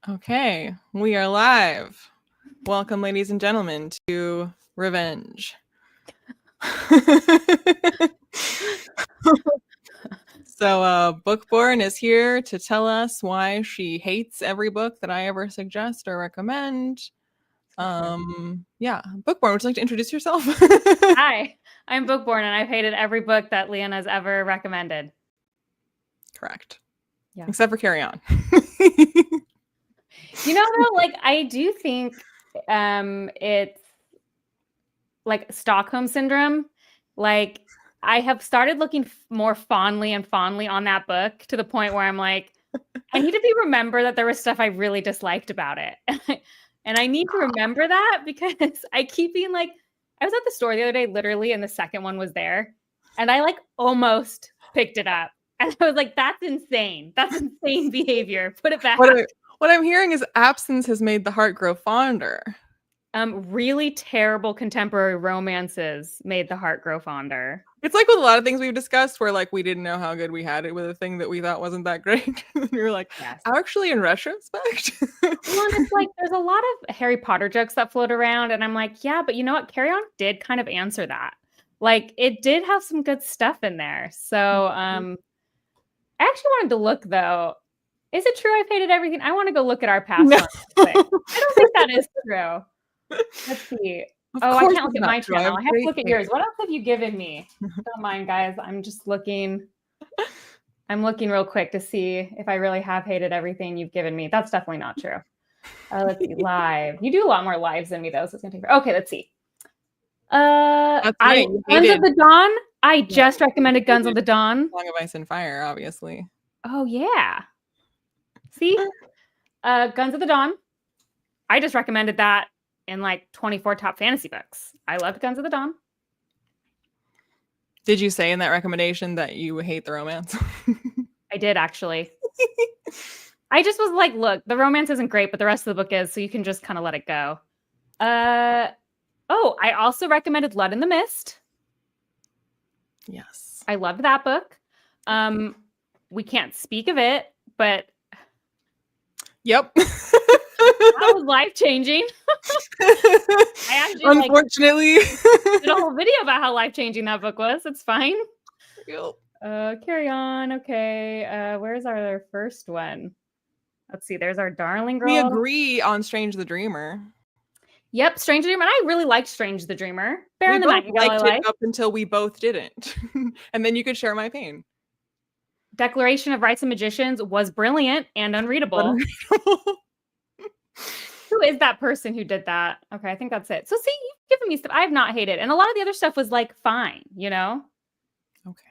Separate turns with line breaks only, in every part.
Okay, we are live. Welcome, ladies and gentlemen, to Revenge. So, Bookborn is here to tell us why she hates every book that I ever suggest or recommend. Yeah, Bookborn, would you like to introduce yourself?
Hi, I'm Bookborn, and I've hated every book that LIene has ever recommended.
Correct.
Yeah.
Except for Carry On.
You know, though, like, I do think it's like Stockholm Syndrome. Like, I have started looking more fondly on that book to the point where I'm like, I need to remember that there was stuff I really disliked about it. And I need to remember that because I keep being like, I was at the store the other day, literally, and the second one was there. And I like almost picked it up. And I was like, that's insane. That's insane behavior. Put it back.
What I'm hearing is absence has made the heart grow fonder.
Really terrible contemporary romances made the heart grow fonder.
It's like with a lot of things we've discussed where like we didn't know how good we had it with a thing that we thought wasn't that great. And we were like, yes. Actually, in retrospect.
Well, and it's like there's a lot of Harry Potter jokes that float around, and I'm like, yeah, but you know what? Carry On did kind of answer that. Like, it did have some good stuff in there. So I actually wanted to look, though. Is it true I've hated everything? I want to go look at our past ones. I don't think that is true. Let's see. I can't look at my channel. I have to look at yours. What else have you given me? Don't mind, guys. I'm just looking. I'm looking real quick to see if I really have hated everything you've given me. That's definitely not true. Let's see. Live. You do a lot more lives than me, though, so it's going to take forever. Okay, let's see. Guns of the Dawn. I just recommended Guns of the Dawn.
Song of Ice and Fire, obviously.
Oh, yeah. See? Guns of the Dawn. I just recommended that in like 24 top fantasy books. I loved Guns of the Dawn.
Did you say in that recommendation that you hate the romance?
I did, actually. I just was like, look, the romance isn't great, but the rest of the book is, so you can just kind of let it go. I also recommended Blood in the Mist.
Yes.
I loved that book. We can't speak of it, but
yep.
That was life-changing. I actually,
unfortunately,
did a whole video about how life-changing that book was. It's fine.
Yep.
Carry On. Okay. Where's our first one? Let's see. There's our darling girl.
We agree on Strange the Dreamer.
Yep, Strange the Dreamer. And I really liked Strange the Dreamer.
Baron the Nightingale liked it up until we both didn't. And then you could share my pain.
Declaration of Rights and Magicians was brilliant and unreadable. Who is that person who did that? Okay, I think that's it. So see, you've given me stuff I have not hated. And a lot of the other stuff was like fine, you know?
Okay.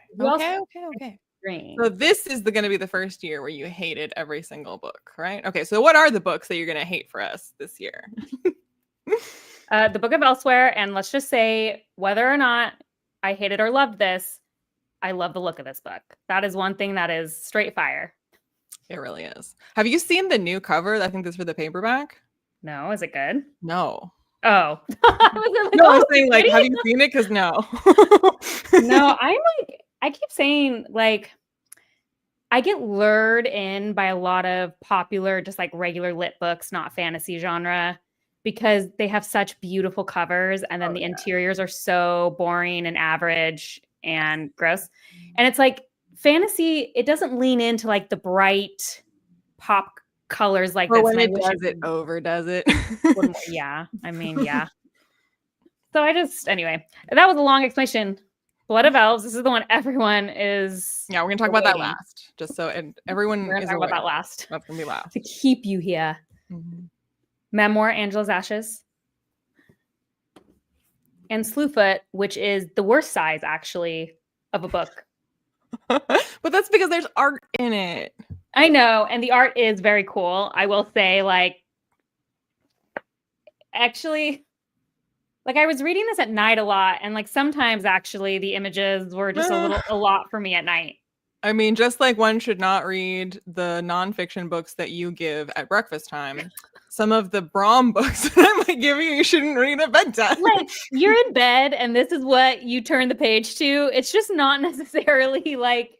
So this is going to be the first year where you hated every single book, right? Okay, so what are the books that you're going to hate for us this year?
The Book of Elsewhere, and let's just say whether or not I hated or loved this, I love the look of this book. That is one thing that is straight fire.
It really is. Have you seen the new cover? I think this is for the paperback.
No, is it good?
No.
Oh.
I'm saying like, have you seen it? Because no.
No, I keep saying like, I get lured in by a lot of popular, just like regular lit books, not fantasy genre, because they have such beautiful covers and then the interiors are so boring and average and gross. And it's like fantasy, it doesn't lean into like the bright pop colors like this.
When it does, it overdoes it.
Yeah. I mean, yeah. So anyway, that was a long explanation. Blood of Elves. This is the one everyone is.
Yeah, we're gonna talk about that last, just so everyone is aware.
About that last.
That's gonna be last
to keep you here. Mm-hmm. Memoir, Angela's Ashes, and Slewfoot, which is the worst size actually of a book.
But that's because there's art in it.
I know, and the art is very cool. I will say, like, actually. Like I was reading this at night a lot, and like sometimes actually the images were just a lot for me at night.
I mean, just like one should not read the nonfiction books that you give at breakfast time, some of the Brahm books that I might give you shouldn't read at bedtime.
Like you're in bed and this is what you turn the page to. It's just not necessarily like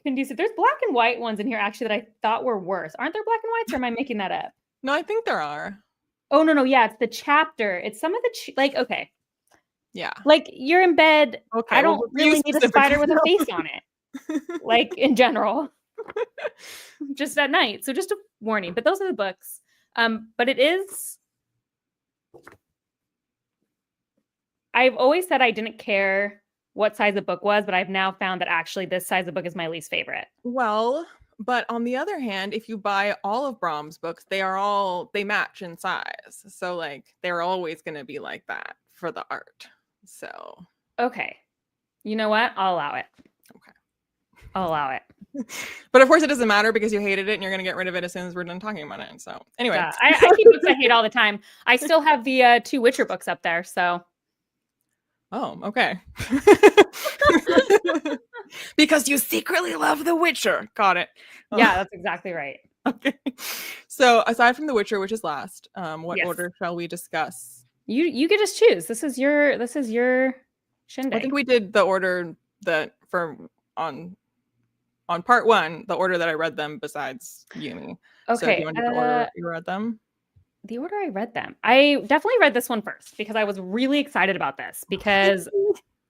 conducive. There's black and white ones in here actually that I thought were worse. Aren't there black and whites, or am I making that up?
No, I think there are.
Oh, no. Yeah, it's the chapter. It's some of the, like, okay.
Yeah.
Like, you're in bed.
Okay.
I don't really need a spider with a face on it. Like, in general. Just at night. So just a warning. But those are the books. But it is... I've always said I didn't care what size the book was, but I've now found that actually this size of book is my least favorite.
Well, but on the other hand, if you buy all of Brahms' books, they match in size. So like they're always going to be like that for the art. So.
Okay. You know what? I'll allow it.
Okay.
I'll allow it.
But of course it doesn't matter because you hated it and you're going to get rid of it as soon as we're done talking about it. So anyway.
I keep books I hate all the time. I still have the 2 Witcher books up there. So.
Oh, okay. Because you secretly love The Witcher. Got it.
Yeah, that's exactly right.
Okay. So aside from The Witcher, which is last, what
Yes.
order shall we discuss?
You can just choose. This is your shindig.
I think we did the order that on part 1, the order that I read them besides Yumi.
Okay.
So do you want to do the order you read them?
The order I read them. I definitely read this one first because I was really excited about this because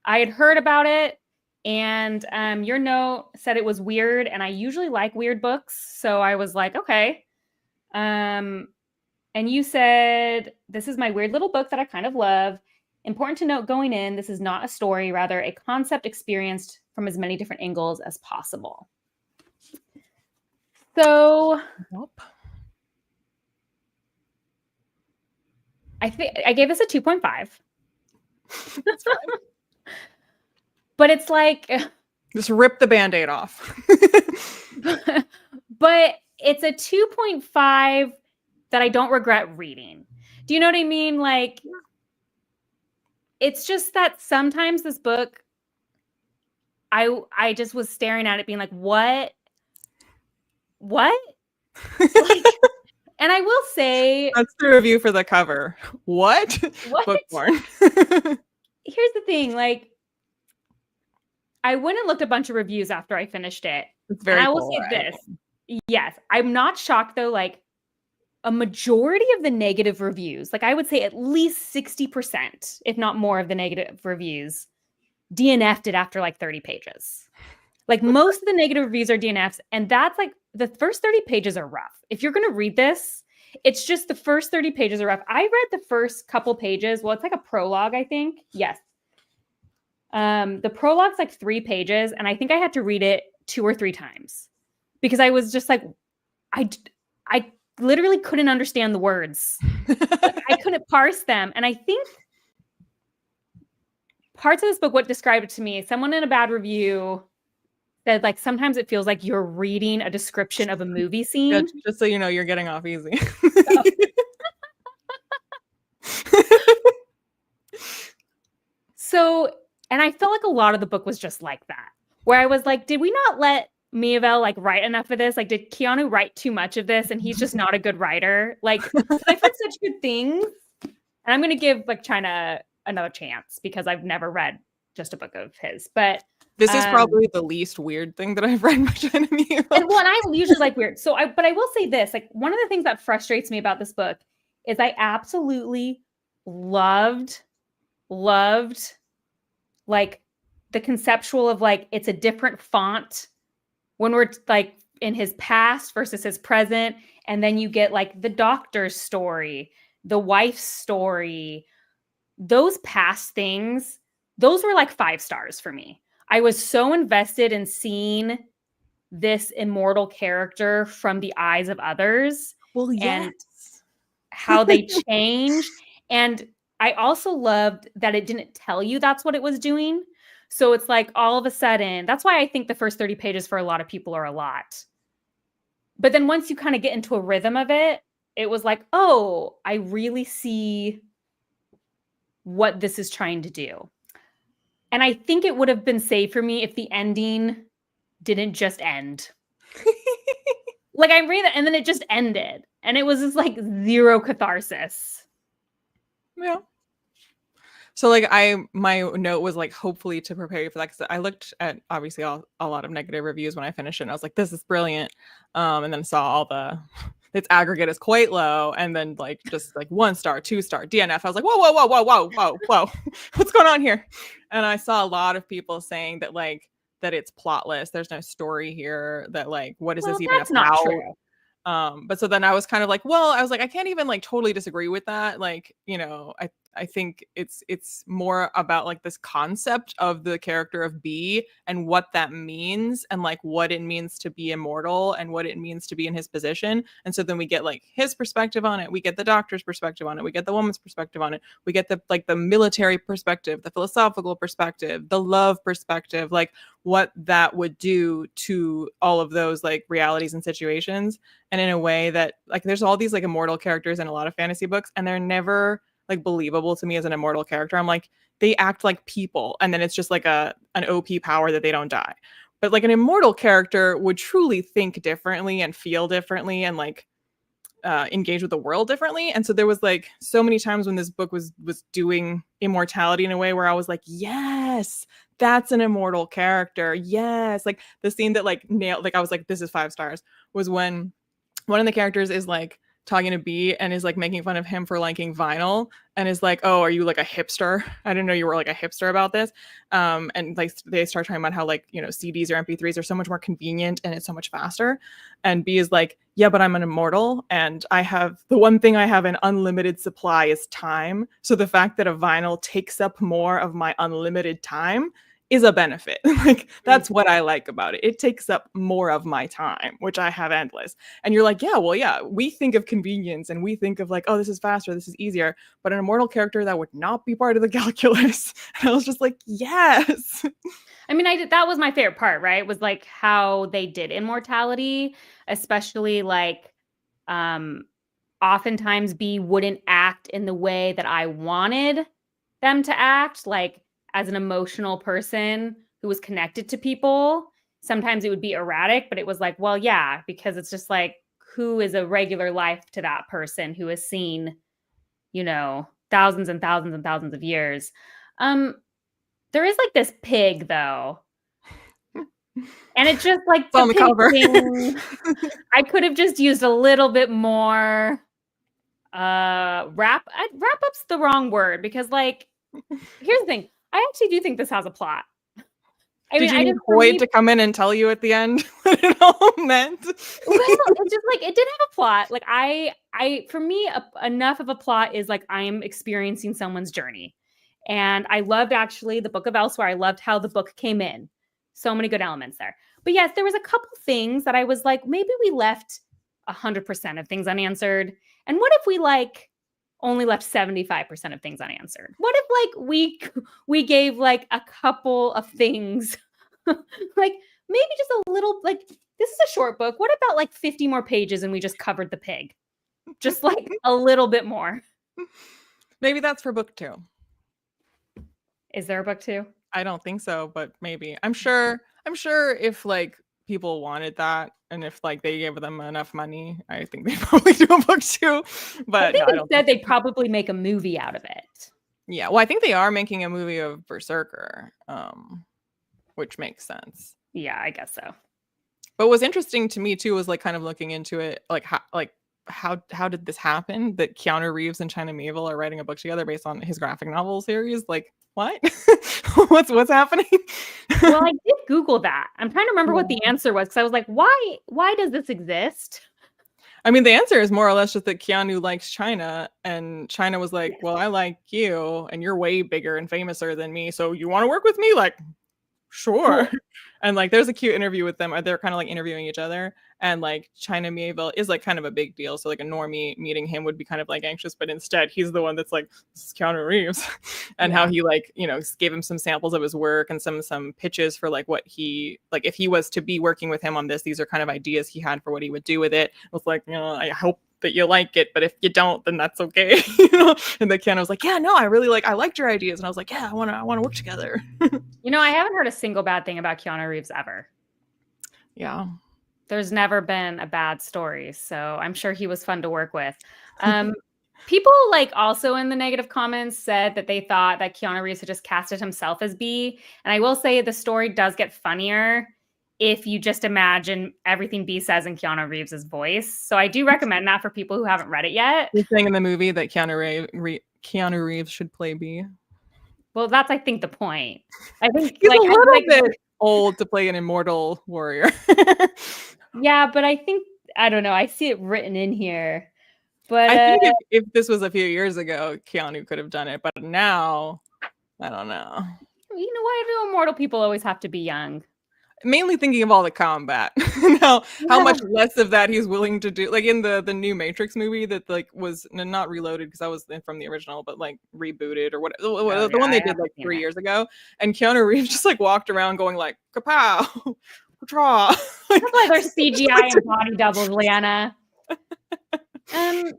I had heard about it, and your note said it was weird, and I usually like weird books, so I was like, okay. And you said, this is my weird little book that I kind of love. Important to note going in, this is not a story, rather a concept experienced from as many different angles as possible. So...
Nope.
I think I gave this a 2.5. That's fine. But it's like...
Just rip the Band-Aid off.
But it's a 2.5 that I don't regret reading. Do you know what I mean? Like, it's just that sometimes this book, I just was staring at it being like, what? Like... And I will say...
That's the review for the cover. What? Bookborn.
Here's the thing. Like, I went and looked a bunch of reviews after I finished it.
It's very
and I will
cool,
say this. Yes. I'm not shocked, though. Like, a majority of the negative reviews, like I would say at least 60%, if not more of the negative reviews, DNF'd it after like 30 pages. Like most of the negative reviews are DNFs, and that's like the first 30 pages are rough. If you're going to read this, it's just the first 30 pages are rough. I read the first couple pages. Well, it's like a prologue, I think. Yes. The prologue's like 3 pages, and I think I had to read it 2 or 3 times because I was just like, I literally couldn't understand the words. Like, I couldn't parse them. And I think parts of this book, what described it to me, someone in a bad review said, like, sometimes it feels like you're reading a description of a movie scene.
Yeah, just so you know, you're getting off easy.
So, and I felt like a lot of the book was just like that, where I was like, did we not let Miavel like write enough of this? Like, did Keanu write too much of this and he's just not a good writer? Like, I've heard such good things. And I'm going to give like China another chance because I've never read just a book of his. But
this is probably the least weird thing that I've read by China Miavel.
And I usually like weird. But I will say this, like one of the things that frustrates me about this book is I absolutely loved like the conceptual of like, it's a different font when we're like in his past versus his present. And then you get like the doctor's story, the wife's story, those past things, those were like 5 stars for me. I was so invested in seeing this immortal character from the eyes of others.
Well, yes.
And how they changed. And I also loved that it didn't tell you that's what it was doing. So it's like all of a sudden, that's why I think the first 30 pages for a lot of people are a lot. But then once you kind of get into a rhythm of it, it was like, oh, I really see what this is trying to do. And I think it would have been safe for me if the ending didn't just end. Like I read it and then it just ended. And it was just like 0 catharsis.
Yeah. So like my note was like hopefully to prepare you for that because I looked at obviously a lot of negative reviews when I finished it and I was like, this is brilliant. And then saw all the its aggregate is quite low, and then like just like 1 star, 2 star, DNF. I was like, whoa, whoa, whoa, whoa, whoa, whoa, whoa, what's going on here? And I saw a lot of people saying that like that it's plotless. There's no story here. That like, what is this even
That's not
about?
true.
But so then I was kind of like, well, I was like, I can't even like totally disagree with that. Like, you know, I think it's more about like this concept of the character of B and what that means and like what it means to be immortal and what it means to be in his position. And so then we get like his perspective on it, we get the doctor's perspective on it, we get the woman's perspective on it, we get the like the military perspective, the philosophical perspective, the love perspective, like what that would do to all of those like realities and situations. And in a way that like there's all these like immortal characters in a lot of fantasy books and they're never like believable to me as an immortal character. I'm like, they act like people and then it's just like an OP power that they don't die. But like an immortal character would truly think differently and feel differently and like engage with the world differently. And so there was like so many times when this book was doing immortality in a way where I was like, yes, that's an immortal character. Yes. Like the scene that like nailed, like I was like, this is 5 stars, was when one of the characters is like talking to B and is like making fun of him for liking vinyl and is like, oh, are you like a hipster? I didn't know you were like a hipster about this. And like they start talking about how like, you know, CDs or MP3s are so much more convenient and it's so much faster. And B is like, yeah, but I'm an immortal and I have the one thing I have an unlimited supply is time. So the fact that a vinyl takes up more of my unlimited time is a benefit. Like that's what I like about it. It takes up more of my time, which I have endless. And you're like, yeah, well, yeah, we think of convenience and we think of like, oh, this is faster, this is easier. But an immortal character that would not be part of the calculus. And I was just like, yes.
I mean, that was my favorite part, right? Was like how they did immortality, especially like oftentimes B wouldn't act in the way that I wanted them to act, like as an emotional person who was connected to people. Sometimes it would be erratic, but it was like, well, yeah, because it's just like, who is a regular life to that person who has seen, you know, thousands and thousands and thousands of years. There is like this pig though. And it's just like
It's on the cover.
I could have just used a little bit more wrap up's the wrong word because like here's the thing. I actually do think this has a plot.
Did you need Hoyt to come in and tell you at the end what it all meant?
Well, it's just like it did have a plot. Like I for me, enough of a plot is like I am experiencing someone's journey, and I loved actually the Book of Elsewhere. I loved how the book came in. So many good elements there. But yes, there was a couple things that I was like, maybe we left 100% of things unanswered, and what if we like only left 75% of things unanswered? What if like we gave like a couple of things like maybe just a little, like this is a short book. What about like 50 more pages and we just covered the pig? Just like a little bit more.
Maybe that's for book 2.
Is there a book 2?
I don't think so, but maybe. I'm sure if like people wanted that and if like they gave them enough money, I think they'd probably do a book 2. But
I think instead they'd probably make a movie out of it.
Yeah, well, I think they are making a movie of Berserker, which makes sense.
Yeah, I guess so.
But what's interesting to me too was like kind of looking into it, like how did this happen? That Keanu Reeves and China Miéville are writing a book together based on his graphic novel series? Like what? what's happening?
Well, I did Google that. I'm trying to remember what the answer was because I was like, why does this exist?
I mean, the answer is more or less just that Keanu likes China, and China was like, well, I like you, and you're way bigger and famouser than me, so you want to work with me? Like, sure. Cool. And like there's a cute interview with them. They're kind of like interviewing each other, and like China Miéville is like kind of a big deal, so like a normie meeting him would be kind of like anxious, but instead he's the one that's like, this is Keanu Reeves. And how he like, you know, gave him some samples of his work and some pitches for like what he, like if he was to be working with him on this, these are kind of ideas he had for what he would do with it. It was like, you know, I hope that you like it, but if you don't, then that's okay. You know? And then Keanu was like, yeah, no, I liked your ideas. And I was like, yeah, I want to work together.
You know, I haven't heard a single bad thing about Keanu Reeves ever.
Yeah.
There's never been a bad story. So I'm sure he was fun to work with. People like also in the negative comments said that they thought that Keanu Reeves had just casted himself as B. And I will say the story does get funnier if you just imagine everything B says in Keanu Reeves' voice. So I do recommend that for people who haven't read it yet.
You're saying in the movie that Keanu Reeves should play B.
Well, that's I think the point. I think
He's
like
a
I
little
like
bit old to play an immortal warrior.
yeah, but I think I don't know. I see it written in here. But
I think if this was a few years ago, Keanu could have done it. But now, I don't know.
you know, why do immortal people always have to be young?
Mainly thinking of all the combat. How much less of that he's willing to do. Like in the new Matrix movie that like was not reloaded because I was from the original, but like rebooted or whatever. The one they did like 3 years ago. And Keanu Reeves just like walked around going like, kapow, draw. Like,
that's why there's CGI and body doubles, Liana. The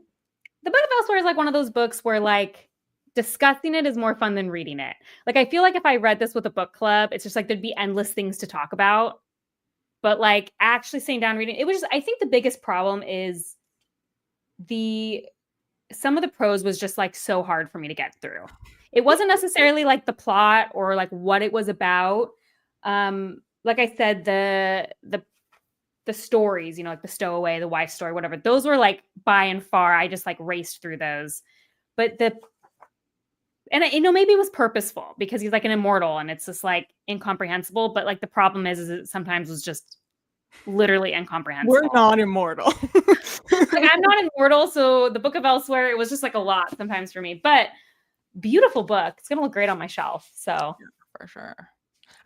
Book of Elsewhere is like one of those books where like discussing it is more fun than reading it. Like I feel like if I read this with a book club, it's just like there'd be endless things to talk about. But like actually sitting down reading, it was just, I think the biggest problem is some of the prose was just like so hard for me to get through. It wasn't necessarily like the plot or like what it was about. Like I said, the stories, you know, like the stowaway, the wife story, whatever, those were like by and far, I just like raced through those. But and you know, maybe it was purposeful because he's like an immortal and it's just like incomprehensible. But like the problem is it sometimes was just literally incomprehensible.
We're not immortal.
Like I'm not immortal. So the Book of Elsewhere, it was just like a lot sometimes for me, but beautiful book. It's going to look great on my shelf. So
yeah, for sure.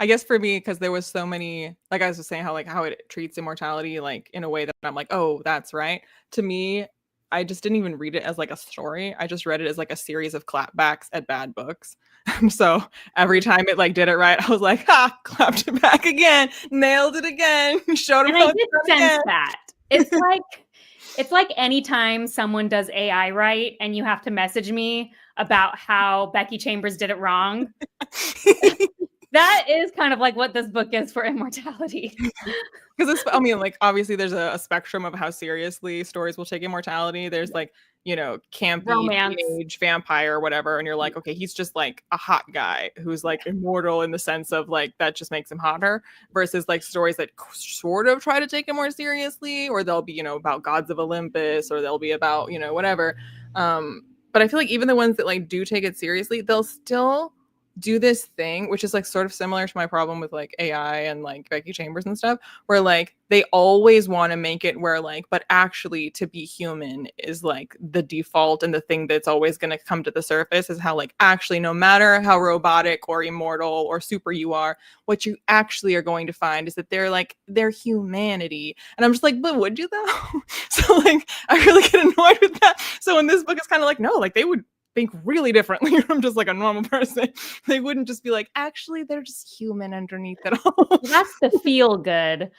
I guess for me, because there was so many, like I was just saying, how it treats immortality like in a way that I'm like, oh, that's right. To me, I just didn't even read it as like a story. I just read it as like a series of clapbacks at bad books. So every time it like did it right, I was like, ha, clapped it back again, nailed it again, showed him.
And I did sense that. It's like anytime someone does AI right and you have to message me about how Becky Chambers did it wrong. That is kind of like what this book is for immortality.
Because I mean, like obviously there's a spectrum of how seriously stories will take immortality. There's like, you know, campy teenage vampire or whatever, and you're like, okay, he's just like a hot guy who's like immortal in the sense of like that just makes him hotter, versus like stories that sort of try to take it more seriously, or they'll be, you know, about gods of Olympus, or they'll be about, you know, whatever. But I feel like even the ones that like do take it seriously, they'll still do this thing, which is like sort of similar to my problem with like AI and like Becky Chambers and stuff, where like they always want to make it where like, but actually to be human is like the default, and the thing that's always going to come to the surface is how like actually no matter how robotic or immortal or super you are, what you actually are going to find is that they're like their humanity. And I'm just like, but would you though? So like I really get annoyed with that. So in this book it's kind of like, no, like they would think really differently from just like a normal person. They wouldn't just be like, actually they're just human underneath it all.
That's the feel good.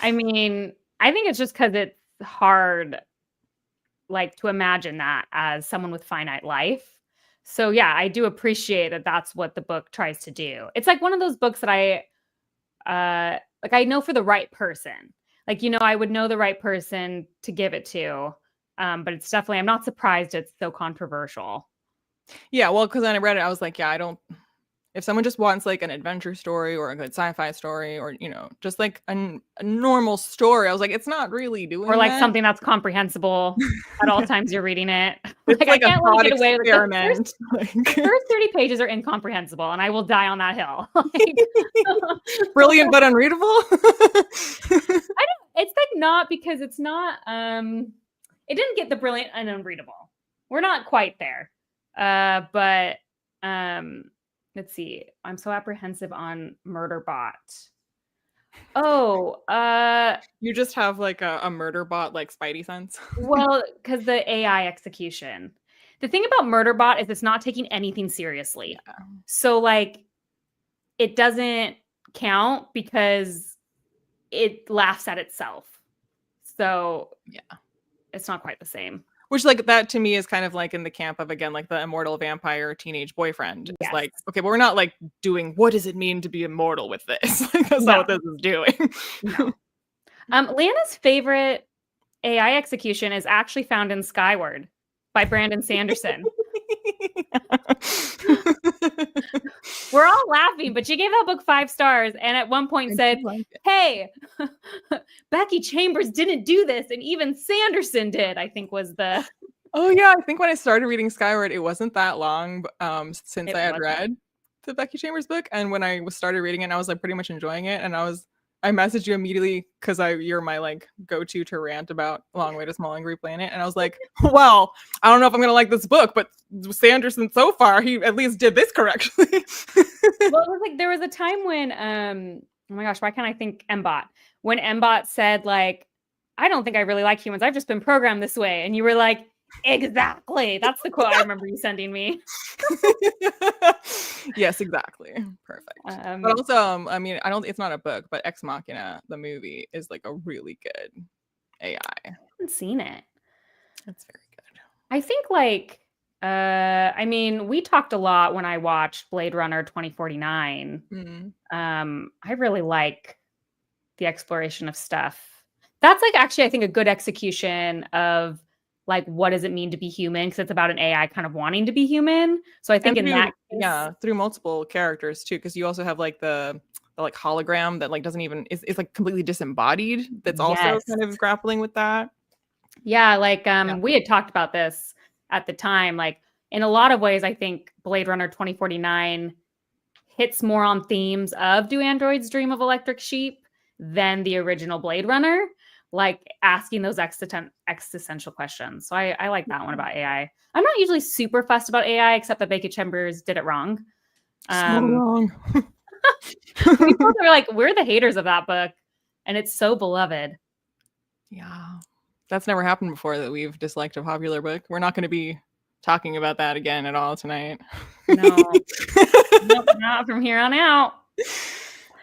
I mean, I think it's just because it's hard like to imagine that as someone with finite life. So yeah, I do appreciate that that's what the book tries to do. It's like one of those books that I know for the right person. Like, you know, I would know the right person to give it to. But it's definitely, I'm not surprised it's so controversial.
Yeah, well, because when I read it, I was like, yeah, if someone just wants like an adventure story or a good sci-fi story, or, you know, just like a normal story, I was like, it's not really doing
or like
that.
Something that's comprehensible at all times you're reading it.
It's like
I can't
a thought
get away with
experiment.
The first 30 pages are incomprehensible and I will die on that hill.
Brilliant but unreadable.
It's like not because it's not it didn't get the brilliant and unreadable. We're not quite there. But let's see. I'm so apprehensive on Murderbot. Oh,
you just have like a Murderbot like Spidey sense.
Well, because the AI execution. The thing about Murderbot is it's not taking anything seriously. Yeah. So like it doesn't count because it laughs at itself. So yeah, it's not quite the same.
Which like that to me is kind of like in the camp of, again, like the immortal vampire teenage boyfriend. It's like, okay, but we're not like doing what does it mean to be immortal with this? Like, that's not what this is doing.
No. Lana's favorite AI execution is actually found in Skyward. by Brandon Sanderson. We're all laughing, but she gave that book 5 stars and at one point said, hey, Becky Chambers didn't do this and even Sanderson did, I think was the...
Oh yeah, I think when I started reading Skyward, it wasn't that long since I had read the Becky Chambers book, and when I started reading it, I was like pretty much enjoying it, and I messaged you immediately because you're my like go-to to rant about Long Way to Small Angry Planet, and I was like, well, I don't know if I'm gonna like this book, but Sanderson so far, he at least did this correctly.
Well, it was like there was a time when oh my gosh, why can't I think Mbot? When Mbot said like, I don't think I really like humans, I've just been programmed this way, and you were like, exactly. That's the quote I remember you sending me.
Yes, exactly. Perfect. But also, I mean, it's not a book, but Ex Machina, the movie, is like a really good AI.
I haven't seen it.
It's very good.
I think like, I mean, we talked a lot when I watched Blade Runner 2049.
Mm-hmm.
I really like the exploration of stuff. That's like actually, I think, a good execution of like, what does it mean to be human? Because it's about an AI kind of wanting to be human. So I think that case,
through multiple characters too, because you also have like the like hologram that like doesn't even is like completely disembodied. That's also kind of grappling with that.
Yeah, like we had talked about this at the time. Like in a lot of ways, I think Blade Runner 2049 hits more on themes of Do Androids Dream of Electric Sheep than the original Blade Runner. Like asking those existential questions. So I like that one about AI. I'm not usually super fussed about AI, except that Becky Chambers did it wrong.
So wrong.
We both are like, we're the haters of that book, and it's so beloved.
Yeah, that's never happened before that we've disliked a popular book. We're not going to be talking about that again at all tonight.
No, nope, not from here on out.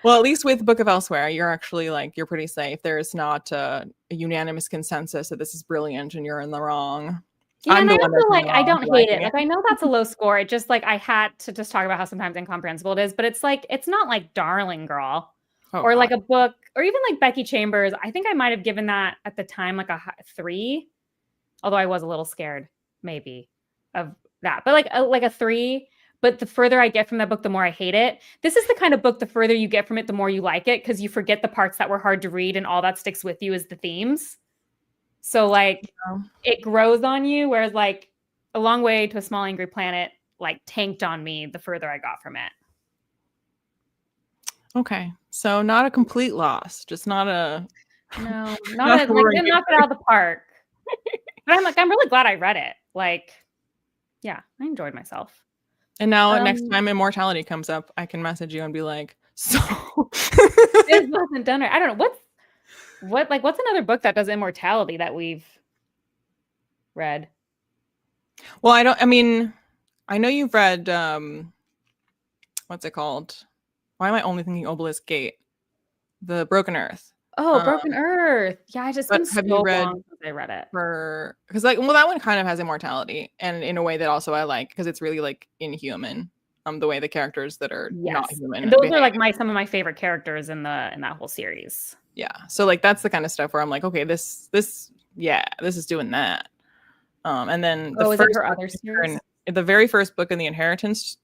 Well, at least with Book of Elsewhere, you're actually like, you're pretty safe. There's not a unanimous consensus that this is brilliant and you're in the wrong.
Yeah, and I also like, I don't hate it. Like, I know that's a low score. It just like, I had to just talk about how sometimes incomprehensible it is, but it's like, it's not like Darling Girl or like a book, or even like Becky Chambers. I think I might have given that at the time like a 3, although I was a little scared maybe of that, but like a 3. But the further I get from that book, the more I hate it. This is the kind of book, the further you get from it, the more you like it, because you forget the parts that were hard to read and all that sticks with you is the themes. So like it grows on you, whereas like A Long Way to a Small Angry Planet like tanked on me the further I got from it.
Okay. So not a complete loss, just not a...
No, not a, like, didn't knock it out of the park. But I'm really glad I read it. Like, yeah, I enjoyed myself.
And now next time Immortality comes up, I can message you and be like, so
this wasn't done right. I don't know. What's another book that does immortality that we've read?
Well, I mean, I know you've read what's it called? Why am I only thinking Obelisk Gate? The Broken Earth.
Oh, Broken Earth. Yeah, I just been so long since I read it.
Because like, well, that one kind of has immortality, and in a way that also I like, because it's really like inhuman. The way the characters that are not human.
And those are like some of my favorite characters in that whole series.
Yeah. So like that's the kind of stuff where I'm like, okay, this is doing that. And then the very first book in the Inheritance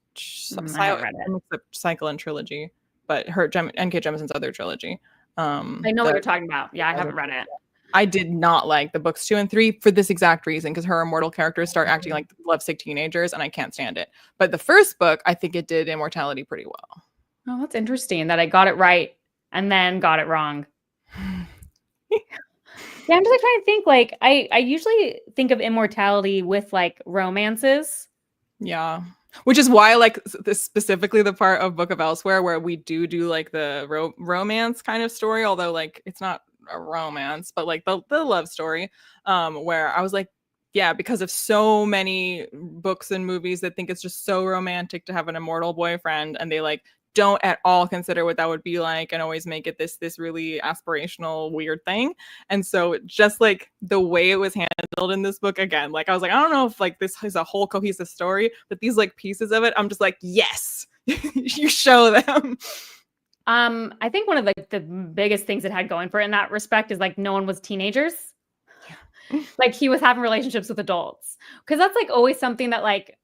cycle and trilogy, but N.K. Jemisin's other trilogy.
I know what you're talking about. Yeah, I haven't read it.
I did not like the books 2 and 3 for this exact reason, because her immortal characters start acting like lovesick teenagers, and I can't stand it. But the first book, I think it did immortality pretty well.
Oh, that's interesting that I got it right and then got it wrong. Yeah, I'm just like trying to think. Like, I usually think of immortality with like romances.
Yeah. Which is why I like this, specifically the part of Book of Elsewhere where we do like the romance kind of story, although like it's not a romance, but like the love story, where I was like, yeah, because of so many books and movies that think it's just so romantic to have an immortal boyfriend, and they like don't at all consider what that would be like and always make it this really aspirational weird thing. And so just like the way it was handled in this book, again, like I was like, I don't know if like this is a whole cohesive story, but these like pieces of it, I'm just like, yes, you show them.
I think one of like the biggest things it had going for it in that respect is like no one was teenagers. Like he was having relationships with adults. Because that's like always something that like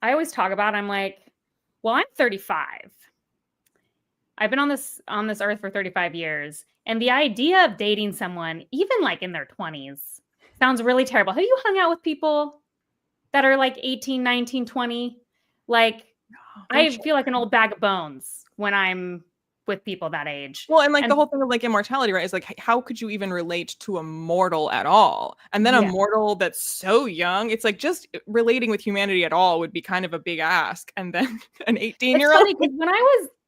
I always talk about. I'm like, well, I'm 35. I've been on this earth for 35 years. And the idea of dating someone, even like in their 20s, sounds really terrible. Have you hung out with people that are like 18, 19, 20? Like, I feel like an old bag of bones when I'm with people that age.
Well, and like the whole thing of like immortality, right? Is like, how could you even relate to a mortal at all? And then a mortal that's so young, it's like just relating with humanity at all would be kind of a big ask. And then an 18-year-old.
It's funny because when I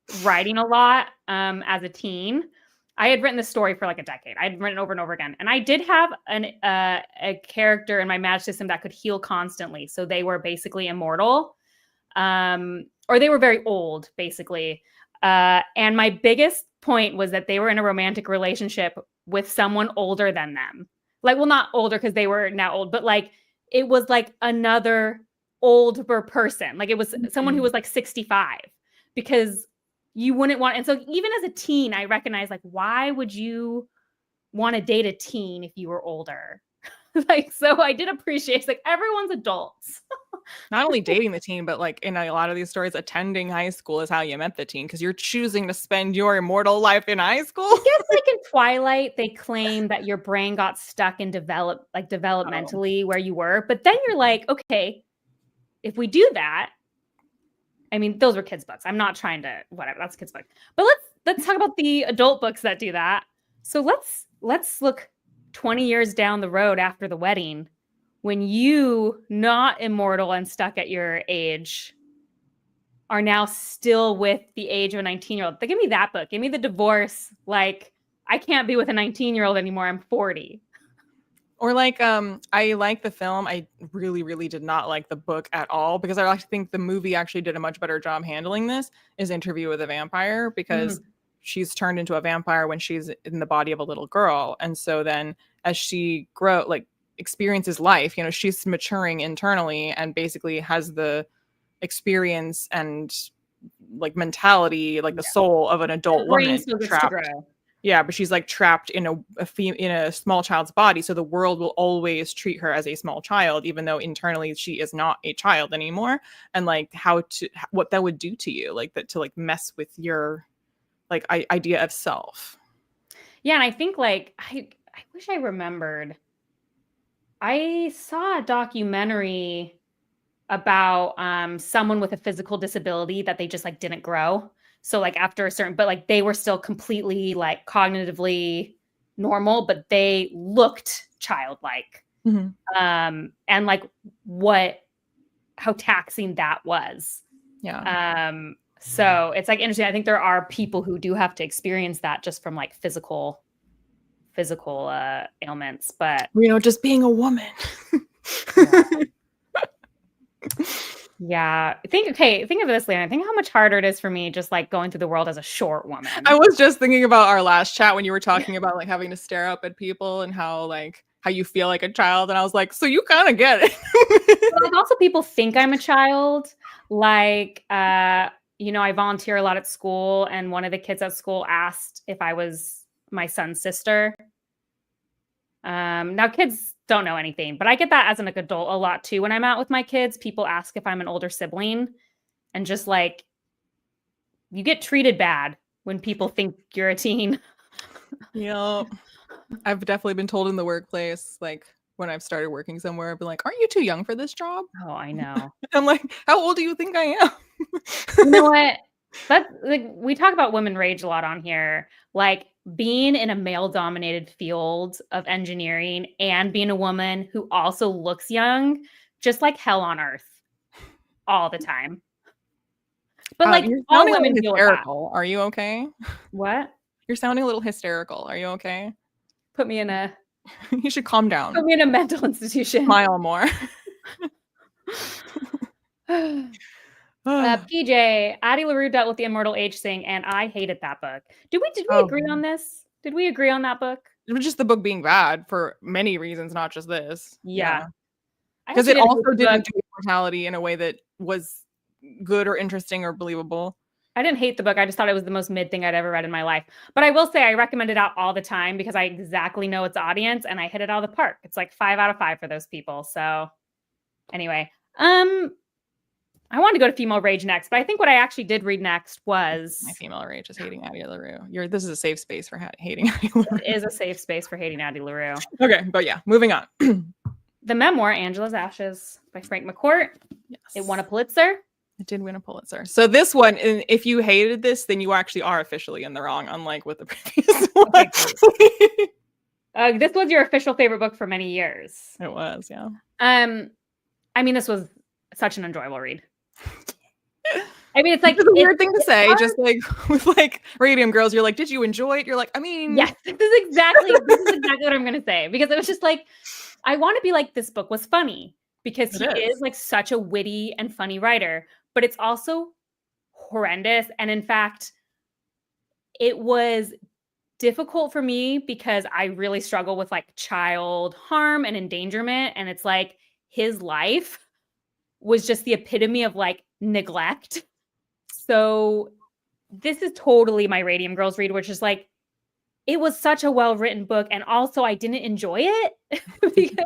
was writing a lot as a teen, I had written this story for like a decade. I'd written over and over again. And I did have a character in my magic system that could heal constantly. So they were basically immortal. Or they were very old, basically. And my biggest point was that they were in a romantic relationship with someone older than them. Like, well, not older because they were now old, but like it was like another older person. Like it was someone who was like 65 because you wouldn't want. And so even as a teen, I recognized like, why would you want to date a teen if you were older? Like, so I did appreciate it's like everyone's adults.
Not only dating the teen, but like in a lot of these stories, attending high school is how you met the teen because you're choosing to spend your immortal life in high school.
I guess like in Twilight, they claim that your brain got stuck and developmentally where you were. But then you're like, okay, if we do that, I mean, those were kids' books. I'm not trying to whatever. That's a kids' book. But let's talk about the adult books that do that. So let's look 20 years down the road after the wedding when you, not immortal and stuck at your age, are now still with the age of a 19-year-old. Give me that book. Give me the divorce. Like, I can't be with a 19-year-old anymore. I'm 40.
Or like, I like the film. I really, really did not like the book at all because I actually think the movie actually did a much better job handling this. Is Interview with a Vampire because she's turned into a vampire when she's in the body of a little girl, and so then as she experiences life, you know, she's maturing internally and basically has the experience and like mentality, like the soul of an adult woman trapped. Yeah, but she's like trapped in a small child's body, so the world will always treat her as a small child, even though internally she is not a child anymore. And like what that would do to you, like that to like mess with your like idea of self.
Yeah, and I think like I wish I remembered. I saw a documentary about someone with a physical disability that they just like didn't grow. So like after a certain, but like they were still completely like cognitively normal, but they looked childlike. And like how taxing that was.
Yeah.
So it's like interesting. I think there are people who do have to experience that just from like physical ailments, but
you know, just being a woman.
Yeah. Think of this, LIene. Think how much harder it is for me just like going through the world as a short woman.
I was just thinking about our last chat when you were talking about like having to stare up at people and how you feel like a child. And I was like, so you kind of get it.
Like also people think I'm a child. Like, you know, I volunteer a lot at school and one of the kids at school asked if I was my son's sister. Now kids don't know anything, but I get that as an adult a lot too. When I'm out with my kids, people ask if I'm an older sibling and just like, you get treated bad when people think you're a teen.
Yeah. I've definitely been told in the workplace, like when I've started working somewhere, I've been like, aren't you too young for this job?
Oh, I know.
I'm like, how old do you think I am?
You know what? But like we talk about women rage a lot on here. Like being in a male-dominated field of engineering and being a woman who also looks young, just like hell on earth all the time. But like all women feel hysterical.
Are you okay?
What?
You're sounding a little hysterical. Are you okay?
Put me in a...
You should calm down.
Put me in a mental institution.
Smile more.
PJ, Addie LaRue dealt with the immortal age thing, and I hated that book. Did we agree on this? Did we agree on that book?
It was just the book being bad for many reasons, not just this.
Yeah.
Because it also didn't do immortality in a way that was good or interesting or believable.
I didn't hate the book. I just thought it was the most mid thing I'd ever read in my life. But I will say I recommend it out all the time because I exactly know its audience and I hit it out of the park. It's like 5 out of 5 for those people. So anyway, I wanted to go to female rage next, but I think what I actually did read next was
my female rage is hating Addie LaRue. This is a safe space for hating Addie LaRue.
It is a safe space for hating Addie LaRue.
Okay, but yeah, moving on.
The memoir Angela's Ashes by Frank McCourt. Yes. It won a Pulitzer.
It did win a Pulitzer. So this one, if you hated this, then you actually are officially in the wrong, unlike with the previous one.
Okay, this was your official favorite book for many years.
It was, yeah.
I mean, this was such an enjoyable read. I mean, it's like
it's a weird thing to say, just like with like Radium Girls, you're like, did you enjoy it? You're like, I mean,
yes, this is exactly what I'm gonna say, because it was just like, I want to be like, this book was funny because he is like such a witty and funny writer, but it's also horrendous. And in fact, it was difficult for me because I really struggle with like child harm and endangerment, and it's like his life was just the epitome of like neglect. So this is totally my Radium Girls read, which is like, it was such a well-written book, and also I didn't enjoy it. Because,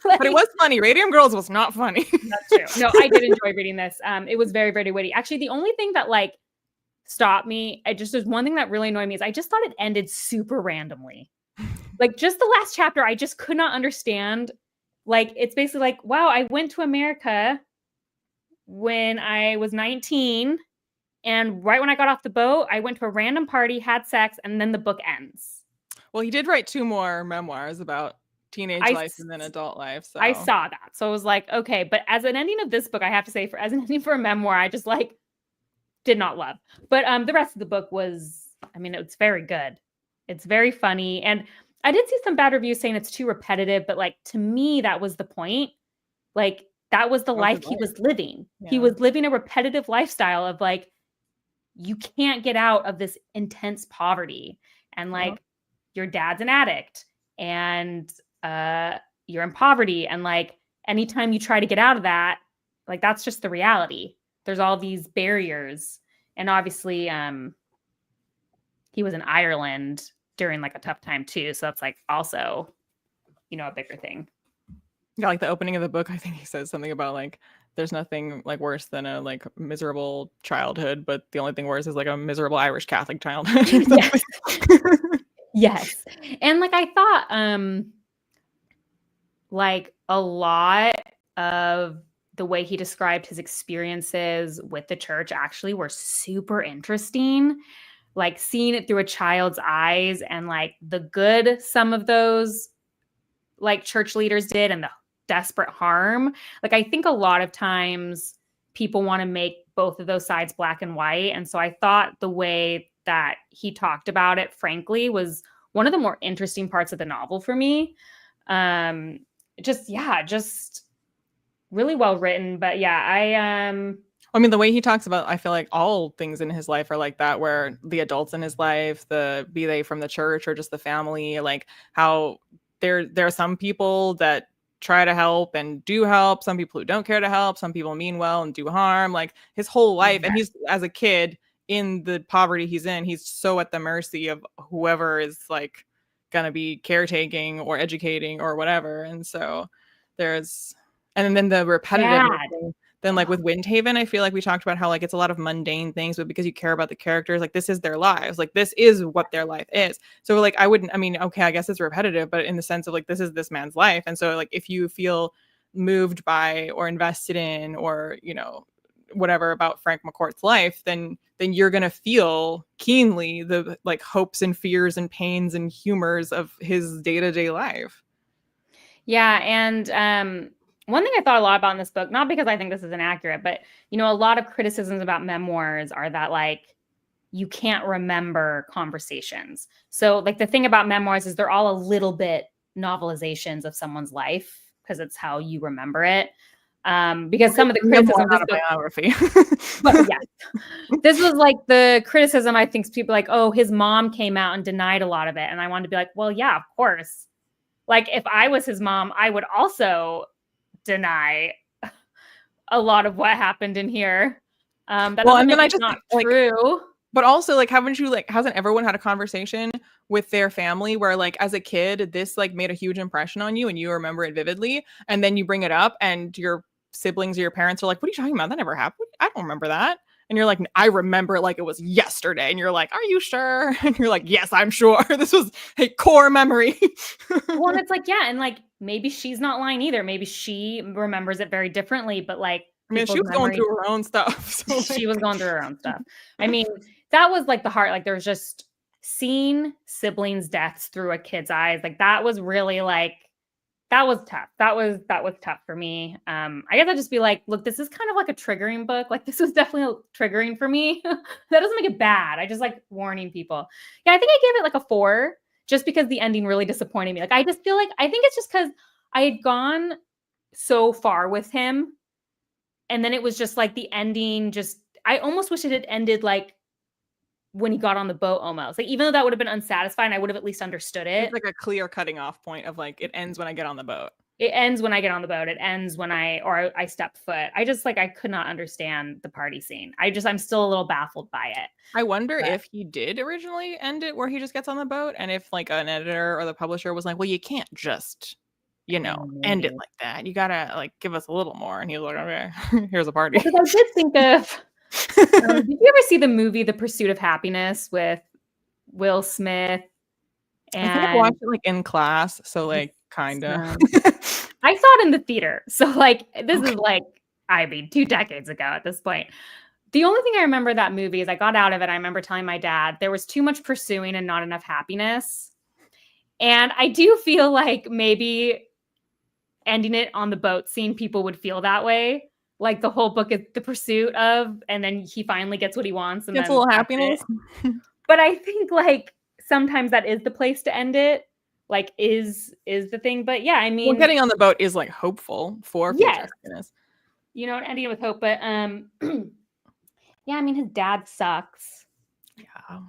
like,
but it was funny. Radium Girls was not funny.
That's true. No, I did enjoy reading this. It was very, very witty. Actually, the only thing that like stopped me, there's one thing that really annoyed me, is I just thought it ended super randomly. Like just the last chapter, I just could not understand. Like, it's basically like, wow, I went to America when I was 19, and right when I got off the boat, I went to a random party, had sex, and then the book ends.
Well, he did write 2 more memoirs about teenage life and then adult life. So
I saw that. So I was like, okay, but as an ending of this book, I have to say, as an ending for a memoir, I just like did not love. But the rest of the book was, I mean, it's very good. It's very funny. And I did see some bad reviews saying it's too repetitive, but like, to me, that was the point. Like, that was the life he was living. Yeah. He was living a repetitive lifestyle of like, you can't get out of this intense poverty. And like, your dad's an addict and you're in poverty. And like, anytime you try to get out of that, like, that's just the reality. There's all these barriers. And obviously, he was in Ireland during like a tough time too. So that's like also, you know, a bigger thing.
Yeah, like the opening of the book, I think he says something about like, there's nothing like worse than a like miserable childhood, but the only thing worse is like a miserable Irish Catholic childhood.
Yes. Yes. And like, I thought like a lot of the way he described his experiences with the church actually were super interesting. Like seeing it through a child's eyes and like the good some of those like church leaders did and the desperate harm. Like, I think a lot of times people want to make both of those sides black and white. And so I thought the way that he talked about it, frankly, was one of the more interesting parts of the novel for me. Just really well written. But yeah,
I mean, the way he talks about, I feel like all things in his life are like that, where the adults in his life, be they from the church or just the family, like how there are some people that try to help and do help, some people who don't care to help, some people mean well and do harm, like his whole life. And he's, as a kid in the poverty he's in, he's so at the mercy of whoever is like going to be caretaking or educating or whatever. And so and then the repetitive thing. Then like with Windhaven, I feel like we talked about how like it's a lot of mundane things, but because you care about the characters, like this is their lives, like this is what their life is. So like I mean, okay, I guess it's repetitive, but in the sense of like this is this man's life. And so like if you feel moved by or invested in or, you know, whatever about Frank McCourt's life, then you're going to feel keenly the like hopes and fears and pains and humors of his day-to-day life.
Yeah. And one thing I thought a lot about in this book, not because I think this is inaccurate, but, you know, a lot of criticisms about memoirs are that like, you can't remember conversations. So like the thing about memoirs is they're all a little bit novelizations of someone's life because it's how you remember it. Because some of the criticism of this book,
biography.
But yeah, this was like the criticism. I think people like, oh, his mom came out and denied a lot of it. And I wanted to be like, well, yeah, of course. Like if I was his mom, I would also deny a lot of what happened in here. That
Well,
doesn't
and then
make
I
it
just
not
think, like,
true.
but also, like, hasn't everyone had a conversation with their family where, like, as a kid, this, like, made a huge impression on you and you remember it vividly, and then you bring it up and your siblings or your parents are like, "What are you talking about? That never happened. I don't remember that." And you're like, "I remember it like it was yesterday." And you're like, "Are you sure?" And you're like, "Yes, I'm sure. This was a core memory."
Well, and it's like, yeah, and like maybe she's not lying either. Maybe she remembers it very differently, but like
I mean, she
people's
was going
memory,
through her own stuff, so,
she was
like
going through her own stuff. I mean, that was like the heart. Like there's just seeing siblings' deaths through a kid's eyes. Like that was really like that was tough. That was tough for me. I guess I'd just be like, look, this is kind of like a triggering book. Like this was definitely triggering for me. That doesn't make it bad. I just like warning people. Yeah, I think I gave it like a 4 just because the ending really disappointed me. Like I just feel like I think it's just because I had gone so far with him, and then it was just like the ending. Just I almost wish it had ended like when he got on the boat almost. Like even though that would have been unsatisfying, I would have at least understood
it's
it.
like a clear cutting off point of, like, it ends when I get on the boat.
It ends when I get on the boat. It ends when I step foot. I just like I could not understand the party scene. I'm still a little baffled by it.
I wonder
But
if he did originally end it where he just gets on the boat, and if, like, an editor or the publisher was like, "Well, you can't just, end it
maybe.
like that. You gotta, like, give us a little more." And he was like, "Okay, here's a party."
Well, because I did think of did you ever see the movie The Pursuit of Happiness with Will Smith
I think I
and
watched it, like, in class, so,
the
like, kinda.
son? I saw it in the theater. So like this is
Okay.
like I mean 2 decades ago at this point. The only thing I remember that movie is I got out of it. I remember telling my dad there was too much pursuing and not enough happiness. And I do feel like maybe ending it on the boat scene, people would feel that way. Like the whole book is the pursuit of, and then he finally gets what he wants, and
Gets a
then
little
that's it.
happiness.
But I think like sometimes that is the place to end it. Like is the thing. But yeah, I
Well,
mean,
getting on the boat is, like, hopeful for future
yes,
happiness.
ending it with hope. But yeah, I mean, his dad sucks.
Yeah.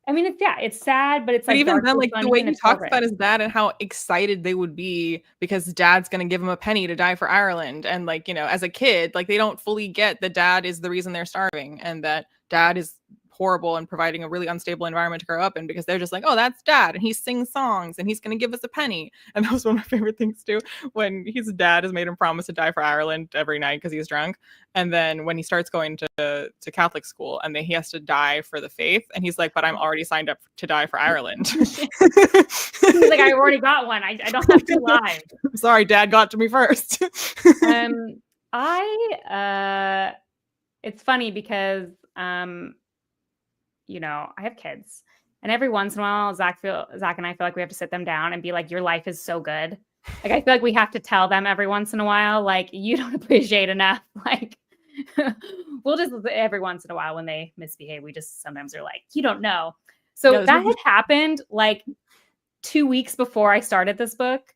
I mean, it's sad, but it's
But
like
even then,
darkly
like, the
funny
way
and
he
it's well
talks about
written.
his dad and how excited they would be because dad's gonna give him a penny to die for Ireland, and, like, as a kid, like, they don't fully get that dad is the reason they're starving, and that dad is horrible and providing a really unstable environment to grow up in, because they're just like, "Oh, that's dad, and he sings songs, and he's gonna give us a penny." And that was one of my favorite things too, when his dad has made him promise to die for Ireland every night because he's drunk, and then when he starts going to Catholic school, and then he has to die for the faith, and he's like, "But I'm already signed up to die for Ireland."
He's like, I've already got one. I don't have 2 lives.
I'm sorry, dad got to me first.
I it's funny because I have kids. And every once in a while, Zach and I feel like we have to sit them down and be like, your life is so good. Like I feel like we have to tell them every once in a while, like, you don't appreciate enough. Like we'll just every once in a while when they misbehave, we just sometimes are like, you don't know. So
Yeah,
that had happened like 2 weeks before I started this book.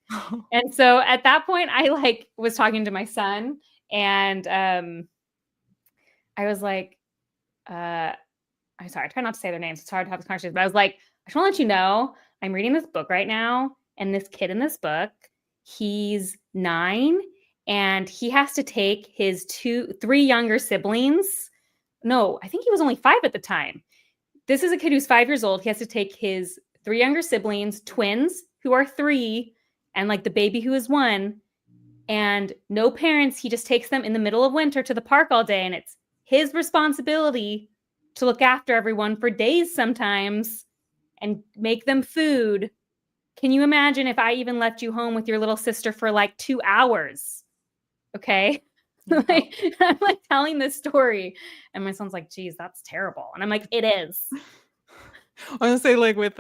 And so at that point, I like was talking to my son and I was like, I'm sorry, I try not to say their names. It's hard to have this conversation, but I was like, I just want to let you know, I'm reading this book right now. And this kid in this book, he's 9 and he has to take his 3 younger siblings. No, I think he was only 5 at the time. This is a kid who's 5 years old. He has to take his 3 younger siblings, twins who are 3, and like the baby who is 1, and no parents. He just takes them in the middle of winter to the park all day, and it's his responsibility to look after everyone for days sometimes and make them food. Can you imagine if I even left you home with your little sister for like 2 hours? Okay. Like, I'm like telling this story and my son's like, geez, that's terrible. And I'm like, it is.
I want to say, like, with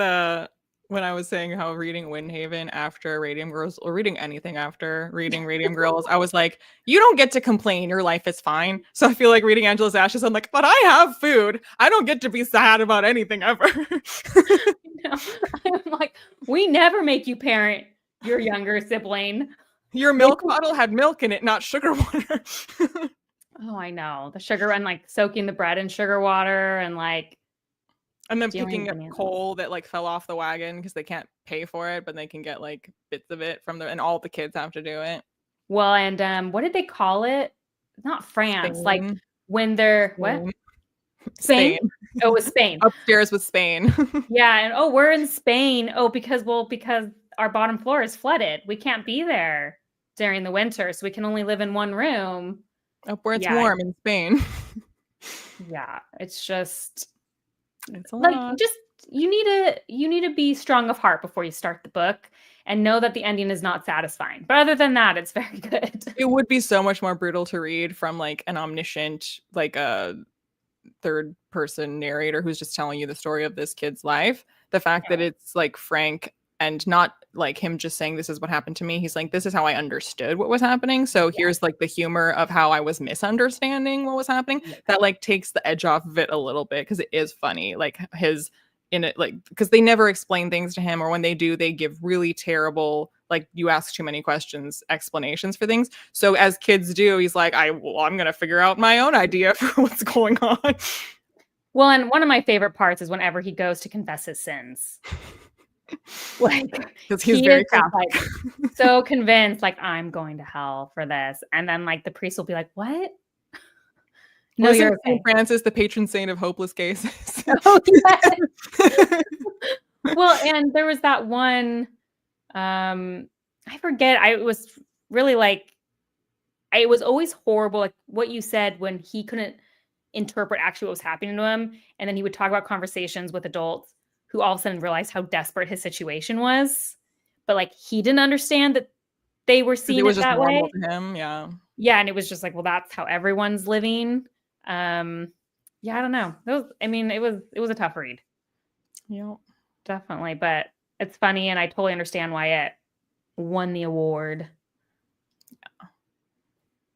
when I was saying how reading Windhaven after Radium Girls, or reading anything after reading Radium Girls, I was like, you don't get to complain, your life is fine. So I feel like reading Angela's Ashes, I'm like, but I have food. I don't get to be sad about anything ever.
I'm like, we never make you parent your younger sibling.
Your milk bottle had milk in it, not sugar water.
Oh, I know. The sugar and like soaking the bread in sugar water and like
And then
doing
picking up
bananas.
coal that like fell off the wagon because they can't pay for it, but they can get like bits of it from and all the kids have to do it.
Well, and what did they call it? Not France, like
Spain.
when they're what?
Spain.
Oh, it was Spain.
Upstairs with Spain.
Yeah, and oh, we're in Spain. Oh, because our bottom floor is flooded. We can't be there during the winter, so we can only live in one room.
Up where it's
Yeah.
warm in Spain.
Yeah, it's just
It's a
like
lot.
just you need to be strong of heart before you start the book and know that the ending is not satisfying. But other than that, it's very good.
It would be so much more brutal to read from like an omniscient, like a third person narrator who's just telling you the story of this kid's life. The fact that it's like frank and not like him just saying this is what happened to me. He's like, this is how I understood what was happening. So here's like the humor of how I was misunderstanding what was happening. That like takes the edge off of it a little bit because it is funny. Like his in it, like because they never explain things to him, or when they do, they give really terrible, like you ask too many questions, explanations for things. So as kids do, he's like, I'm gonna figure out my own idea for what's going on.
Well, and one of my favorite parts is whenever he goes to confess his sins. Like,
because he's very
like so convinced, like, I'm going to hell for this. And then like the priest will be like, what?
No, you're St. Francis, the patron saint of hopeless cases.
Oh, yes. Well, and there was that one, I forget. I was really like, it was always horrible. Like what you said when he couldn't interpret actually what was happening to him. And then he would talk about conversations with adults who all of a sudden realized how desperate his situation was. But like, he didn't understand that they were seeing it that way.
To him. Yeah.
Yeah. And it was just like, well, that's how everyone's living. Yeah, I don't know. It was a tough read.
Yeah,
definitely. But it's funny, and I totally understand why it won the award.
Yeah.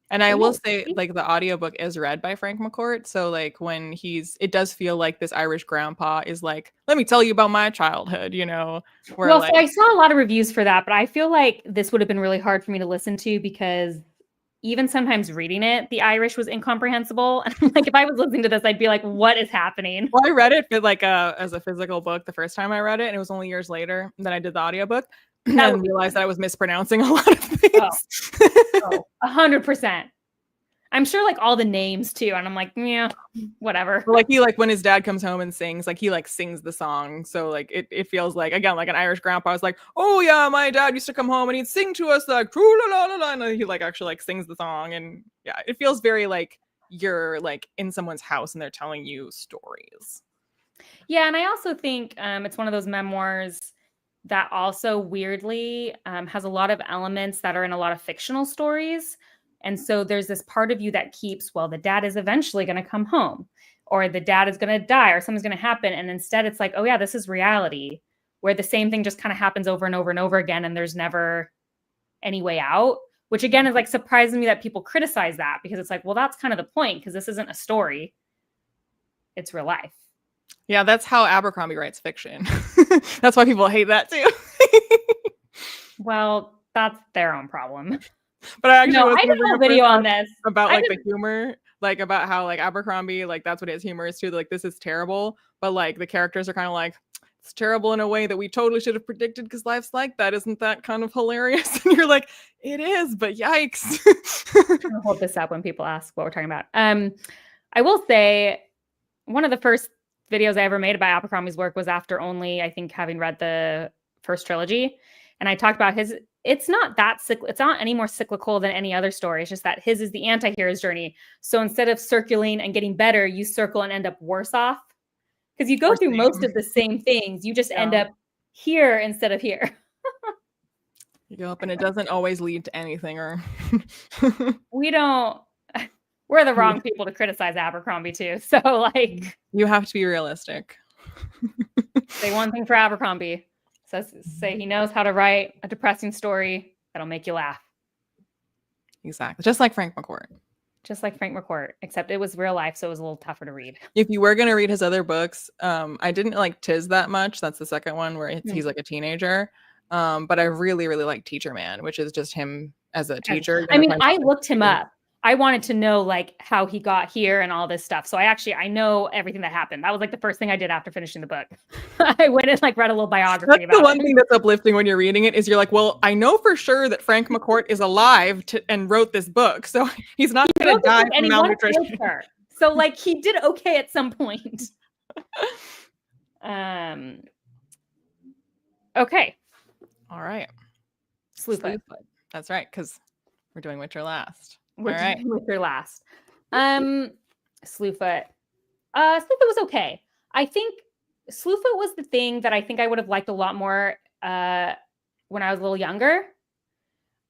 And I will say, like, the audiobook is read by Frank McCourt. So like when it does feel like this Irish grandpa is like, let me tell you about my childhood, you know.
Where, well, like, so I saw a lot of reviews for that, but I feel like this would have been really hard for me to listen to because even sometimes reading it, the Irish was incomprehensible. And like, if I was listening to this, I'd be like, what is happening?
Well, I read it like as a physical book the first time I read it, and it was only years later that I did the audiobook and realized that I was mispronouncing a lot of things.
100%. I'm sure like all the names too. And I'm like, yeah, whatever.
Like he, like when his dad comes home and sings, like he like sings the song. So like it feels like, again, like an Irish grandpa is like, oh yeah, my dad used to come home and he'd sing to us like, la la la la, and he like actually like sings the song. And yeah, it feels very like you're like in someone's house and they're telling you stories.
Yeah. And I also think it's one of those memoirs that also weirdly has a lot of elements that are in a lot of fictional stories. And so there's this part of you that keeps, well, the dad is eventually going to come home, or the dad is going to die, or something's going to happen. And instead it's like, oh yeah, this is reality, where the same thing just kind of happens over and over and over again. And there's never any way out, which again is like surprising me that people criticize that, because it's like, well, that's kind of the point, because this isn't a story. It's real life.
Yeah, that's how Abercrombie writes fiction. That's why people hate that too.
Well, that's their own problem.
But I actually
I did a video on this
about like the humor, like about how like Abercrombie, like that's what his humor is too. Like, this is terrible, but like the characters are kind of like, it's terrible in a way that we totally should have predicted because life's like that. Isn't that kind of hilarious? And you're like, it is, but yikes.
I'm gonna hold this up when people ask what we're talking about. I will say one of the first videos I ever made about Abercrombie's work was after only, I think, having read the first trilogy. And I talked about it's not any more cyclical than any other story. It's just that his is the anti-hero's journey. So instead of circling and getting better, you circle and end up worse off. Because you go through most of the same things. You just end up here instead of here.
Yep, and it doesn't always lead to anything. Or
we're the wrong people to criticize Abercrombie too. So like,
you have to be realistic.
Say one thing for Abercrombie. Say he knows how to write a depressing story that'll make you laugh.
Exactly. Just like Frank McCourt.
Except it was real life, so it was a little tougher to read.
If you were going to read his other books, I didn't like Tis that much. That's the second one where he's like a teenager. But I really, really like Teacher Man, which is just him as a teacher.
I mean, I looked him up. I wanted to know like how he got here and all this stuff. So I know everything that happened. That was like the first thing I did after finishing the book. I went and like read a little biography about it.
The one thing that's uplifting when you're reading it is you're like, well, I know for sure that Frank McCourt is alive and wrote this book. So he's not going to die from malnutrition.
So like he did okay at some point. Okay.
All right.
Slewfoot.
That's right, because we're doing Witcher last.
We're
All right.
doing Witcher last. Slewfoot. Slewfoot was okay. I think Slewfoot was the thing that I think I would have liked a lot more when I was a little younger.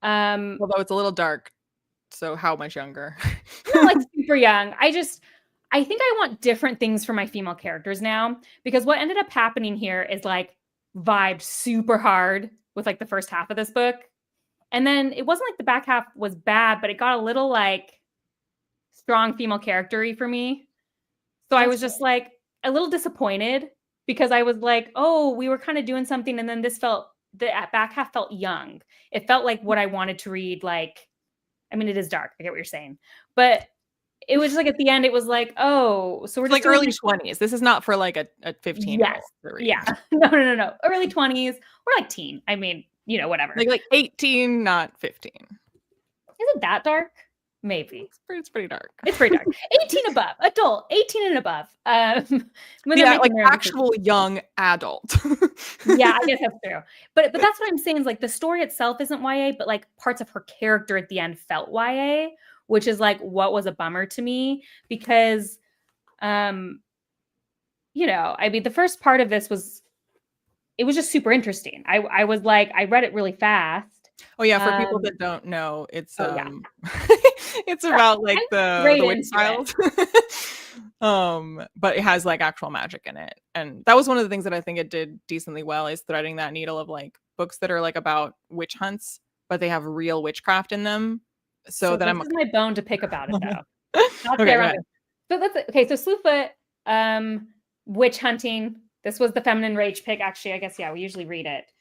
Although it's a little dark. So how much younger?
Not like super young. I think I want different things for my female characters now, because what ended up happening here is like vibed super hard with like the first half of this book. And then it wasn't like the back half was bad, but it got a little like strong female character-y for me. So I was just like a little disappointed, because I was like, oh, we were kind of doing something. And then the back half felt young. It felt like what I wanted to read. Like, I mean, it is dark. I get what you're saying. But it was just like at the end, it was like, oh, so we're just
like early 20s. This is not for like a 15-year-old.
Yes. Yeah. No. Early 20s or like teen. I mean, whatever.
Like 18, not 15.
Is it that dark? Maybe.
It's pretty dark.
It's pretty dark. 18 above. Adult. 18 and above.
Yeah, like actual young adult.
Yeah, I guess that's true. But that's what I'm saying is like the story itself isn't YA, but like parts of her character at the end felt YA, which is like what was a bummer to me, because I mean, the first part of this was just super interesting. I was like, I read it really fast.
Oh yeah, for people that don't know, it's it's about like the witch trials. But it has like actual magic in it. And that was one of the things that I think it did decently well, is threading that needle of like books that are like about witch hunts, but they have real witchcraft in them. So then
this is my bone to pick about it though. So Slewfoot, witch hunting. This was the feminine rage pick. Actually, I guess, yeah, we usually read it.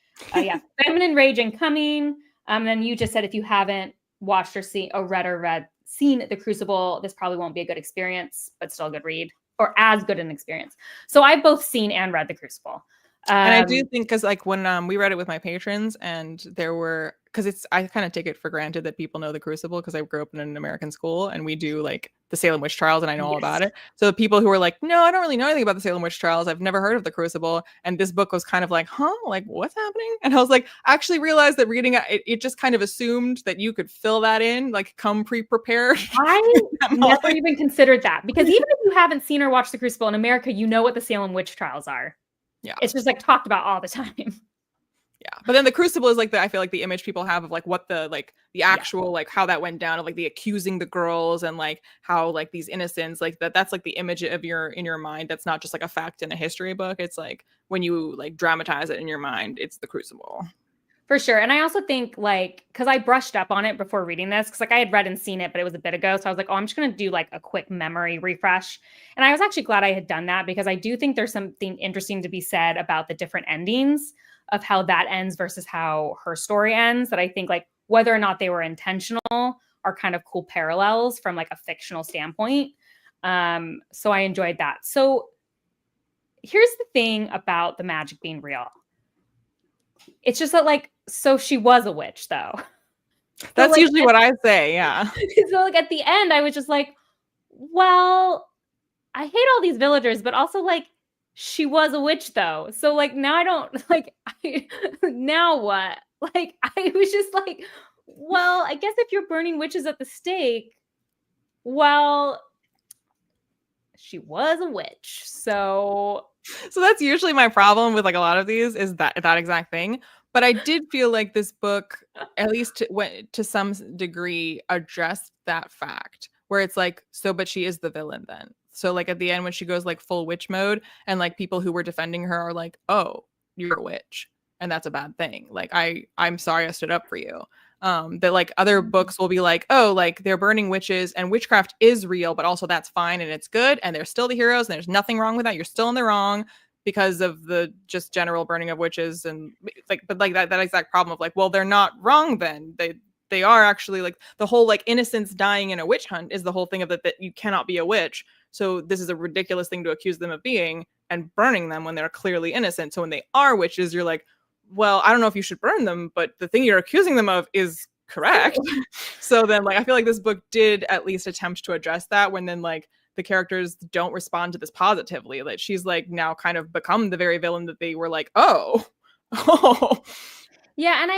Feminine rage incoming. Then you just said if you haven't watched or seen The Crucible, this probably won't be a good experience, but still a good read, or as good an experience. So I've both seen and read The Crucible.
And I do think, because like when we read it with my patrons, and there were, because I kind of take it for granted that people know The Crucible, because I grew up in an American school and we do like the Salem witch trials, and I know all about it. So the people who were like, no, I don't really know anything about the Salem witch trials, I've never heard of The Crucible, and this book was kind of like, huh, like what's happening? And I was like, I actually realized that reading it just kind of assumed that you could fill that in, like come pre-prepared.
I never even considered that, because even if you haven't seen or watched The Crucible in America, you know what the Salem witch trials are.
Yeah,
it's just like talked about all the time.
Yeah, but then The Crucible is like I feel like the image people have of like what the actual like how that went down, of like the accusing the girls, and like how like these innocents, like that's like the image of in your mind. That's not just like a fact in a history book. It's like when you like dramatize it in your mind, it's The Crucible.
For sure. And I also think like, because I brushed up on it before reading this, because like I had read and seen it, but it was a bit ago. So I was like, oh, I'm just going to do like a quick memory refresh. And I was actually glad I had done that, because I do think there's something interesting to be said about the different endings of how that ends versus how her story ends, that I think like whether or not they were intentional are kind of cool parallels from like a fictional standpoint. So I enjoyed that. So here's the thing about the magic being real. It's just that like, so she was a witch though.
That's like, usually what I say. Yeah.
So like at the end, I was just like, well, I hate all these villagers, but also like she was a witch though. So like now I don't like, now what? Like I was just like, well, I guess if you're burning witches at the stake, well, she was a witch. So
that's usually my problem with like a lot of these, is that exact thing. But I did feel like this book, at least to some degree, addressed that fact, where it's like, so, but she is the villain then. So like at the end when she goes like full witch mode, and like people who were defending her are like, oh, you're a witch, and that's a bad thing. Like I'm sorry I stood up for you. That like other books will be like, oh, like they're burning witches and witchcraft is real, but also that's fine and it's good and they're still the heroes and there's nothing wrong with that. You're still in the wrong because of the just general burning of witches, and like, but like that exact problem of like, well, they're not wrong then. They are actually like the whole like innocents dying in a witch hunt is the whole thing of that you cannot be a witch. So this is a ridiculous thing to accuse them of being, and burning them when they're clearly innocent. So when they are witches, you're like, well, I don't know if you should burn them, but the thing you're accusing them of is correct. So then like I feel like this book did at least attempt to address that, when then like the characters don't respond to this positively. Like she's like now kind of become the very villain that they were like, oh.
Yeah, and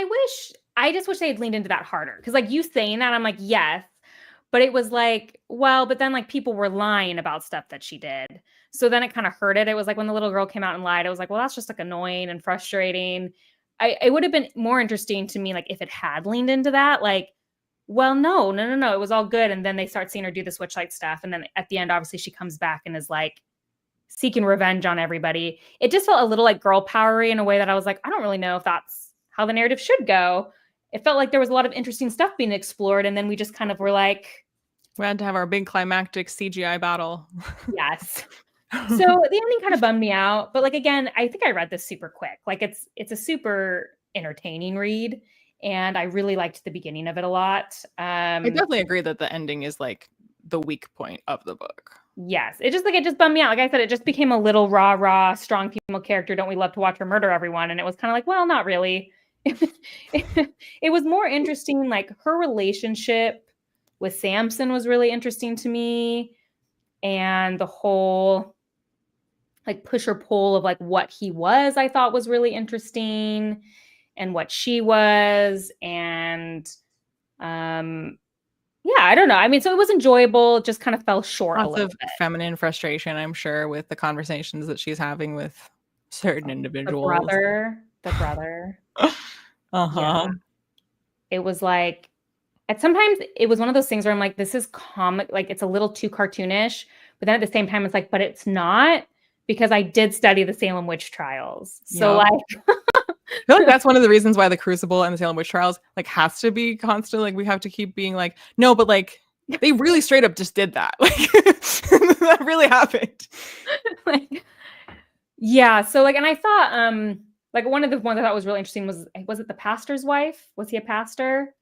I just wish they had leaned into that harder. Because like you saying that, I'm like, yes. But it was like, well, but then like people were lying about stuff that she did. So then it kind of hurt it. It was like when the little girl came out and lied, it was like, well, that's just like annoying and frustrating. It would have been more interesting to me, like if it had leaned into that, like, well, no, it was all good. And then they start seeing her do the Witchlight stuff. And then at the end, obviously she comes back and is like seeking revenge on everybody. It just felt a little like girl powery in a way that I was like, I don't really know if that's how the narrative should go. It felt like there was a lot of interesting stuff being explored. And then we just kind of were like,
we had to have our big climactic CGI battle.
Yes. So the ending kind of bummed me out, but like again, I think I read this super quick. Like it's a super entertaining read, and I really liked the beginning of it a lot.
I definitely agree that the ending is like the weak point of the book.
Yes, it just bummed me out. Like I said, it just became a little raw, strong female character. Don't we love to watch her murder everyone? And it was kind of like, well, not really. It was more interesting. Like her relationship with Samson was really interesting to me, and the whole like push or pull of like what he was, I thought was really interesting, and what she was. And yeah, I don't know. I mean, so it was enjoyable. It just kind of fell short.
Lots of feminine frustration, I'm sure, with the conversations that she's having with certain individuals.
The brother.
Yeah.
It was like, sometimes it was one of those things where I'm like, this is comic, like it's a little too cartoonish, but then at the same time, it's like, but it's not, because I did study the Salem witch trials. So like,
I feel like that's one of the reasons why the Crucible and the Salem witch trials like has to be constant. Like we have to keep being like, no, but like they really straight up just did that. Like that really happened.
Like, yeah. So like, and I thought, like one of the ones I thought was really interesting was it the pastor's wife? Was he a pastor?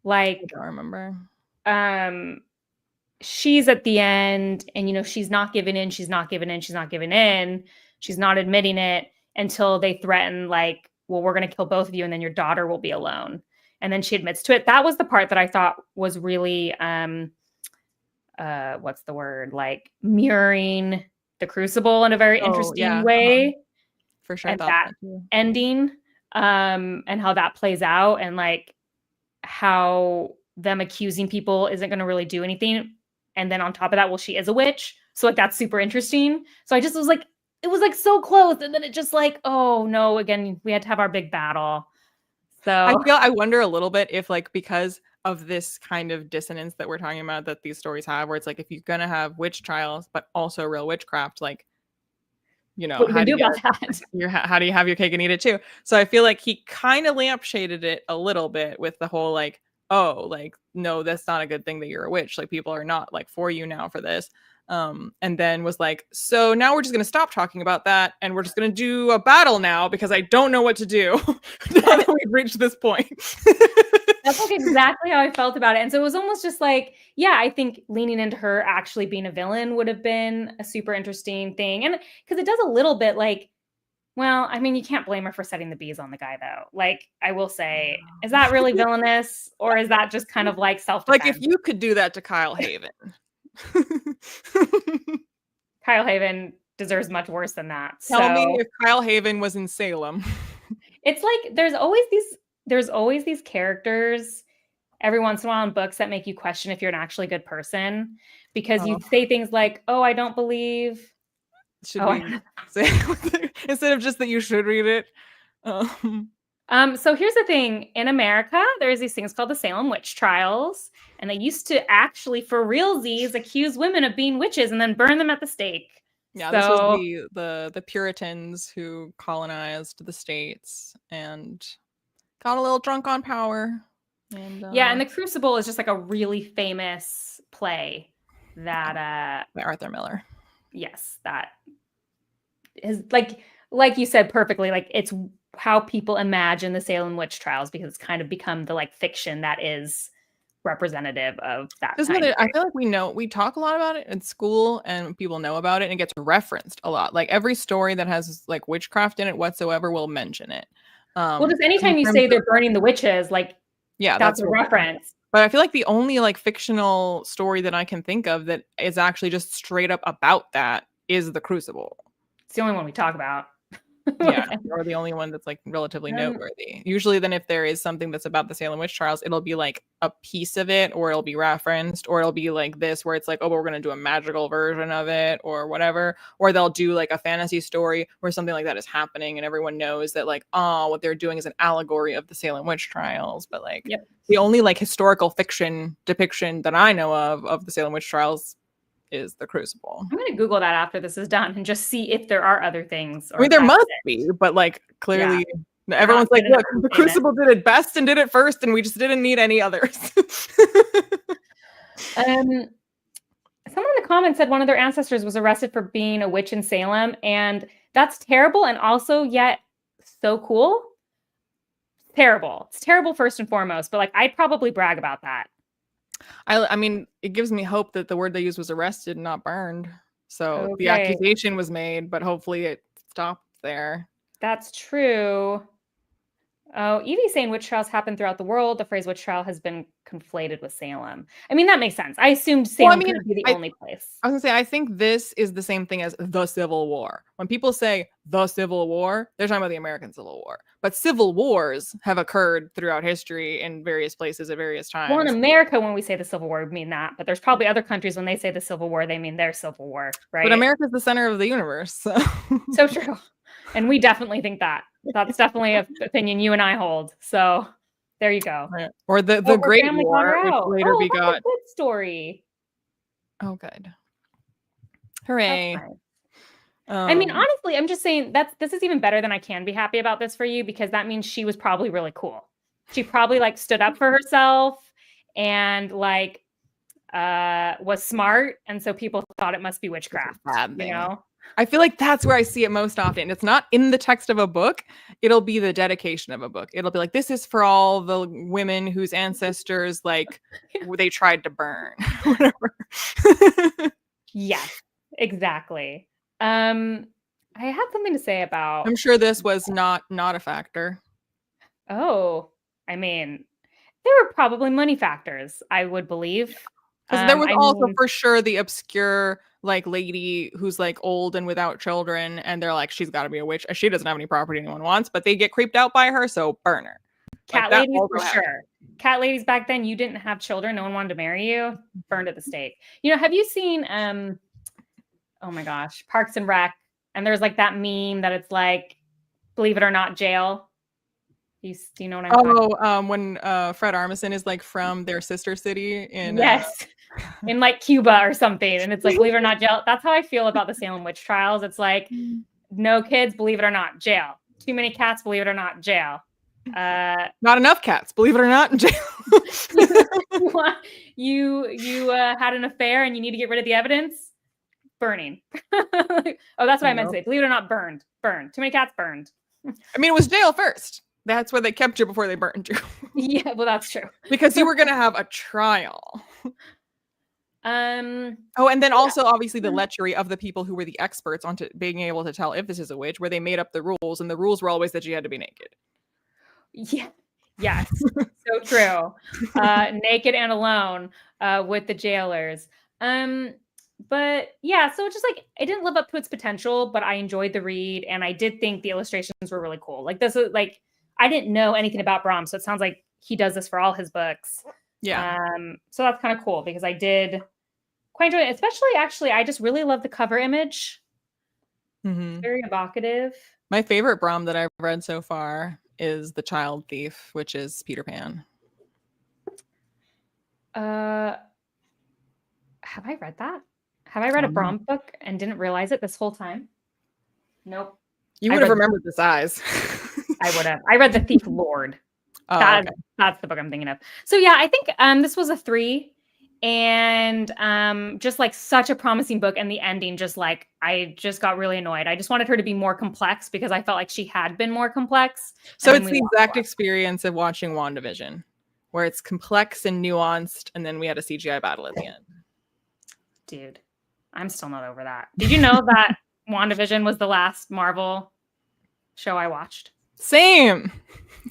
Like,
I don't remember.
She's at the end, and you know, she's not giving in. She's not admitting it until they threaten, like, well, we're going to kill both of you, and then your daughter will be alone. And then she admits to it. That was the part that I thought was really, what's the word? Like mirroring the Crucible in a very interesting way.
For sure.
And that ending, and how that plays out, and like how them accusing people isn't going to really do anything. And then on top of that, well, she is a witch. So like, that's super interesting. So I just was like, it was like so close. And then it just like, oh no, again, we had to have our big battle. So
I wonder a little bit if like, because of this kind of dissonance that we're talking about that these stories have, where it's like, if you're going to have witch trials, but also real witchcraft, like, you know, how do you have your cake and eat it too? So I feel like he kind of lampshaded it a little bit with the whole like, oh, like, no, that's not a good thing that you're a witch. Like people are not like for you now for this. And then was like, so now we're just going to stop talking about that. And we're just going to do a battle now because I don't know what to do now that we've reached this point.
That's like exactly how I felt about it. And so it was almost just like, yeah, I think leaning into her actually being a villain would have been a super interesting thing. And because it does a little bit like, well, I mean, you can't blame her for setting the bees on the guy, though. Like, I will say, is that really villainous, or is that just kind of like self-defense?
Like, if you could do that to Kyle Haven.
Kyle Haven deserves much worse than that.
Tell me if Kyle Haven was in Salem.
It's like there's always these characters every once in a while in books that make you question if you're an actually good person, because you say things like, "Oh, I don't believe."
Instead of just that you should read it.
So here's the thing. In America, there's these things called the Salem witch trials, and they used to actually, for realsies, accuse women of being witches and then burn them at the stake.
Yeah, this was the Puritans who colonized the States and got a little drunk on power. And
and the Crucible is just like a really famous play that
by Arthur Miller.
Yes, that is like you said perfectly, like it's how people imagine the Salem witch trials, because it's kind of become the like fiction that is representative of that.
I feel like we talk a lot about it in school and people know about it, and it gets referenced a lot. Like every story that has like witchcraft in it whatsoever will mention it.
Well, just anytime you say they're burning the witches, like that's a reference.
But I feel like the only like fictional story that I can think of that is actually just straight up about that is The Crucible.
It's the only one we talk about.
Yeah, or the only one that's like relatively
Um,
noteworthy. Usually then if there is something that's about the Salem witch trials, it'll be like a piece of it, or it'll be referenced, or it'll be like this where it's like, oh, but we're going to do a magical version of it or whatever, or they'll do like a fantasy story where something like that is happening and everyone knows that like, oh, what they're doing is an allegory of the Salem witch trials. But like the only like historical fiction depiction that I know of the Salem witch trials is The Crucible.
I'm going to Google that after this is done and just see if there are other things.
I mean, there must be, but like clearly everyone's like, look, The Crucible did it best and did it first, and we just didn't need any others.
Someone in the comments said one of their ancestors was arrested for being a witch in Salem, and that's terrible and also yet so cool. Terrible. It's terrible first and foremost, but like I'd probably brag about that.
I mean, it gives me hope that the word they used was arrested, not burned. So the accusation was made, but hopefully it stopped there.
That's true. Oh, Evie's saying witch trials happen throughout the world. The phrase witch trial has been conflated with Salem. I mean, that makes sense. I assumed Salem could be the only place.
I was gonna say, I think this is the same thing as the Civil War. When people say the Civil War, they're talking about the American Civil War. But civil wars have occurred throughout history in various places at various times.
Well, in America, when we say the Civil War, we mean that. But there's probably other countries when they say the Civil War, they mean their Civil War, right?
But America's the center of the universe.
So true. And we definitely think that. That's definitely an opinion you and I hold. So there you go.
Right. Or the Great War, which later begot.
That's a good story.
Oh, good. Hooray.
I mean, honestly, I'm just saying this is even better than I can be happy about this for you, because that means she was probably really cool. She probably like stood up for herself and like was smart. And so people thought it must be witchcraft, you know?
I feel like that's where I see it most often. It's not in the text of a book. It'll be the dedication of a book. It'll be like, this is for all the women whose ancestors, like, they tried to burn. Whatever.
Yes, exactly. I had something to say about...
I'm sure this was not a factor.
Oh, I mean, there were probably money factors, I would believe.
Because there was also for sure the obscure like lady who's like old and without children, and they're like, she's got to be a witch. She doesn't have any property anyone wants, but they get creeped out by her, so burn her.
Cat ladies for sure. Cat ladies back then, you didn't have children, no one wanted to marry you, burned at the stake. You know, have you seen oh my gosh, Parks and Rec? And there's like that meme that it's like, believe it or not, jail. Do you know what I'm talking about?
When Fred Armisen is like from their sister city in
in like Cuba or something, and it's like, believe it or not, jail. That's how I feel about the Salem witch trials. It's like, no kids, believe it or not, jail. Too many cats, believe it or not, jail.
Not enough cats, believe it or not, in jail.
you had an affair and you need to get rid of the evidence. Burning. Oh, that's what I meant to say. Believe it or not, burned. Too many cats, burned.
I mean, it was jail first. That's where they kept you before they burned you.
Yeah, well, that's true.
Because you were going to have a trial. And then also, obviously, the lechery of the people who were the experts on being able to tell if this is a witch, where they made up the rules, and the rules were always that you had to be naked.
Yeah. Yes. So true. Naked and alone with the jailers. But yeah, so it's just like, it didn't live up to its potential, but I enjoyed the read, and I did think the illustrations were really cool. Like, this is like, I didn't know anything about Brom, so it sounds like he does this for all his books.
Yeah.
So that's kind of cool, because I did quite enjoy it. Especially, actually, I just really love the cover image.
Mm-hmm.
Very evocative.
My favorite Brom that I've read so far is The Child Thief, which is Peter Pan.
Have I read that? Have I read a Brom book and didn't realize it this whole time? Nope.
You would have remembered the size.
I would have. I read The Thief Lord. That's the book I'm thinking of. So yeah, I think this was a 3, and just like such a promising book, and the ending just like, I just got really annoyed. I just wanted her to be more complex, because I felt like she had been more complex.
So it's the exact experience of watching WandaVision, where it's complex and nuanced, and then we had a CGI battle at the end.
Dude, I'm still not over that. Did you know that WandaVision was the last Marvel show I watched?
Same.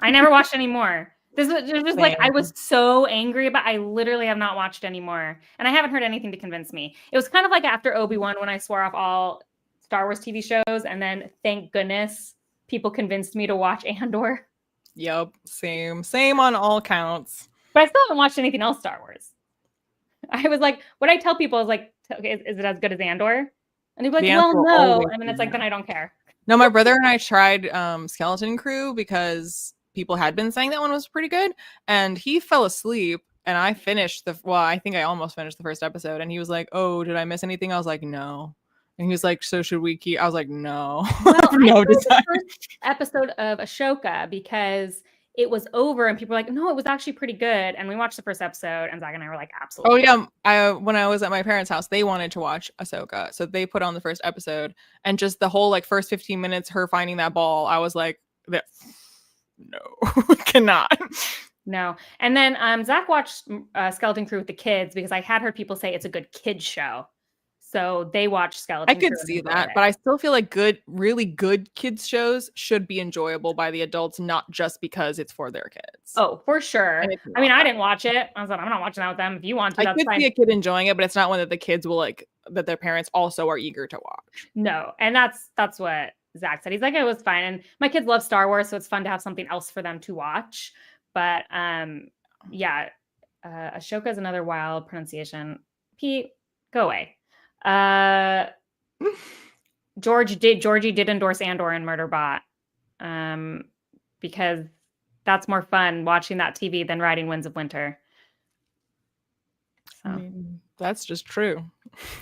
I never watched any more. This was like, I was so angry about. I literally have not watched anymore, and I haven't heard anything to convince me. It was kind of like after Obi-Wan when I swore off all Star Wars TV shows, and then thank goodness people convinced me to watch Andor.
Yep, same on all counts.
But I still haven't watched anything else Star Wars. I was like, what I tell people is like, okay, is it as good as Andor? And they'd be like, well, no. And then it's like, then I don't care.
No, my brother and I tried Skeleton Crew because people had been saying that one was pretty good, and he fell asleep, and I finished I think I almost finished the first episode, and he was like, oh, did I miss anything? I was like, no. And he was like, so should we keep? I was like, no.
Well, no, the first episode of Ashoka because it was over and people were like, no, it was actually pretty good. And we watched the first episode and Zach and I were like, absolutely.
Oh yeah. When I was at my parents' house, they wanted to watch Ahsoka. So they put on the first episode, and just the whole like first 15 minutes, her finding that ball, I was like, no, cannot.
No. And then Zach watched Skeleton Crew with the kids because I had heard people say it's a good kids show. So they watch Skeleton Crew.
I could see that, but I still feel like really good kids shows should be enjoyable by the adults, not just because it's for their kids.
Oh, for sure. I mean, I didn't watch it. I was like, I'm not watching that with them. If you want to, that's fine.
I could see a kid enjoying it, but it's not one that the kids will like, that their parents also are eager to watch.
No, and that's what Zach said. He's like, it was fine. And my kids love Star Wars, so it's fun to have something else for them to watch. But yeah, Ashoka is another wild pronunciation. Pete, go away. Georgie did endorse Andor and Murderbot because that's more fun watching that TV than riding Winds of Winter. So.
I mean, that's just true.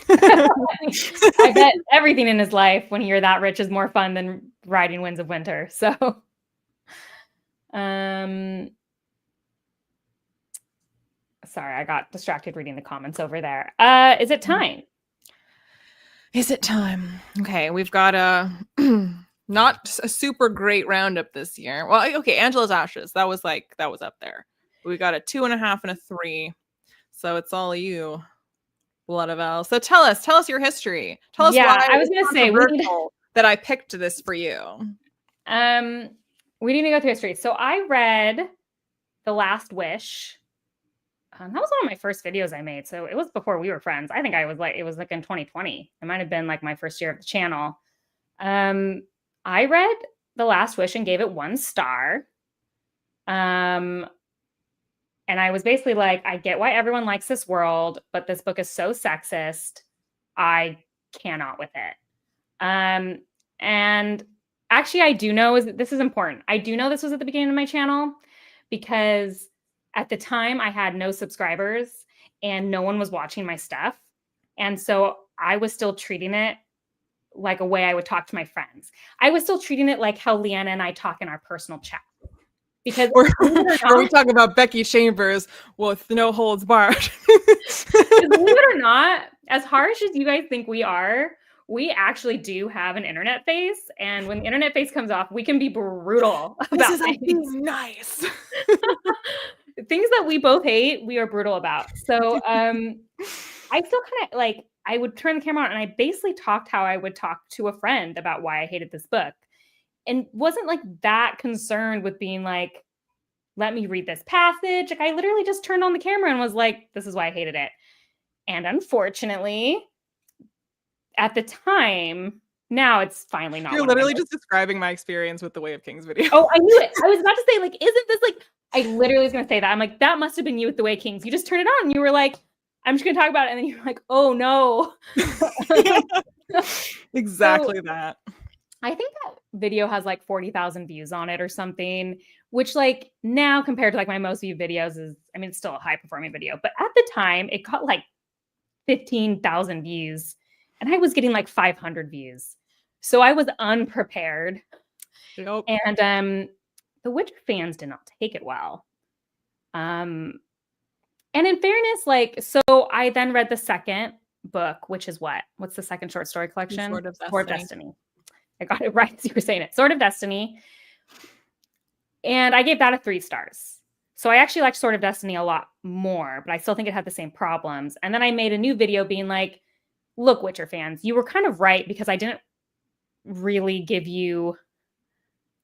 I bet everything in his life when you're that rich is more fun than riding Winds of Winter. So sorry, I got distracted reading the comments over there. Is it time?
Is it time? Okay, we've got a not a super great roundup this year. Well, okay, Angela's Ashes. That was up there. We got a 2.5 and a 3. So it's all you, Blood of Elle. So tell us your history. Tell us why
I was gonna say
that I picked this for you.
We need to go through history. So I read The Last Wish. That was one of my first videos I made. So it was before we were friends. I think it was like in 2020. It might have been like my first year of the channel. I read The Last Wish and gave it 1 star. And I was basically like, I get why everyone likes this world, but this book is so sexist. I cannot with it. And actually, I do know this is important. I do know this was at the beginning of my channel because at the time I had no subscribers and no one was watching my stuff. And so I was still treating it like a way I would talk to my friends. I was still treating it like how LIene and I talk in our personal chat. Because
or we talk about Becky Chambers with no holds barred.
Believe it or not, as harsh as you guys think we are, we actually do have an internet face. And when the internet face comes off, we can be brutal about things.
Nice.
Things that we both hate, we are brutal about. So I still kind of like, I would turn the camera on and I basically talked how I would talk to a friend about why I hated this book. And wasn't like that concerned with being like, let me read this passage. Like I literally just turned on the camera and was like, this is why I hated it. And unfortunately, at the time, now it's finally not.
You're literally just describing my experience with the Way of Kings video.
Oh, I knew it. I was about to say, like, isn't this like, I literally was going to say that. I'm like, that must have been you with the Way of Kings. You just turned it on and you were like, I'm just going to talk about it. And then you're like, oh no.
Exactly that.
I think that video has like 40,000 views on it or something, which like now compared to like my most viewed videos is, I mean, it's still a high performing video, but at the time it got like 15,000 views and I was getting like 500 views. So I was unprepared.
Yep.
And the Witcher fans did not take it well. And in fairness, like, so I then read the second book, which is what's the second short story collection?
Sword of
Destiny. I got it right as you were saying it. Sword of Destiny. And I gave that a 3 stars. So I actually liked Sword of Destiny a lot more, but I still think it had the same problems. And then I made a new video being like, look, Witcher fans, you were kind of right, because I didn't really give you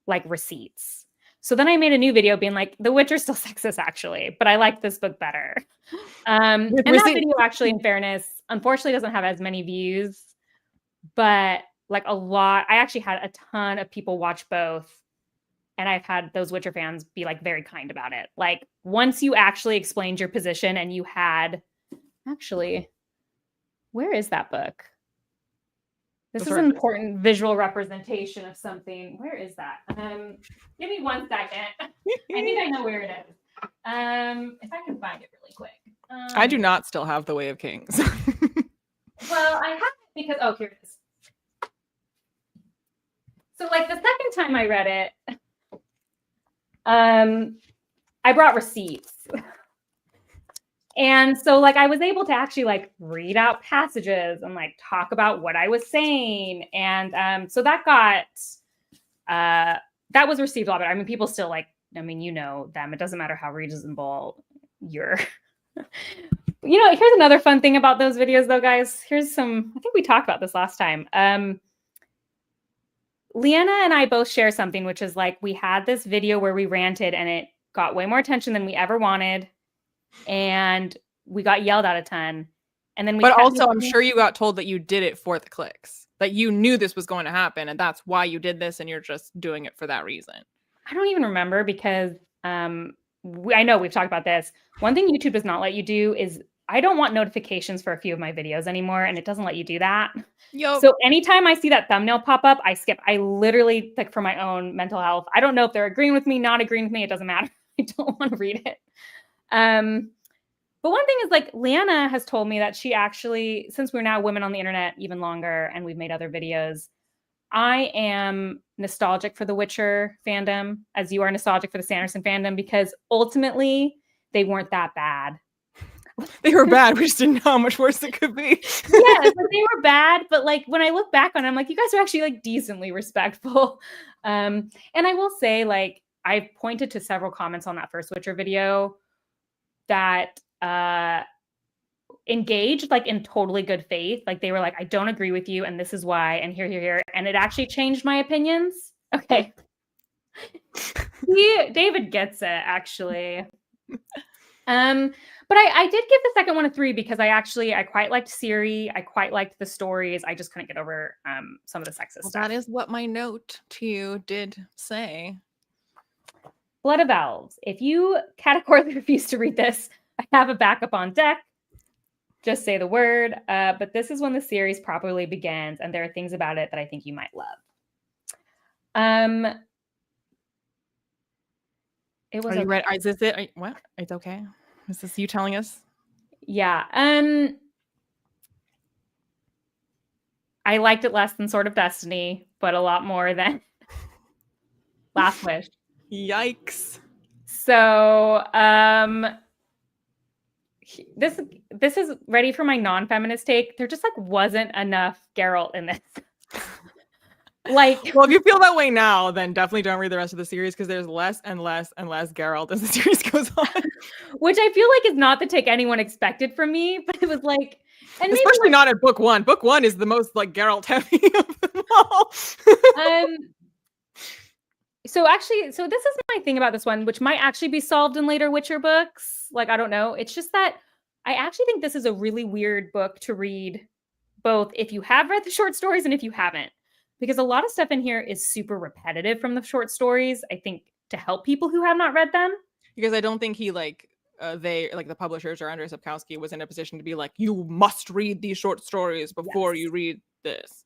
like receipts. So then I made a new video being like, The Witcher's still sexist, actually, but I like this book better. And that video, actually, in fairness, unfortunately doesn't have as many views, but like I actually had a ton of people watch both. And I've had those Witcher fans be like very kind about it. Like once you actually explained your position and you had, actually, where is that book? This is an important visual representation of something. Where is that? Give me 1 second. I think I know where it is. If I can find it really quick.
I do not still have The Way of Kings.
Well, I have it because, oh, here it is. So like the second time I read it, I brought receipts. And so like I was able to actually like read out passages and like talk about what I was saying. And so that was received a lot better. I mean, people still like, I mean, you know them. It doesn't matter how reasonable you're. You know, here's another fun thing about those videos though, guys. Here's some, I think we talked about this last time. LIene and I both share something, which is like we had this video where we ranted and it got way more attention than we ever wanted. And we got yelled at a ton. And then
but also I'm sure you got told that you did it for the clicks, that you knew this was going to happen and that's why you did this and you're just doing it for that reason.
I don't even remember because I know we've talked about this. One thing YouTube does not let you do is I don't want notifications for a few of my videos anymore, and it doesn't let you do that.
Yep.
So anytime I see that thumbnail pop up, I skip. I literally, like for my own mental health, I don't know if they're agreeing with me, not agreeing with me. It doesn't matter. I don't want to read it. But one thing is like LIene has told me that she actually, since we're now women on the internet even longer and we've made other videos, I am nostalgic for the Witcher fandom as you are nostalgic for the Sanderson fandom because ultimately they weren't that bad.
They were bad. We just didn't know how much worse it could be.
Yeah, but they were bad. But like when I look back on it, I'm like, you guys are actually like decently respectful. And I will say, like, I pointed to several comments on that first Witcher video that engaged like in totally good faith. Like they were like, I don't agree with you, and this is why, and here. And it actually changed my opinions. Okay. David gets it, actually. But I did give the second one a 3 because I quite liked Ciri. I quite liked the stories. I just couldn't get over some of the sexist stuff.
That is what my note to you did say.
Blood of Elves. If you categorically refuse to read this, I have a backup on deck. Just say the word. But this is when the series properly begins, and there are things about it that I think you might love. It was.
Are you ready? Is this it? What? It's okay. Is this you telling us?
Yeah. I liked it less than Sword of Destiny, but a lot more than Last Wish.
Yikes.
So, this is ready for my non-feminist take. There just like wasn't enough Geralt in this. Like,
well, if you feel that way now, then definitely don't read the rest of the series because there's less and less and less Geralt as the series goes on.
Which I feel like is not the take anyone expected from me, but it was like, and
especially not at book one. Book one is the most like Geralt heavy of them all.
So this is my thing about this one, which might actually be solved in later Witcher books. Like, I don't know. It's just that I actually think this is a really weird book to read, both if you have read the short stories and if you haven't. Because a lot of stuff in here is super repetitive from the short stories, I think, to help people who have not read them.
Because I don't think he the publishers or Andrzej Sapkowski was in a position to be like, you must read these short stories before you read this.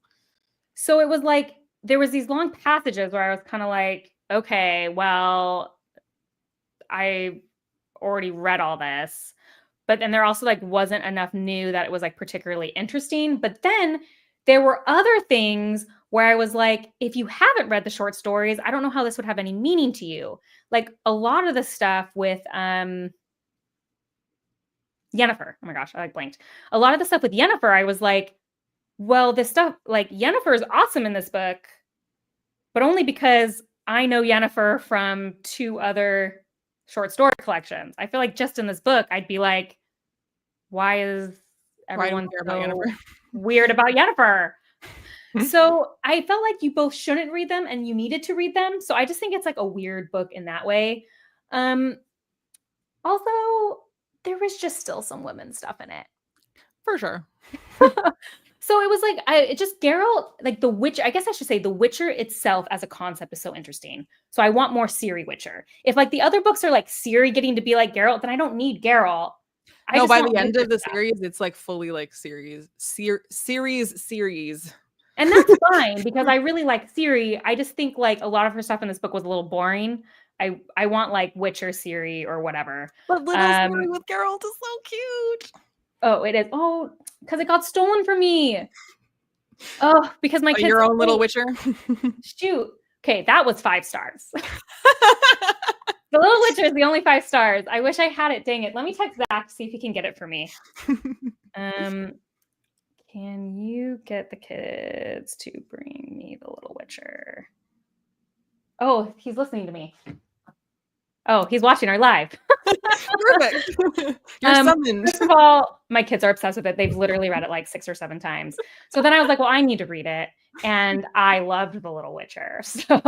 So it was like, there was these long passages where I was kind of like, okay, well, I already read all this. But then there also like wasn't enough new that it was like particularly interesting. But then there were other things where I was like, if you haven't read the short stories, I don't know how this would have any meaning to you. Like a lot of the stuff with Yennefer. Oh my gosh, I like blanked. A lot of the stuff with Yennefer, I was like, well, this stuff, like Yennefer is awesome in this book, but only because I know Yennefer from 2 other short story collections. I feel like just in this book, I'd be like, why is everyone so weird about Yennefer? So I felt like you both shouldn't read them and you needed to read them. So I just think it's like a weird book in that way. Um, Although there was just still some women stuff in it.
For sure.
So it was like it just Geralt, like the Witcher. I guess I should say the Witcher itself as a concept is so interesting. So I want more Ciri Witcher. If like the other books are like Ciri getting to be like Geralt, then I don't need Geralt.
No, by the end of the series, it's like fully like series.
And that's fine because I really like Ciri. I just think like a lot of her stuff in this book was a little boring. I want like Witcher Ciri or whatever.
But little Ciri with Geralt is so cute.
Oh, it is. Oh, because it got stolen from me. Oh, because my kids.
Your own little Witcher.
Shoot. Okay, that was 5 stars. The Little Witcher is the only 5 stars. I wish I had it. Dang it. Let me text Zach to see if he can get it for me. Can you get the kids to bring me the Little Witcher? Oh, he's listening to me. Oh, he's watching our live.
Perfect. You're summoned.
First of all, my kids are obsessed with it. They've literally read it like 6 or 7 times. So then I was like, well, I need to read it. And I loved The Little Witcher. So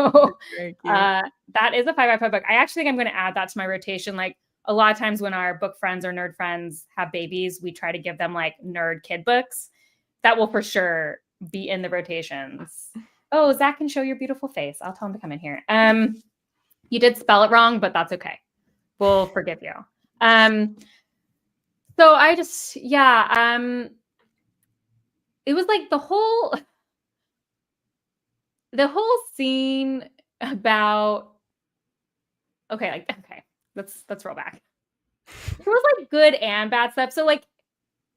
that is a 5/5 book. I actually think I'm going to add that to my rotation. Like a lot of times when our book friends or nerd friends have babies, we try to give them like nerd kid books. That will for sure be in the rotations. Oh, Zach can show your beautiful face. I'll tell him to come in here. You did spell it wrong, but that's okay. We'll forgive you. So I just, it was like the whole scene about, okay, let's roll back. There was like good and bad stuff. So like,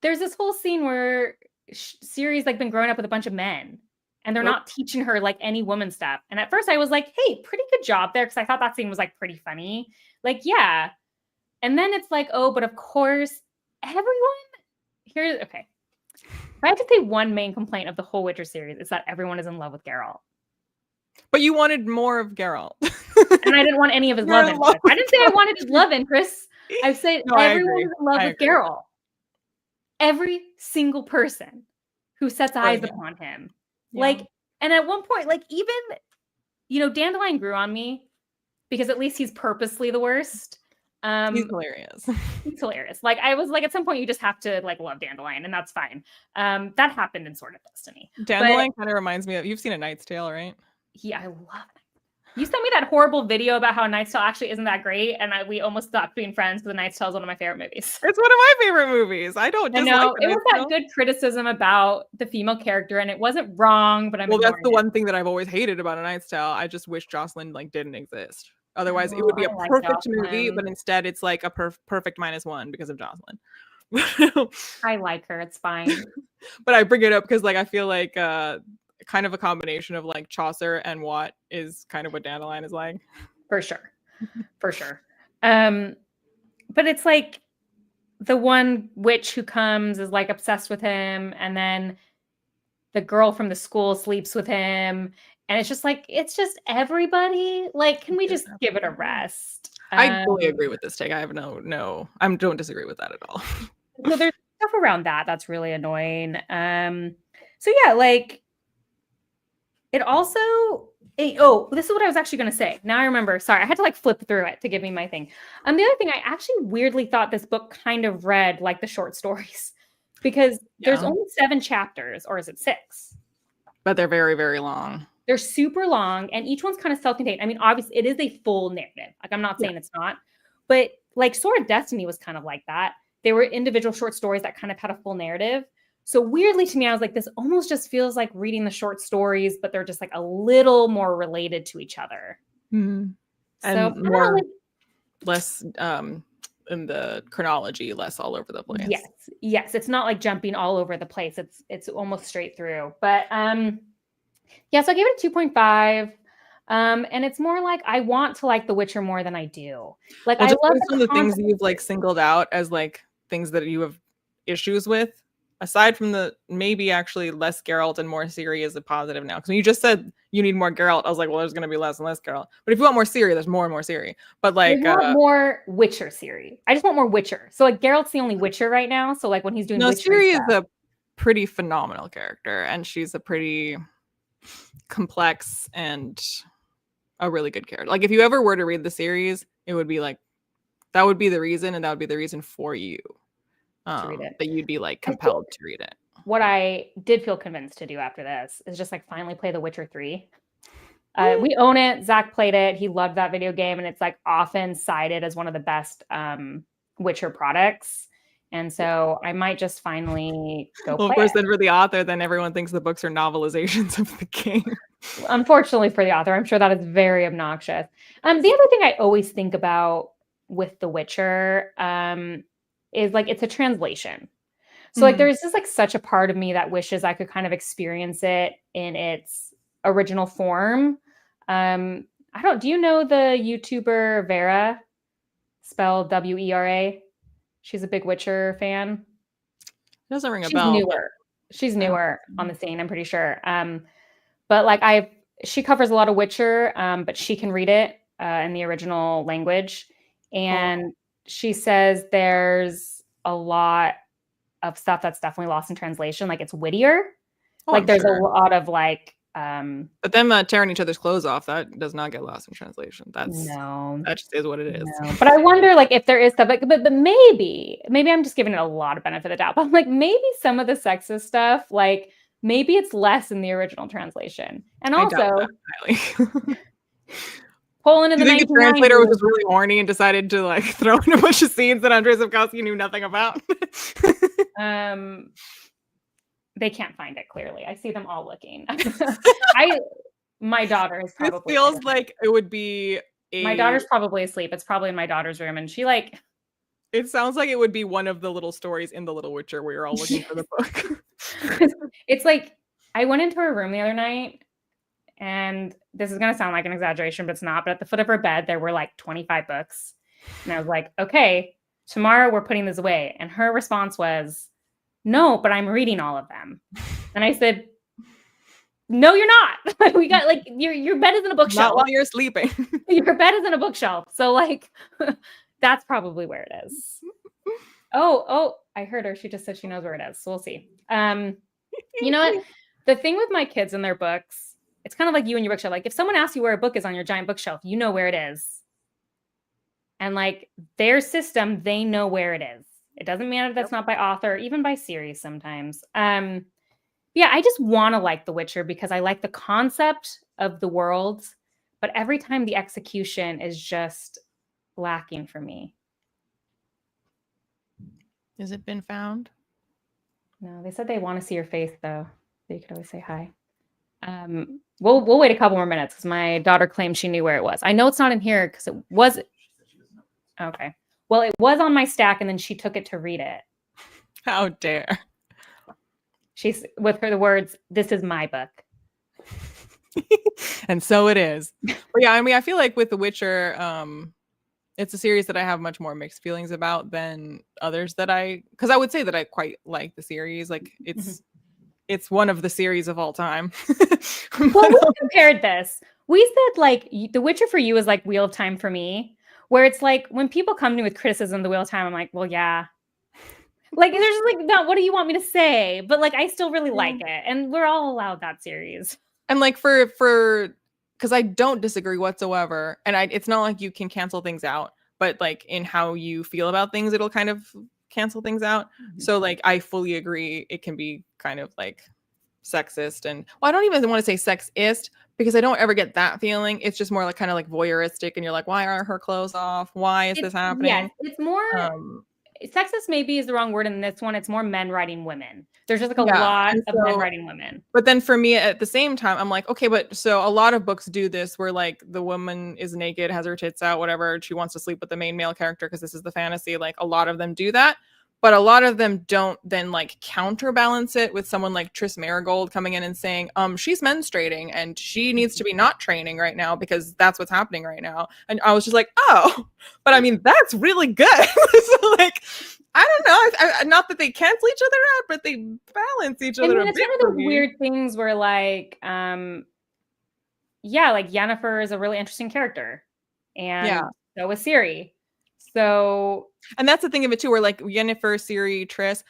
there's this whole scene where Ciri's like been growing up with a bunch of men. And they're not teaching her like any woman stuff. And at first I was like, hey, pretty good job there. Cause I thought that scene was like pretty funny. Like, yeah. And then it's like, oh, but of course, okay. If I had to say one main complaint of the whole Witcher series, is that everyone is in love with Geralt.
But you wanted more of Geralt.
And I didn't want any of his love interests. I didn't say I wanted his love interests. I said everyone is in love with Geralt. Every single person who sets eyes upon him. Yeah. Like, and at one point, like even, Dandelion grew on me because at least he's purposely the worst.
He's hilarious.
He's hilarious. Like I was like, at some point you just have to like love Dandelion and that's fine. That happened in Sword of Destiny.
Dandelion kind of reminds me of, you've seen A Knight's Tale, right?
Yeah, I love it. You sent me that horrible video about how A Knight's Tale actually isn't that great, and we almost stopped being friends because A Knight's Tale is one of my favorite movies.
It's one of my favorite movies. I know
it was that good criticism about the female character, and it wasn't wrong, but
that's the one thing that I've always hated about A Knight's Tale. I just wish Jocelyn like didn't exist. Otherwise, it would be a perfect movie, but instead it's like a perfect -1 because of Jocelyn.
I like her. It's fine.
But I bring it up because like I feel like kind of a combination of like Chaucer and Watt is kind of what Dandelion is like.
For sure. But it's like the one witch who comes is like obsessed with him, and then the girl from the school sleeps with him, and it's just everybody. Like, can we just give it a rest?
I fully agree with this take. I have I don't disagree with that at all.
So there's stuff around that's really annoying. So yeah, like it also. This is what I was actually going to say. Now I remember. Sorry, I had to like flip through it to give me my thing. The other thing, I actually weirdly thought this book kind of read like the short stories because there's only 7 chapters, or is it 6?
But they're very, very long.
They're super long, and each one's kind of self-contained. I mean, obviously, it is a full narrative. Like, I'm not saying it's not, but like Sword of Destiny was kind of like that. They were individual short stories that kind of had a full narrative. So weirdly to me, I was like, this almost just feels like reading the short stories, but they're just like a little more related to each other.
Mm-hmm. And
so
more, less in the chronology, less all over the place.
Yes. It's not like jumping all over the place. It's almost straight through. But so I gave it a 2.5. And it's more like I want to like The Witcher more than I do. Like, I love
some of the things that you've like singled out as like things that you have issues with. Aside from the maybe actually less Geralt and more Ciri is a positive now. Because when you just said you need more Geralt, I was like, well, there's going to be less and less Geralt. But if you want more Ciri, there's more and more Ciri. But like,
I want more Witcher Ciri. I just want more Witcher. So like, Geralt's the only Witcher right now. So like, when he's doing
Ciri is a pretty phenomenal character, and she's a pretty complex and a really good character. Like if you ever were to read the series, it would be like that would be the reason, and that would be the reason for you
to read it.
that you'd be like compelled to read it.
What I did feel convinced to do after this is just like finally play The Witcher 3. We own it. Zach played it. He loved that video game, and it's like often cited as one of the best Witcher products. And so I might just finally go play
Of course,
it.
then for the author, then everyone thinks the books are novelizations of the game.
Unfortunately for the author, I'm sure that is very obnoxious. The other thing I always think about with The Witcher is like it's a translation. So like there's just like such a part of me that wishes I could kind of experience it in its original form. Do you know the YouTuber Vera, spelled Wera? She's a big Witcher fan.
It doesn't ring a bell.
She's newer on the scene, I'm pretty sure. But like she covers a lot of Witcher, but she can read it in the original language. And she says there's a lot of stuff that's definitely lost in translation. Like it's wittier. Like there's a lot of like
but them tearing each other's clothes off, that does not get lost in translation. That just is what it is.
No. But I wonder like if there is stuff like but maybe I'm just giving it a lot of benefit of the doubt. But like maybe some of the sexist stuff, like maybe it's less in the original translation. And also Poland in the 1990s.
The translator was just really horny and decided to like throw in a bunch of scenes that Andrzej Sapkowski knew nothing about.
They can't find it clearly. I see them all looking. My daughter is probably.
It feels like it would be.
My daughter's probably asleep. It's probably in my daughter's room, and she like.
It sounds like it would be one of the little stories in The Little Witcher where you're all looking for the book.
It's like I went into her room the other night, and this is gonna sound like an exaggeration, but it's not. But at the foot of her bed, there were like 25 books, and I was like, "Okay, tomorrow we're putting this away." And her response was, "No, but I'm reading all of them." And I said, "No, you're not. We got like your bed is in a bookshelf.
Not while you're sleeping.
Your bed is in a bookshelf. So like that's probably where it is." Oh, I heard her. She just said she knows where it is. So we'll see. You know what? The thing with my kids and their books, it's kind of like you and your bookshelf. Like if someone asks you where a book is on your giant bookshelf, you know where it is. And like their system, they know where it is. It doesn't matter if that's not by author, even by series sometimes. Yeah, I just want to like The Witcher because I like the concept of the world, but every time the execution is just lacking for me.
Has it been found?
No, they said they want to see your face though. So you could always say hi. We'll wait a couple more minutes because my daughter claimed she knew where it was. I know it's not in here because it was. Okay. Well, it was on my stack, and then she took it to read it.
How dare.
She's with her the words, "This is my book."
And so it is. But yeah, I mean, I feel like with The Witcher, it's a series that I have much more mixed feelings about than others because I would say that I quite like the series. Like it's one of the series of all time.
Well, we compared this. We said like The Witcher for you is like Wheel of Time for me. Where it's like when people come to me with criticism of the Wheel of Time, I'm like, well, yeah. Like there's just like, no, what do you want me to say? But like I still really like it. And we're all allowed that series.
And like for because I don't disagree whatsoever. And it's not like you can cancel things out, but like in how you feel about things, it'll kind of cancel things out. So like I fully agree it can be kind of like sexist and I don't even want to say sexist because I don't ever get that feeling. It's just more like kind of like voyeuristic and you're like, why are her clothes off? Why is this happening?
Yes, it's more sexist maybe is the wrong word in this one. It's more men writing women. There's just like a lot of men writing women.
But then for me at the same time, I'm like, okay, but so a lot of books do this where like the woman is naked, has her tits out, whatever. She wants to sleep with the main male character because this is the fantasy. Like a lot of them do that. But a lot of them don't then like counterbalance it with someone like Tris Marigold coming in and saying, she's menstruating and she needs to be not training right now because that's what's happening right now. And I was just like, oh, but I mean, that's really good. So like, I don't know. Not that they cancel each other out, but they balance each other.
I mean, it's one of those weird things where like, yeah, like Yennefer is a really interesting character. And so is Ciri. So,
and that's the thing of it too, where like Yennefer, Ciri, Triss,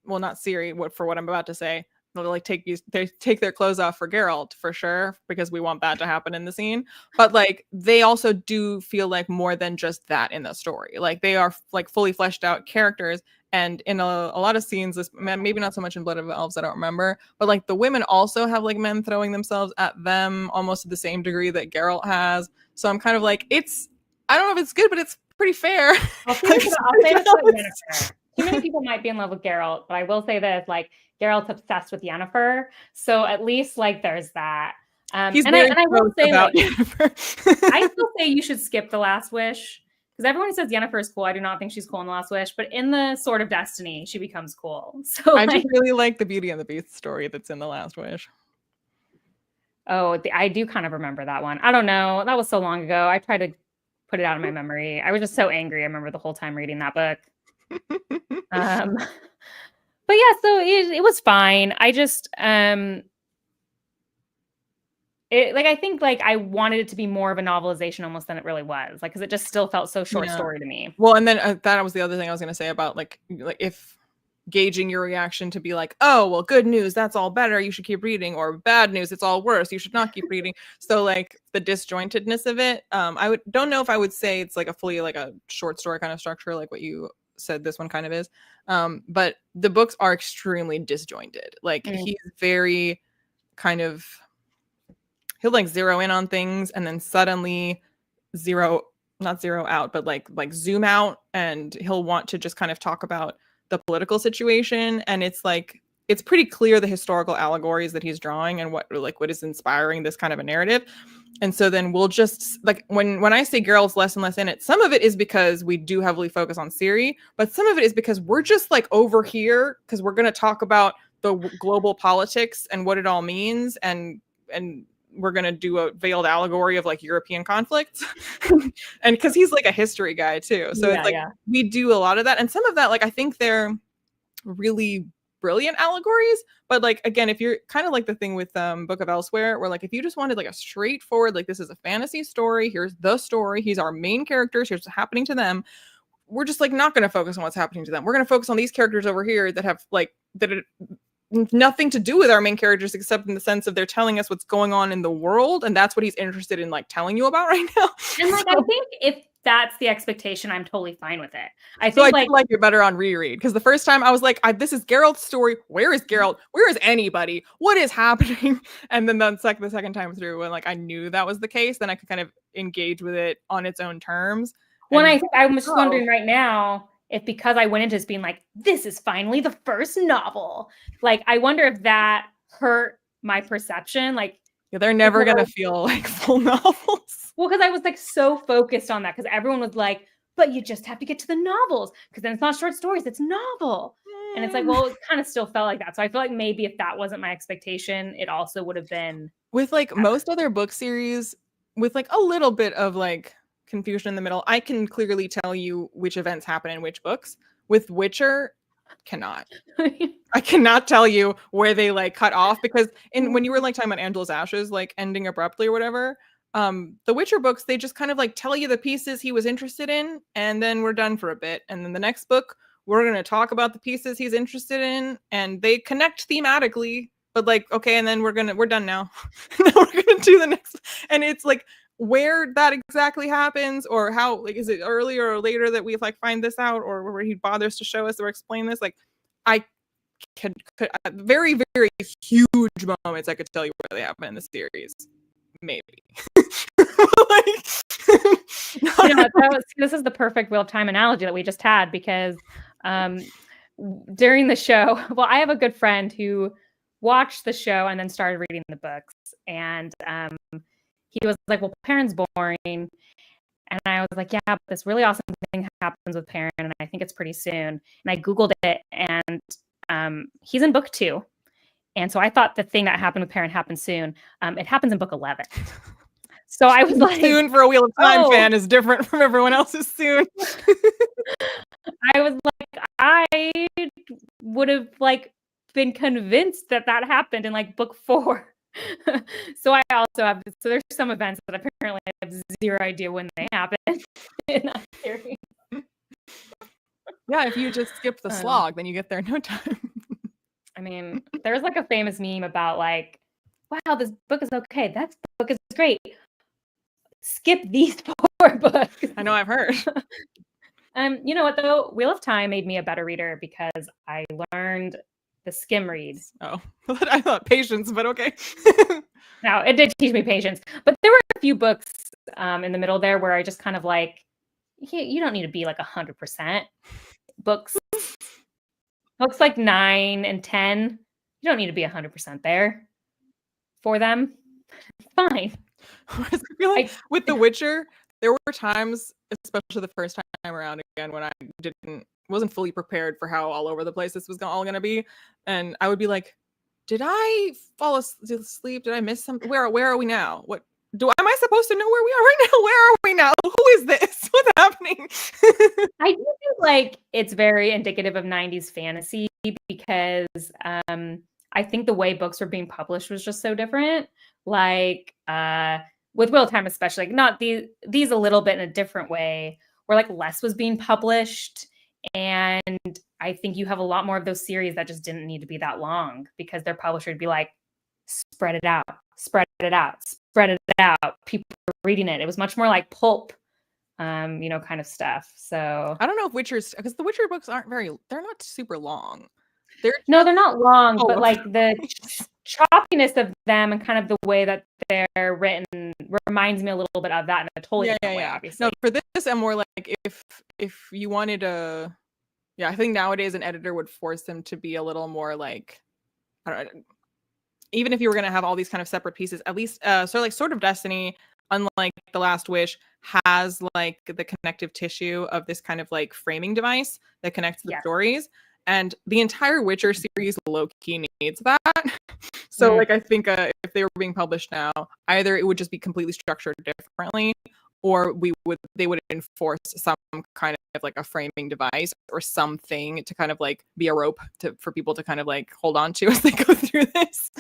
not Ciri, for what I'm about to say, they'll like they take their clothes off for Geralt for sure, because we want that to happen in the scene. But like they also do feel like more than just that in the story. Like they are like fully fleshed out characters. And in a lot of scenes, this maybe not so much in Blood of Elves, I don't remember, but like the women also have like men throwing themselves at them almost to the same degree that Geralt has. So I'm kind of like, I don't know if it's good, but it's pretty fair.
I'll say this about Yennefer. Too many people might be in love with Geralt, but I will say this, like Geralt's obsessed with Yennefer. So at least like there's that.
He's very
I will say
about
like,
Yennefer.
I still say you should skip The Last Wish. Because everyone says Yennefer is cool. I do not think she's cool in The Last Wish, but in the Sword of Destiny, she becomes cool. So
I just really like the Beauty and the Beast story that's in The Last Wish.
Oh, I do kind of remember that one. I don't know. That was so long ago. I tried to put it out of my memory. I was just so angry. I remember the whole time reading that book. But yeah, so it was fine. I just I think like I wanted it to be more of a novelization almost than it really was, like because it just still felt so short story to me.
Well, and then that was the other thing I was going to say about like if gauging your reaction to be like, oh, well, good news, that's all better, you should keep reading, or bad news, it's all worse, you should not keep reading. So like the disjointedness of it, don't know if I would say it's like a fully like a short story kind of structure like what you said this one kind of is, but the books are extremely disjointed. Like he's very kind of, he'll like zero in on things and then suddenly not zero out, but like zoom out, and he'll want to just kind of talk about the political situation. And it's like, it's pretty clear the historical allegories that he's drawing and what is inspiring this kind of a narrative. And so then we'll just like, when I say Geralt's less and less in it, some of it is because we do heavily focus on Ciri, but some of it is because we're just like over here because we're going to talk about the global politics and what it all means, and we're going to do a veiled allegory of like European conflicts. And because he's like a history guy too. So it's like, we do a lot of that. And some of that, like, I think they're really brilliant allegories. But like, again, if you're kind of like the thing with Book of Elsewhere, where like, if you just wanted like a straightforward, like this is a fantasy story, here's the story, he's our main characters, here's what's happening to them. We're just like not going to focus on what's happening to them. We're going to focus on these characters over here that have like, that are nothing to do with our main characters except in the sense of they're telling us what's going on in the world, and that's what he's interested in like telling you about right now.
And like, I think if that's the expectation, I'm totally fine with it. I
think
like
you're better on reread, because the first time I was like, this is Geralt's story. Where is Geralt? Where is anybody? What is happening? And then the second time through, when like I knew that was the case, then I could kind of engage with it on its own terms.
When I'm just wondering right now if, because I went into this being like, this is finally the first novel, like I wonder if that hurt my perception. Like,
they're never gonna feel like full novels.
Well, because I was like so focused on that, because everyone was like, but you just have to get to the novels, because then it's not short stories, it's novel. And it's like, well, it kind of still felt like that. So I feel like maybe if that wasn't my expectation, it also would have been
with like most other book series with like a little bit of like confusion in the middle. I can clearly tell you which events happen in which books. With Witcher, cannot. I cannot tell you where they like cut off, because when you were like talking about Angela's Ashes like ending abruptly or whatever, the Witcher books, they just kind of like tell you the pieces he was interested in, and then we're done for a bit. And then the next book, we're going to talk about the pieces he's interested in, and they connect thematically, but like, okay, and then we're done now. Now we're going to do the next. And it's like, where that exactly happens, or how, like, is it earlier or later that we like find this out, or where he bothers to show us or explain this? Like, I could very, very huge moments I could tell you where they happen in the series, maybe. Like,
this is the perfect Wheel of Time analogy that we just had, because during the show, well, I have a good friend who watched the show and then started reading the books, and he was like, well, Perrin's boring. And I was like, yeah, but this really awesome thing happens with Perrin, and I think it's pretty soon. And I Googled it, and he's in book 2. And so I thought the thing that happened with Perrin happened soon. It happens in book 11. So I was like,
soon for a Wheel of Time fan is different from everyone else's soon.
I was like, I would have like been convinced that happened in like book 4. So I also have, so there's some events that apparently I have zero idea when they happen in that series.
Yeah, if you just skip the slog, then you get there in no time.
I mean, there's like a famous meme about like, wow, this book is okay. That book is great. Skip these 4 books.
I know, I've heard.
You know what though? Wheel of Time made me a better reader because I learned the skim read.
Oh, I thought patience, but okay.
Now, it did teach me patience, but there were a few books in the middle there where I just kind of like, you don't need to be like 100%. Books like 9 and 10, you don't need to be 100% there for them. Fine.
I feel like with The Witcher, there were times, especially the first time around again, when I wasn't fully prepared for how all over the place this was all going to be, and I would be like, did I fall asleep? Did I miss something? Where are we now? Am I supposed to know where we are right now? Where are we now? Who is this? What's happening?
I do think like it's very indicative of 90s fantasy because I think the way books were being published was just so different. Like with Wheel of Time especially, like not these a little bit in a different way, where like less was being published. And I think you have a lot more of those series that just didn't need to be that long because their publisher would be like, spread it out, spread it out, spread it out. People were reading it. It was much more like pulp, kind of stuff. So
I don't know if because the Witcher books they're not super long.
They're not long, but like the choppiness of them and kind of the way that they're written reminds me a little bit of that in a totally different way, obviously.
No, for this, I'm more like if you wanted I think nowadays an editor would force them to be a little more like, I don't know, even if you were going to have all these kind of separate pieces, at least Sword of Destiny, unlike The Last Wish, has like the connective tissue of this kind of like framing device that connects the stories. And the entire Witcher series low-key needs that. So like I think if they were being published now, either it would just be completely structured differently, or they would enforce some kind of like a framing device or something to kind of like be a rope for people to kind of like hold on to as they go through this.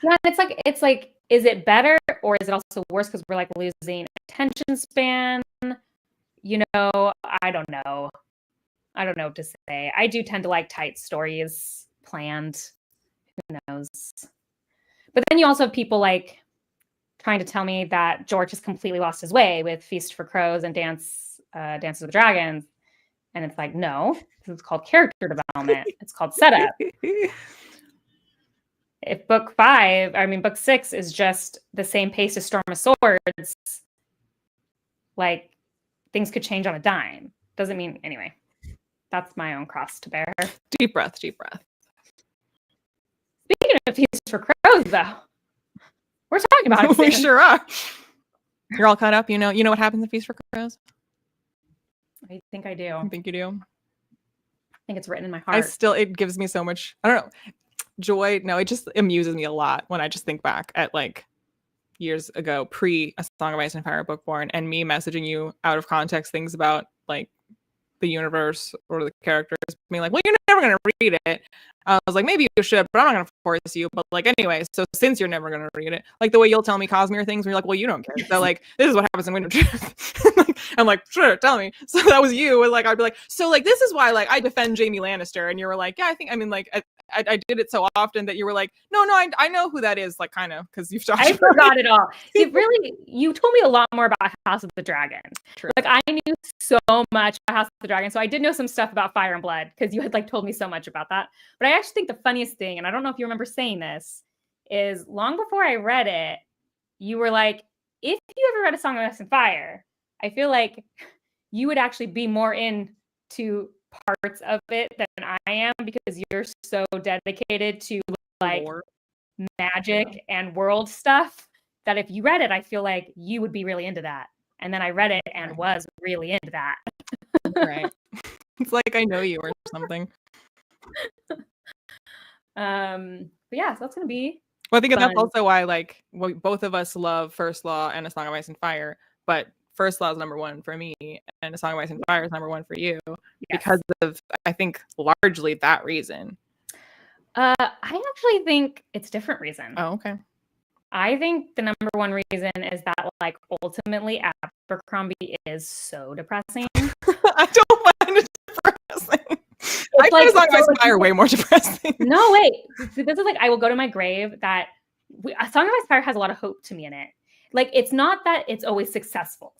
Yeah, it's like, is it better or is it also worse because we're like losing attention span? I don't know. I don't know what to say. I do tend to like tight stories, planned. Who knows? But then you also have people like trying to tell me that George has completely lost his way with Feast for Crows and Dances with Dragons. And it's like, no, this is called character development. It's called setup. If book 6 is just the same pace as Storm of Swords, like things could change on a dime. Doesn't mean, anyway, that's my own cross to bear.
Deep breath, deep breath.
Speaking of Feast for Crows, though, we're talking about it soon.
We sure are. You're all caught up. You know what happens in Feast for Crows?
I think I do.
I think you do.
I think it's written in my heart.
It gives me so much, I don't know, joy. No, it just amuses me a lot when I just think back at like years ago, pre A Song of Ice and Fire Bookborn, and me messaging you out of context things about like the universe or the characters, being like, well, you're never going to read it. I was like, maybe you should, but I'm not going to force you. But like, anyway, so since you're never going to read it, like the way you'll tell me Cosmere things, where you're like, well, you don't care. So like, this is what happens in Winter Truth. I'm like, sure, tell me. So that was you. And like, I'd be like, so like, this is why like I defend Jaime Lannister. And you were like, yeah, I did it so often that you were like, no, I know who that is, like kind of, because you've talked.
I forgot it all. You told me a lot more about House of the Dragon.
True.
Like I knew so much about House of the Dragon, so I did know some stuff about Fire and Blood because you had like told me so much about that. But I actually think the funniest thing, and I don't know if you remember saying this, is long before I read it, you were like, if you ever read A Song of Ice and Fire, I feel like you would actually be more into parts of it than I am because you're so dedicated to like magic and world stuff that if you read it, I feel like you would be really into that. And then I read it and was really into that.
Right. It's like I know you or something.
But yeah, so that's gonna be
well, I think fun. That's also why like both of us love First Law and A Song of Ice and Fire, but First Law is number one for me and A Song of Ice and Fire is number one for you, because of, I think, largely that reason.
I actually think it's different reason.
Oh, okay.
I think the number one reason is that like ultimately Abercrombie is so depressing.
I don't find it depressing.
It's like
Song of Ice
so
and Fire are way more depressing.
No, wait. This is like I will go to my grave. That A Song of Ice and Fire has a lot of hope to me in it. Like it's not that it's always successful.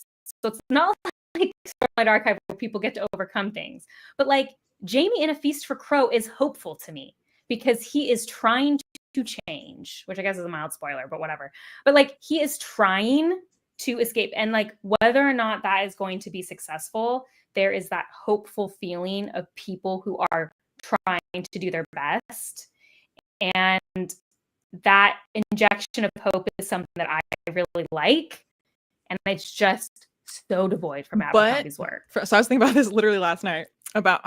So it's not like Starlight Archive where people get to overcome things. But like Jamie in A Feast for Crow is hopeful to me because he is trying to change, which I guess is a mild spoiler, but whatever. But like he is trying to escape, and like whether or not that is going to be successful, there is that hopeful feeling of people who are trying to do their best, and that injection of hope is something that I really like, and it's just so devoid from Abercrombie's work.
So I was thinking about this literally last night about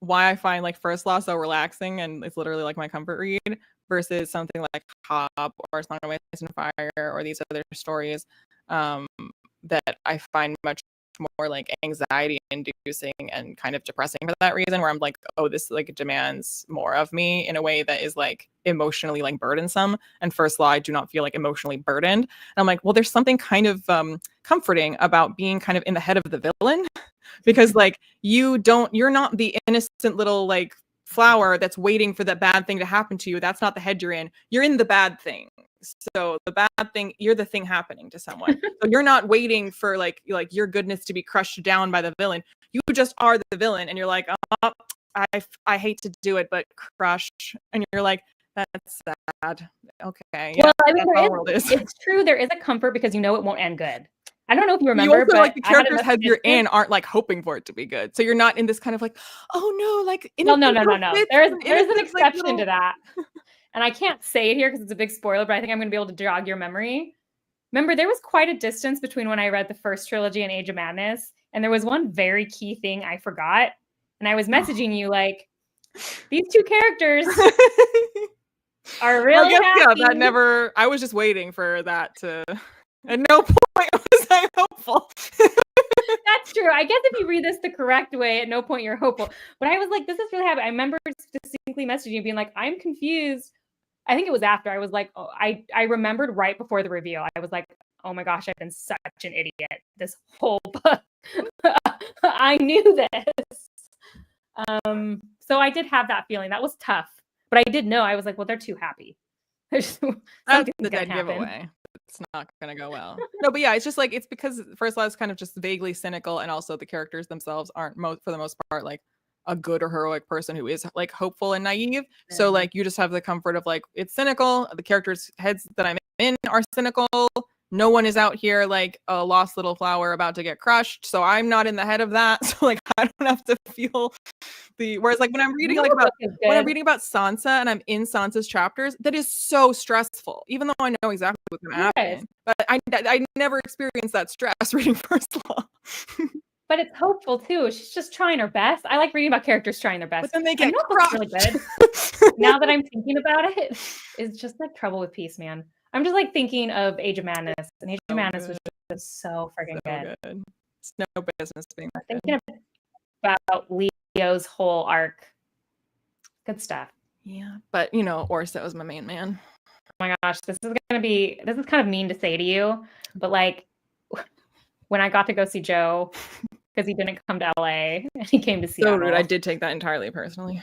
why I find like First Law so relaxing, and it's literally like my comfort read, versus something like Hop or Song of Ice and Fire or these other stories that I find much more like anxiety inducing and kind of depressing for that reason, where I'm like, oh, this like demands more of me in a way that is like emotionally like burdensome. And First Law, I do not feel like emotionally burdened. And I'm like, well, there's something kind of comforting about being kind of in the head of the villain, because like you're not the innocent little like flower that's waiting for the bad thing to happen to you. That's not the head you're in. You're in the bad thing. So the bad thing, you're the thing happening to someone. So you're not waiting for like your goodness to be crushed down by the villain. You just are the villain, and you're like, oh, I hate to do it, but crush. And you're like, that's sad. Okay. Yeah,
well, I mean, it's true. There is a comfort because you know it won't end good. I don't know if you remember,
you also,
but
like the characters heads you're in aren't like hoping for it to be good. So you're not in this kind of like, oh no, like
no. There's an exception to that. And I can't say it here because it's a big spoiler, but I think I'm going to be able to jog your memory. Remember, there was quite a distance between when I read the first trilogy and Age of Madness, and there was one very key thing I forgot. And I was messaging you like, these two characters are really happy.
Yeah, that never. I was just waiting for that to. At no point was I hopeful.
That's true. I guess if you read this the correct way, at no point you're hopeful. But I was like, this is really happy. I remember distinctly messaging you being like, I'm confused. I think it was after. I was like, oh, I remembered right before the reveal. I was like, oh my gosh, I've been such an idiot this whole book. I knew this. So I did have that feeling. That was tough. But I did know. I was like, well, they're too happy.
That's the dead giveaway. It's not going to go well. No, but yeah, it's just like, it's because First Law is kind of just vaguely cynical, and also the characters themselves aren't for the most part like a good or heroic person who is like hopeful and naive. So like you just have the comfort of like, it's cynical. The characters' heads that I'm in are cynical. No one is out here like a lost little flower about to get crushed. So I'm not in the head of that. So like I don't have to feel whereas like when I'm reading about Sansa and I'm in Sansa's chapters, that is so stressful, even though I know exactly what's going to happen. But I never experienced that stress reading First Law.
But it's hopeful too. She's just trying her best. I like reading about characters trying their best.
But then they get
really good. Now that I'm thinking about it, it's just like Trouble with Peace, man. I'm just like thinking of Age of Madness, and Age of Madness was just so freaking good.
It's no business being
thinking about Leo's whole arc. Good stuff.
Yeah, but you know, Orso was my main man.
Oh my gosh, this is kind of mean to say to you, but like when I got to go see Joe because he didn't come to LA and he came to see.
So rude. I did take that entirely personally.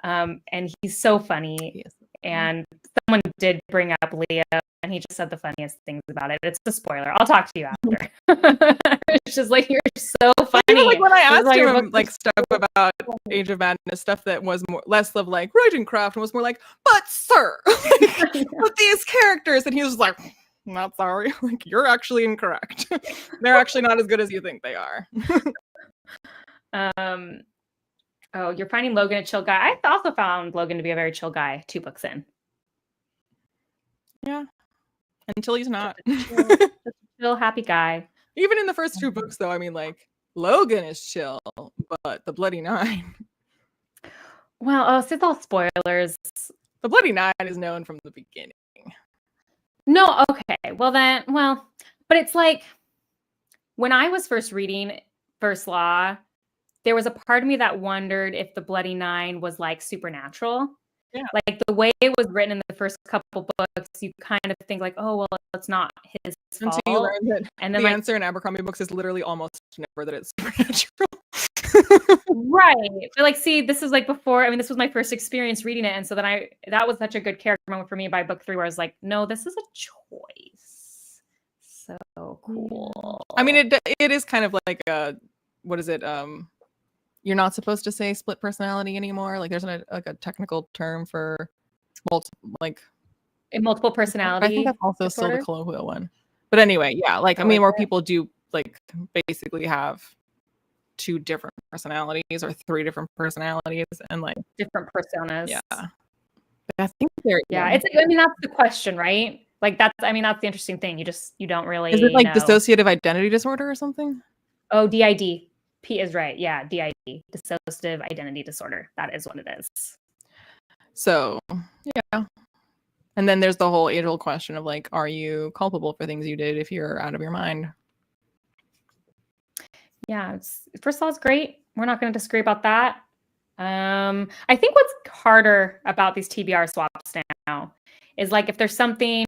And he's so funny. And someone did bring up Leo, and he just said the funniest things about it. It's a spoiler. I'll talk to you after. It's just like, you're so funny.
You know, like when I asked him like stuff about Age of Madness, stuff that was less of like writing craft and was more like, but sir, with these characters, and he was like, not sorry, like you're actually incorrect. They're actually not as good as you think they are.
Oh, you're finding Logan a chill guy. I also found Logan to be a very chill guy 2 books in.
Yeah. Until he's not.
Chill, happy guy.
Even in the first 2 books, though, I mean, like, Logan is chill, but the Bloody Nine.
Well, it's all spoilers.
The Bloody Nine is known from the beginning.
No, okay. But it's like, when I was first reading First Law, there was a part of me that wondered if the Bloody Nine was like supernatural. Yeah. Like the way it was written in the first couple books, you kind of think like, oh, well, it's not his fault.
Until you learn that
and then
the answer in Abercrombie books is literally almost never that it's supernatural.
Right. But like, see, this is like before, I mean, this was my first experience reading it. And so then that was such a good character moment for me by book 3, where I was like, no, this is a choice. So cool.
I mean, it is kind of like a, what is it? You're not supposed to say split personality anymore. Like there's like a technical term for
multiple personality.
I think that's also
disorder?
still the colloquial one. But anyway, yeah, like I mean, where people do like basically have 2 different personalities or 3 different personalities and like
different personas.
Yeah. But I think
it's, I mean, that's the question, right? Like that's the interesting thing. You don't really
Is it like
know.
dissociative identity disorder or something?
Oh, DID. P is right. Yeah, DID, dissociative identity disorder. That is what it is.
So, yeah. And then there's the whole age-old question of like, are you culpable for things you did if you're out of your mind?
Yeah, first of all, it's great. We're not going to disagree about that. I think what's harder about these TBR swaps now is like if there's something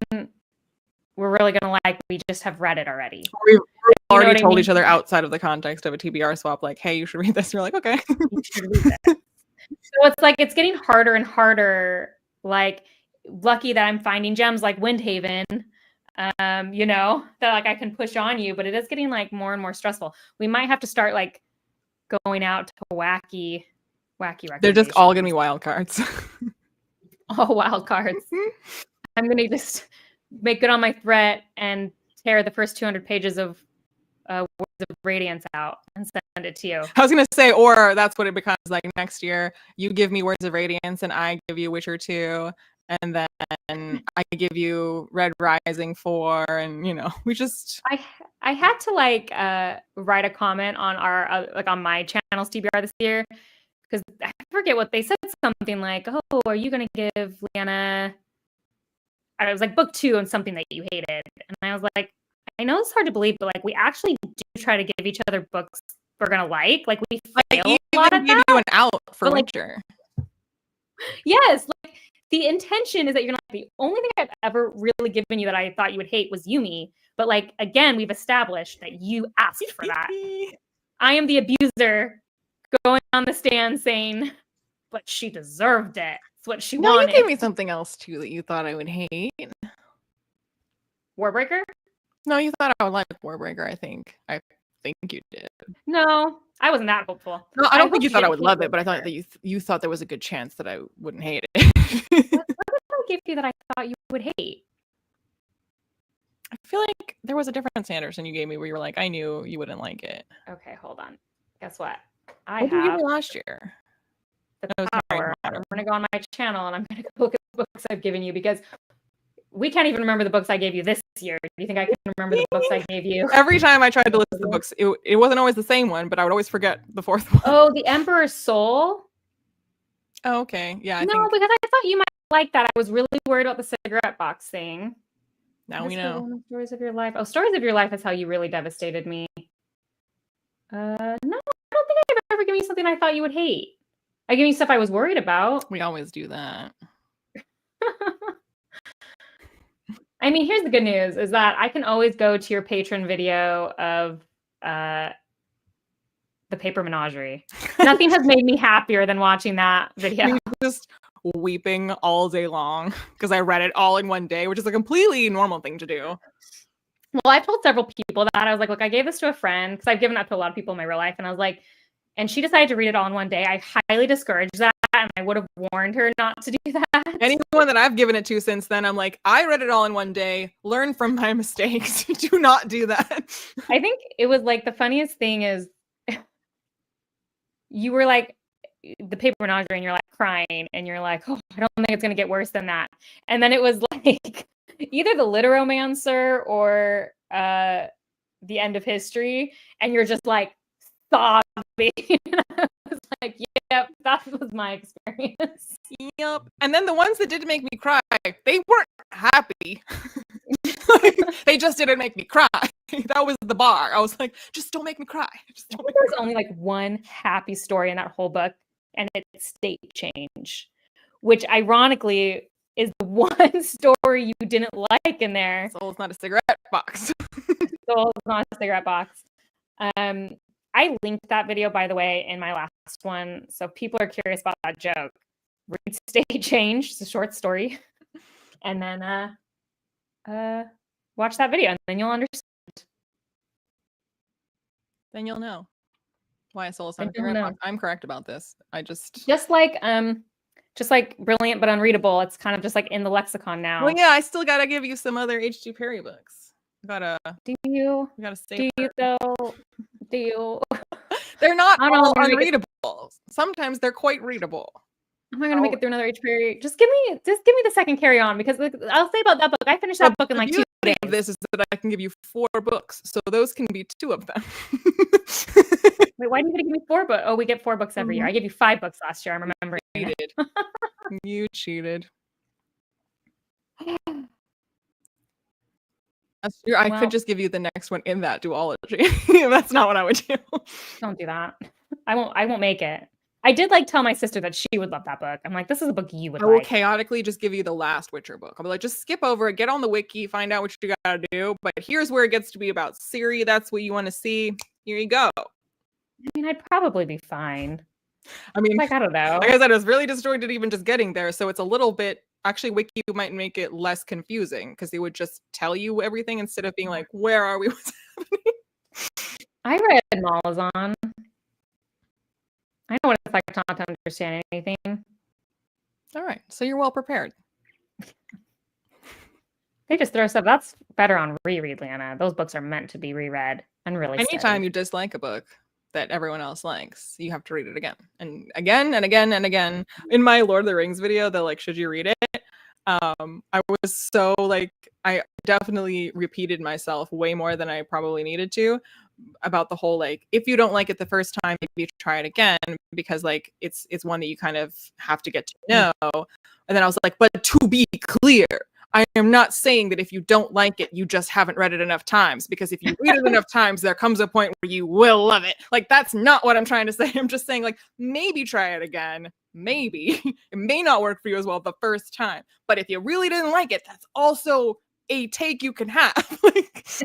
we're really going to like, we just have read it already.
We've already told each other outside of the context of a TBR swap, like, hey, you should read this. You're like, okay.
You should read this. So it's like it's getting harder and harder. Like, lucky that I'm finding gems like Windhaven, you know, that like I can push on you, but it is getting like more and more stressful. We might have to start like going out to wacky recommendations.
They're just all gonna be wild cards.
All wild cards. I'm gonna just make good on my threat and tear the first 200 pages of Words of Radiance out and send it to you.
I was gonna say, or that's what it becomes like next year. You give me Words of Radiance and I give you Witcher 2, and then I give you Red Rising 4, and you know, we just
I had to like write a comment on our like on my channel's TBR this year, because I forget what they said, something like, oh, are you gonna give Liana, I was like book 2 and something that you hated, and I was like, I know it's hard to believe, but like we actually do try to give each other books we're gonna like we fail a lot at
give
that.
you an out for
But, like,
Witcher.
Yes, like the intention is that you're gonna like, the only thing I've ever really given you that I thought you would hate was Yumi, but like again, we've established that you asked for that. I am the abuser going on the stand saying, but she deserved it. It's what she wanted.
You gave me something else too that you thought I would hate.
Warbreaker?
No, you thought I would like Warbreaker, I think you did.
No, I wasn't that hopeful.
No, I don't think you thought I would love it, but I thought that you thought there was a good chance that I wouldn't hate it.
What did I give you that I thought you would hate?
I feel like there was a different Sanderson you gave me where you were like, I knew you wouldn't like it.
Okay, hold on. Guess what?
What did you give me last year?
The Power. I'm gonna go on my channel and I'm gonna go look at the books I've given you, because we can't even remember the books I gave you this year. Do you think I can remember the books I gave you?
Every time I tried to list the books, it wasn't always the same one, but I would always forget the fourth one.
Oh, The Emperor's Soul?
Oh, okay. Yeah.
Because I thought you might like that. I was really worried about the cigarette box thing.
Now we know.
Stories of Your Life. Oh, Stories of Your Life is how you really devastated me. No, I don't think I've ever given you something I thought you would hate. I gave you stuff I was worried about.
We always do that.
I mean, here's the good news, is that I can always go to your Patreon video of the Paper Menagerie. Nothing has made me happier than watching that video.
Just weeping all day long because I read it all in one day, which is a completely normal thing to do.
Well, I've told several people that. I was like, look, I gave this to a friend because I've given that to a lot of people in my real life. And I was like, and she decided to read it all in one day. I highly discourage that. And I would have warned her not to do that.
Anyone that I've given it to since then, I'm like, I read it all in one day. Learn from my mistakes. Do not do that.
I think it was like the funniest thing is you were like, the Paper Menagerie, and you're like crying and you're like, oh, I don't think it's going to get worse than that. And then it was like either the Literomancer or the End of History. And you're just like sobbing. I was like, yep, that was my experience.
Yep. And then the ones that did make me cry, they weren't happy. They just didn't make me cry. That was the bar. I was like, just don't make me cry.
There's only like one happy story in that whole book, and it's State Change, which ironically is the one story you didn't like in there.
Soul's not a cigarette box.
Soul's not a cigarette box. I linked that video, by the way, in my last one. So if people are curious about that joke, read State Change. It's a short story. And then watch that video and then you'll understand.
Then you'll know why a soul
Then you'll know.
I'm correct about this. I just
like brilliant but unreadable. It's kind of just like in the lexicon now.
Well, yeah, I still gotta give you some other H.G. Perry books.
Do you?
We gotta stay.
Do you though? Do you?
They're not all unreadable. Sometimes they're quite readable.
Am I gonna make it through another H. Perry? Just give me the second Carry On, because I'll say about that book. I finished that book in like 2 days.
This is that I can give you 4 books, so those can be 2 of them.
Wait, why do you give me 4 books? Oh, we get 4 books every year. I gave you 5 books last year. I'm remembering.
You cheated. I could just give you the next one in that duology. That's not what I would do.
Don't do that. I won't make it. I did tell my sister that she would love that book. I'm like, this is a book you would like.
I will chaotically just give you the last Witcher book. I'll be like, just skip over it, get on the wiki, find out what you gotta do. But here's where it gets to be about Ciri. That's what you want to see. Here you go.
I mean, I'd probably be fine.
I mean,
I don't know.
Like I said, I was really disjointed even just getting there. So it's a little bit, actually, wiki might make it less confusing because they would just tell you everything instead of being like, where are we? What's happening?
I read Malazan. I know what it's like not to understand anything.
All right. So you're well prepared.
They just throw stuff. That's better on reread, Liana. Those books are meant to be reread and really
Anytime you dislike a book that everyone else likes, you have to read it again and again and again and again. In my Lord of the Rings video, the should you read it? I was so I definitely repeated myself way more than I probably needed to about the whole if you don't like it the first time, maybe try it again, because it's one that you kind of have to get to know. And then I was like, but to be clear, I am not saying that if you don't like it, you just haven't read it enough times, because if you read it enough times, there comes a point where you will love it. That's not what I'm trying to say. I'm just saying maybe try it again. Maybe it may not work for you as well the first time, but if you really didn't like it, that's also a take you can have.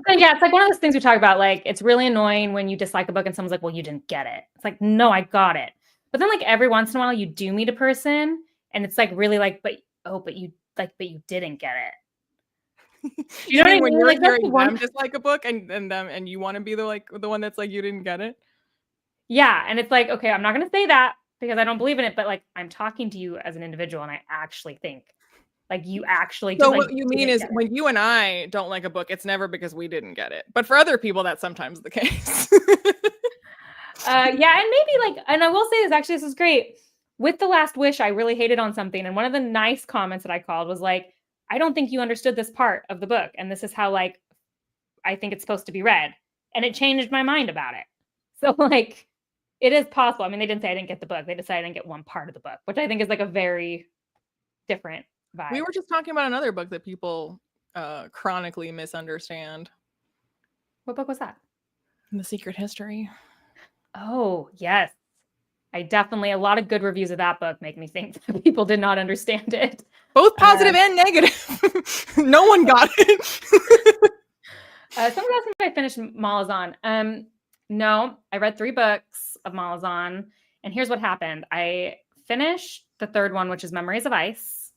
Yeah, it's one of those things we talk about. It's really annoying when you dislike a book and someone's like, well, you didn't get it. It's no, I got it. But then every once in a while you do meet a person and it's really but you didn't get it. You know what I mean?
When you're hearing them dislike a book and them and you want to be the one that's you didn't get it.
Yeah, and it's okay, I'm not gonna say that because I don't believe in it, but I'm talking to you as an individual and I actually think you actually.
So what you mean is when you and I don't like a book, it's never because we didn't get it. But for other people, that's sometimes the case.
Yeah, and maybe and I will say this, actually, this is great. With The Last Wish, I really hated on something. And one of the nice comments that I called was I don't think you understood this part of the book. And this is how I think it's supposed to be read. And it changed my mind about it. So it is possible. I mean, they didn't say I didn't get the book. They decided I didn't get one part of the book, which I think is a very different vibe.
We were just talking about another book that people chronically misunderstand.
What book was that?
The Secret History.
Oh, yes. A lot of good reviews of that book make me think that people did not understand it.
Both positive and negative. No one got it.
Someone asked me if I finished Malazan. No, I read 3 books of Malazan, and here's what happened. I finished the 3rd one, which is Memories of Ice,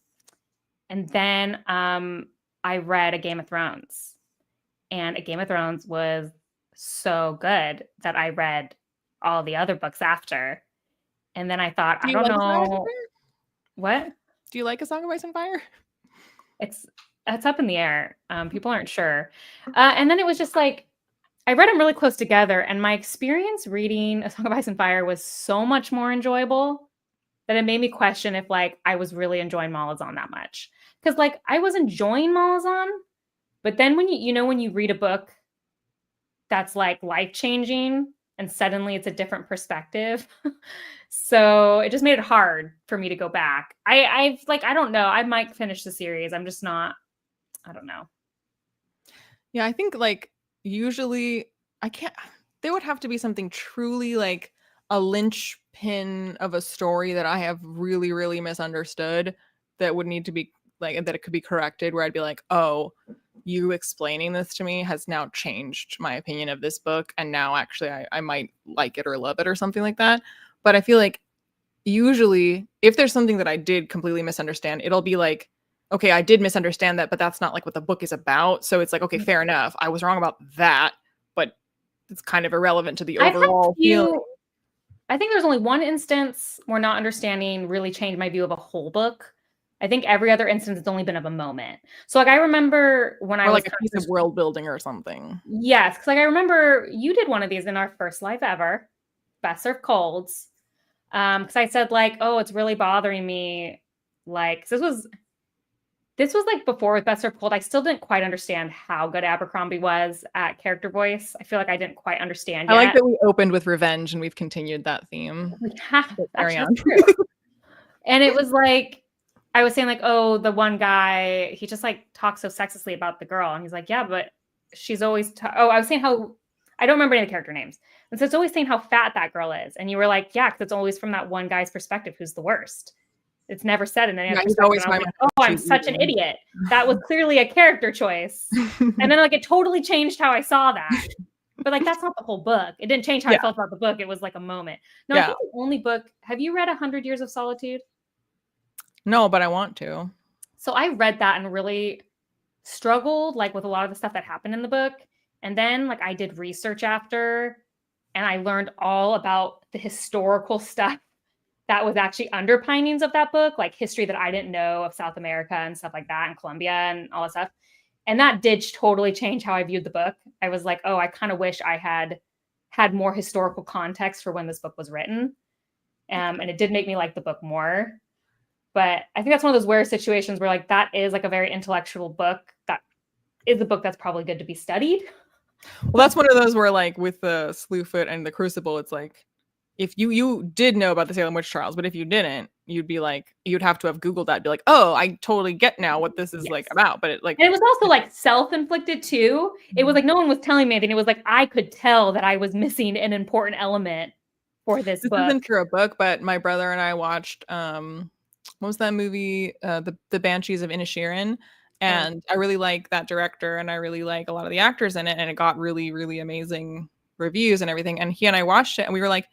and then I read A Game of Thrones, and A Game of Thrones was so good that I read all the other books after. And then I thought, I don't know. What?
Do you like A Song of Ice and Fire?
It's up in the air. People aren't sure. And then it was just I read them really close together. And my experience reading A Song of Ice and Fire was so much more enjoyable that it made me question if I was really enjoying Malazan that much. Because I was enjoying Malazan, but then when when you read a book that's life-changing and suddenly it's a different perspective. So it just made it hard for me to go back. I don't know. I might finish the series. I'm just not, I don't know.
Yeah, I think usually I can't, there would have to be something truly a linchpin of a story that I have really, really misunderstood that would need to be that it could be corrected, where I'd be oh, you explaining this to me has now changed my opinion of this book, and now actually I might like it or love it or something like that. But I feel like usually if there's something that I did completely misunderstand, it'll be like, okay, I did misunderstand that, but that's not like what the book is about. So it's like, okay, fair enough, I was wrong about that, but it's kind of irrelevant to the overall feeling.
I think there's only one instance where not understanding really changed my view of a whole book. I think every other instance it's only been of a moment. So like I remember when I was
like a piece of world building or something.
Yes, because like I remember you did one of these in our first live ever, Best Served Colds. Because I said like, oh, it's really bothering me. Like this was like before with Best Served Cold. I still didn't quite understand how good Abercrombie was at character voice. I feel like I didn't quite understand yet.
I like that we opened with revenge and we've continued that theme.
That's true. And it was like, I was saying like, oh, the one guy, he just like talks so sexistly about the girl. And he's like, yeah, but she's always, I was saying how, I don't remember any of the character names. And so it's always saying how fat that girl is. And you were like, yeah, because it's always from that one guy's perspective who's the worst. It's never said in any other perspective. Like, oh, I'm such an idiot. That was clearly a character choice. And then like it totally changed how I saw that. But like that's not the whole book. It didn't change how I felt about the book. It was like a moment. No, I think the only book, have you read 100 Years of Solitude?
No, but I want to.
So I read that and really struggled like with a lot of the stuff that happened in the book. And then like I did research after and I learned all about the historical stuff that was actually underpinnings of that book, like history that I didn't know of South America and stuff like that and Colombia and all that stuff. And that did totally change how I viewed the book. I was like, oh, I kind of wish I had more historical context for when this book was written. And it did make me like the book more. But I think that's one of those weird situations where like that is like a very intellectual book. That is a book that's probably good to be studied.
Well, that's one of those where like with the Slewfoot and the Crucible, it's like, if you did know about the Salem witch trials, but if you didn't, you'd be like, you'd have to have Googled that, be like, oh, I totally get now what this is like about. But it like,
and it was also like self-inflicted too. It was like no one was telling me anything. It was like I could tell that I was missing an important element for this book.
This isn't for a book, but my brother and I watched what was that movie? The Banshees of Inisherin. And I really like that director, and I really like a lot of the actors in it, and it got really, really amazing reviews and everything. And he and I watched it, and we were like,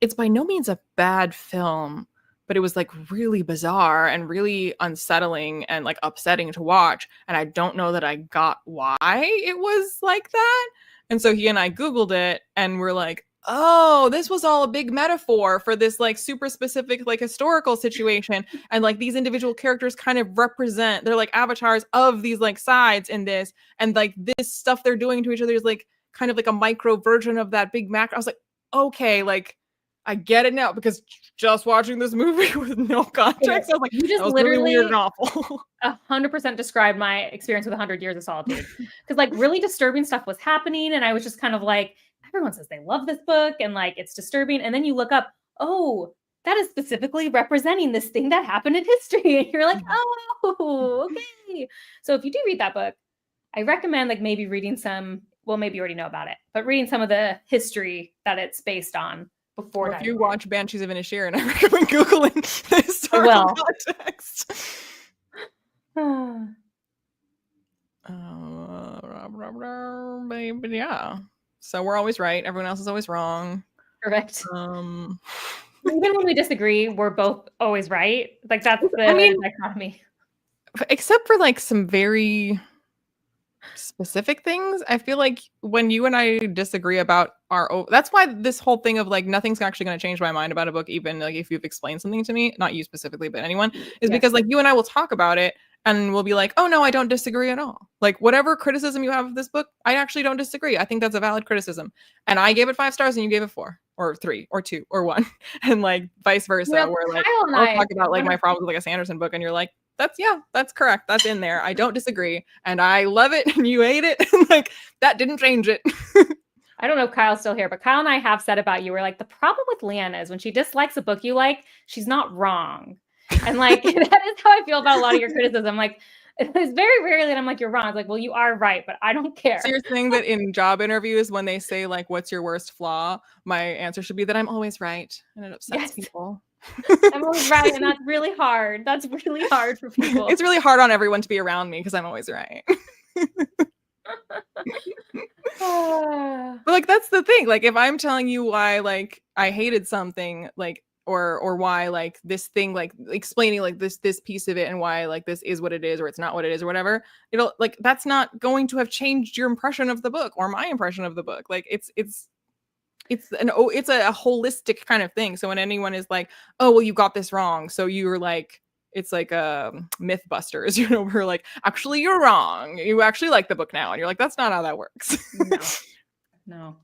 it's by no means a bad film, but it was like really bizarre and really unsettling and like upsetting to watch. And I don't know that I got why it was like that. And so he and I Googled it and we're like, oh, this was all a big metaphor for this like super specific like historical situation. And like these individual characters kind of represent, they're like avatars of these like sides in this. And like this stuff they're doing to each other is like kind of like a micro version of that big macro. I was like, okay, like I get it now, because just watching this movie with no context, I was like,
you just
literally
really
weird and awful.
100% described my experience with 100 Years of Solitude. Because like really disturbing stuff was happening. And I was just kind of like, everyone says they love this book and like it's disturbing. And then you look up, oh, that is specifically representing this thing that happened in history. And you're like, oh, okay. So if you do read that book, I recommend like maybe reading some, well, maybe you already know about it, but reading some of the history that it's based on.
Well, if you watch Banshees of Inisherin, I recommend Googling the historical context. Yeah. So we're always right. Everyone else is always wrong.
Perfect. Even when we disagree, we're both always right. Like that's the dichotomy.
Except for like some very specific things, I feel like when you and I disagree about that's why this whole thing of like nothing's actually going to change my mind about a book, even like if you've explained something to me, not you specifically but anyone, is because like you and I will talk about it and we'll be like, oh no, I don't disagree at all. Like whatever criticism you have of this book, I actually don't disagree. I think that's a valid criticism, and I gave it 5 stars and you gave it 4 or 3 or 2 or 1, and like vice versa. Where like I'll talk about like my problems with like a Sanderson book and you're like, that's correct, that's in there, I don't disagree, and I love it and you hate it. Like that didn't change it.
I don't know if Kyle's still here, but Kyle and I have said about you, we're like, the problem with LIene is when she dislikes a book you like, she's not wrong. And like that is how I feel about a lot of your criticism. Like it's very rarely that I'm like, you're wrong. It's like, well, you are right, but I don't care.
So you're saying that in job interviews, when they say like, what's your worst flaw, my answer should be that I'm always right, and it upsets people.
I'm always right, and that's really hard. That's really hard for people.
It's really hard on everyone to be around me because I'm always right. But like that's the thing. Like if I'm telling you why like I hated something, like or why like this thing, like explaining like this piece of it and why like this is what it is or it's not what it is or whatever, it'll like that's not going to have changed your impression of the book or my impression of the book. Like it's a holistic kind of thing. So when anyone is like, oh well you got this wrong, so you're like, it's like Mythbusters, you know, we're like, actually you're wrong, you actually like the book now, and you're like, that's not how that works.
No.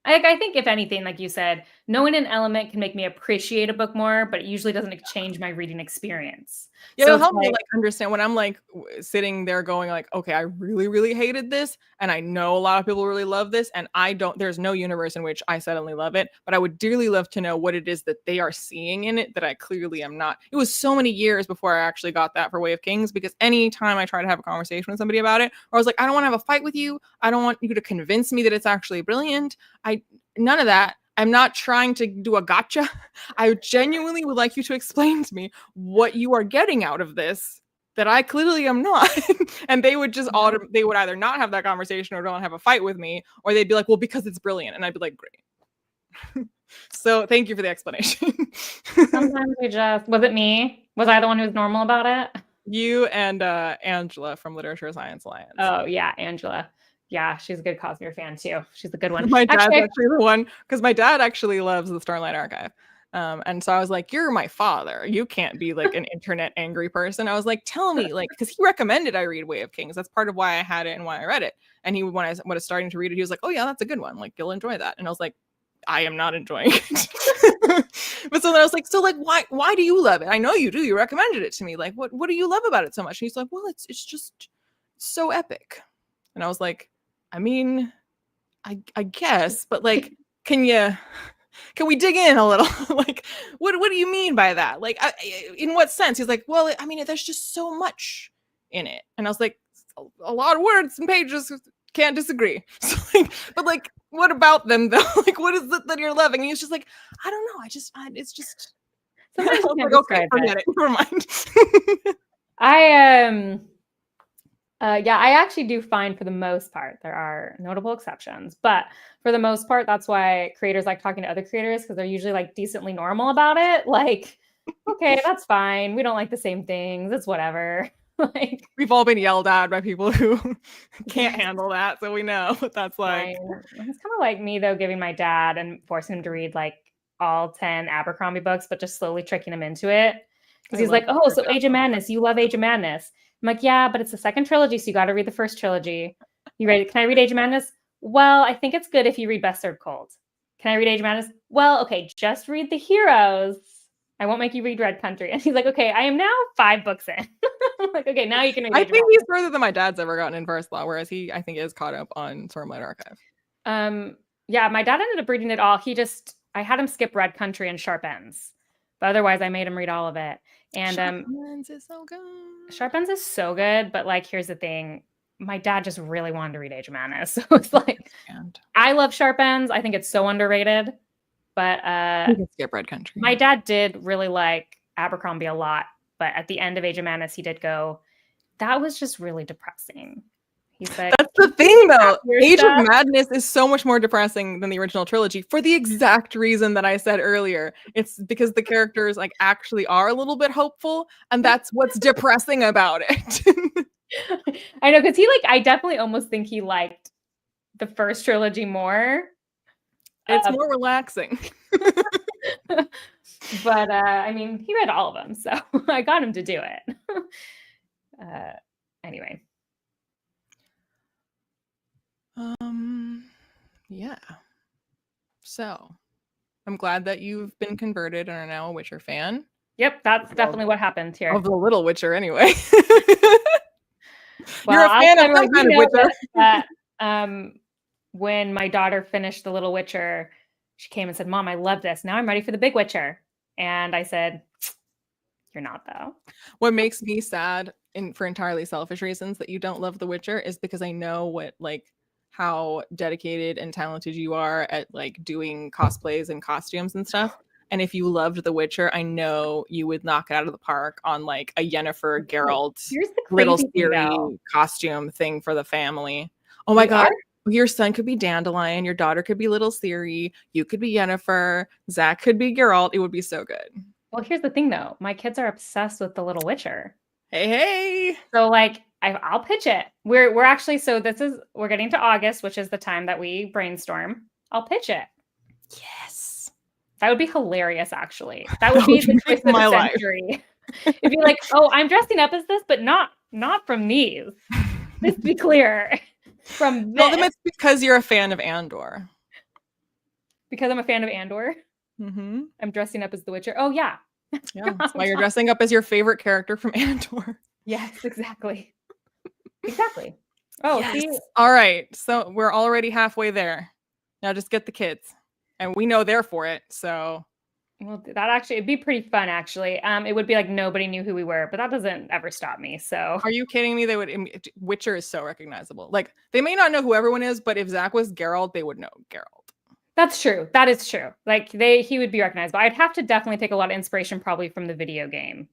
I think if anything, like you said, knowing an element can make me appreciate a book more, but it usually doesn't change my reading experience.
Yeah,
So
it'll
it's
help me
like,
like understand when I'm like sitting there going like, okay, I really, really hated this, and I know a lot of people really love this, and I don't. There's no universe in which I suddenly love it, but I would dearly love to know what it is that they are seeing in it that I clearly am not. It was so many years before I actually got that for Way of Kings, because anytime I try to have a conversation with somebody about it, or I was like, I don't want to have a fight with you, I don't want you to convince me that it's actually brilliant. None of that. I'm not trying to do a gotcha. I genuinely would like you to explain to me what you are getting out of this that I clearly am not. And they would just they would either not have that conversation or don't have a fight with me, or they'd be like, well, because it's brilliant. And I'd be like, great. So thank you for the explanation.
sometimes was it me? Was I the one who was normal about it?
You and Angela from Literature Science Alliance.
Oh yeah, Angela. Yeah, she's a good Cosmere fan too. She's a good one.
My dad's actually the one, because my dad actually loves the Starlight Archive. And so I was like, you're my father. You can't be like an internet angry person. I was like, tell me, like, because he recommended I read Way of Kings. That's part of why I had it and why I read it. And he, when I was starting to read it, he was like, oh yeah, that's a good one. Like, you'll enjoy that. And I was like, I am not enjoying it. But so then I was like, so like, why do you love it? I know you do. You recommended it to me. Like, what do you love about it so much? And he's like, well, it's just so epic. And I was like, I mean, I guess, but like, can we dig in a little? Like, what do you mean by that? Like, in what sense? He's like, well, I mean, there's just so much in it. And I was like, a lot of words and pages, can't disagree. So like, but like, what about them though? Like, what is it that you're loving? And he's just like, I don't know. It's just.
Sometimes you can't
like, okay, forget it. Never mind.
Yeah, I actually do find for the most part, there are notable exceptions, but for the most part, that's why creators like talking to other creators, because they're usually like decently normal about it. Like, okay, that's fine. We don't like the same things. It's whatever. Like,
we've all been yelled at by people who can't handle that, so we know what that's like.
It's kind of like me though, giving my dad and forcing him to read like all 10 Abercrombie books, but just slowly tricking him into it. Because he's like, oh, so Age of Madness, you love Age of Madness. I'm like, yeah, but it's the second trilogy, so you got to read the first trilogy. You ready? Can I read Age of Madness? Well, I think it's good if you read Best Served Cold. Can I read Age of Madness? Well, okay, just read the heroes. I won't make you read Red Country. And he's like, okay, I am now 5 books in. I'm like, okay, now you can read.
I think he's further than my dad's ever gotten in First Law, whereas he, I think, is caught up on Stormlight Archive.
Yeah, my dad ended up reading it all. I had him skip Red Country and Sharp Ends, but otherwise I made him read all of it. And
Sharp Ends is so good.
Sharp Ends is so good, but like, here's the thing. My dad just really wanted to read Age of Madness. So it's like, I love Sharp Ends. I think it's so underrated. But
you can skip Red Country.
My dad did really like Abercrombie a lot. But at the end of Age of Madness, he did go, that was just really depressing. He's like,
that's the thing though. Age of Madness is so much more depressing than the original trilogy for the exact reason that I said earlier. It's because the characters like actually are a little bit hopeful, and that's what's depressing about it.
I know, because I definitely almost think he liked the first trilogy more.
It's more relaxing.
But I mean, he read all of them, so I got him to do it. Anyway.
Yeah. So, I'm glad that you've been converted and are now a Witcher fan.
Yep, that's definitely what happened here.
Of the Little Witcher, anyway.
Well,
you're a fan of some kind of Witcher.
That, when my daughter finished The Little Witcher, she came and said, Mom, I love this. Now I'm ready for The Big Witcher. And I said, you're not, though.
What makes me sad, for entirely selfish reasons, that you don't love The Witcher is because I know how dedicated and talented you are at like doing cosplays and costumes and stuff. And if you loved The Witcher, I know you would knock it out of the park on like a Yennefer, Geralt,
Here's the
little
crazy thing,
Ciri
though.
costume thing for the family. Oh my God. Your son could be Dandelion. Your daughter could be little Ciri. You could be Yennefer. Zach could be Geralt. It would be so good.
Well, here's the thing, though. My kids are obsessed with The Little Witcher.
Hey.
So like I'll pitch it. We're actually, so we're getting to August, which is the time that we brainstorm. I'll pitch it.
Yes.
That would be hilarious, actually. That would be the choice of the century. It'd be like, oh, I'm dressing up as this, but not from these. Let's be clear. From this.
Well, it's because you're a fan of Andor.
Because I'm a fan of Andor?
Mm-hmm.
I'm dressing up as the Witcher. Oh, yeah.
Yeah, that's why you're dressing up as your favorite character from Andor.
Yes, exactly. Exactly. Oh,
yes.
see?
All right. So we're already halfway there. Now just get the kids. And we know they're for it, so.
Well, it'd be pretty fun, actually. It would be like nobody knew who we were, but that doesn't ever stop me, so.
Are you kidding me? Witcher is so recognizable. Like, they may not know who everyone is, but if Zach was Geralt, they would know Geralt.
That's true. That is true. Like, he would be recognizable. I'd have to definitely take a lot of inspiration probably from the video game.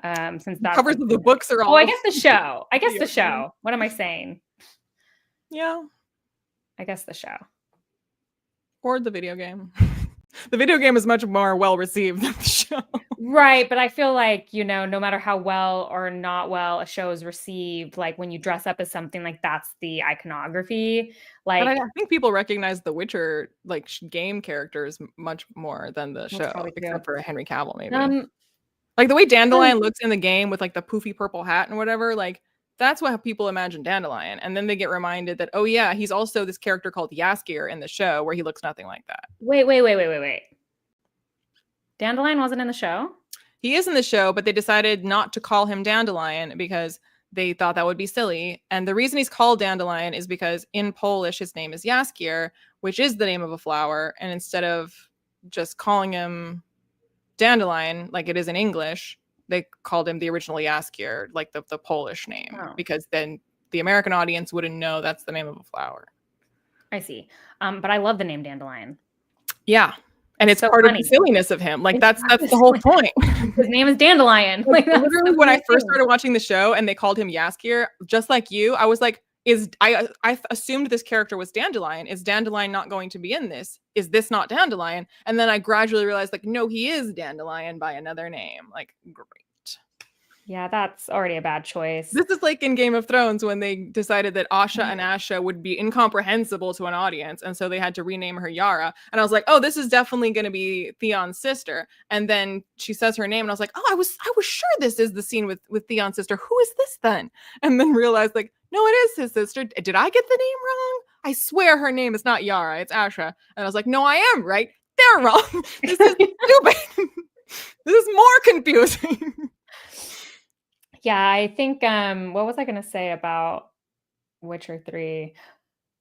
Since that's
covers of the books are all.
Oh, I guess the show. The show. What am I saying?
Yeah.
I guess the show.
Or the video game. The video game is much more well received than the show.
Right, but I feel like, no matter how well or not well a show is received, like when you dress up as something, like that's the iconography. Like,
but I think people recognize the Witcher like game characters much more than the show, except for Henry Cavill, maybe. Like the way Dandelion looks in the game with like the poofy purple hat and whatever, like that's what people imagine Dandelion. And then they get reminded that, oh yeah, he's also this character called Jaskier in the show where he looks nothing like that.
Wait. Dandelion wasn't in the show?
He is in the show, but they decided not to call him Dandelion because they thought that would be silly. And the reason he's called Dandelion is because in Polish, his name is Jaskier, which is the name of a flower. And instead of just calling him Dandelion, like it is in English, they called him the original Jaskier, like the Polish name, because then the American audience wouldn't know that's the name of a flower.
I see. But I love the name Dandelion.
Yeah. And it's so part funny. Of the silliness of him. Like that's the whole point.
His name is Dandelion.
Like literally when I first started watching the show and they called him Jaskier, just like you, I was like, I assumed this character was Dandelion. Is Dandelion not going to be in this? Is this not Dandelion? And then I gradually realized, like, no, he is Dandelion by another name. Like, great.
Yeah, that's already a bad choice.
This is like in Game of Thrones when they decided that Asha and Asha would be incomprehensible to an audience. And so they had to rename her Yara. And I was like, oh, this is definitely going to be Theon's sister. And then she says her name. And I was like, oh, I was sure this is the scene with Theon's sister. Who is this then? And then realized, like, no, it is his sister. Did I get the name wrong? I swear her name is not Yara. It's Asha. And I was like, no, I am right. They're wrong. This is stupid. This is more confusing.
Yeah, I think, what was I going to say about Witcher 3?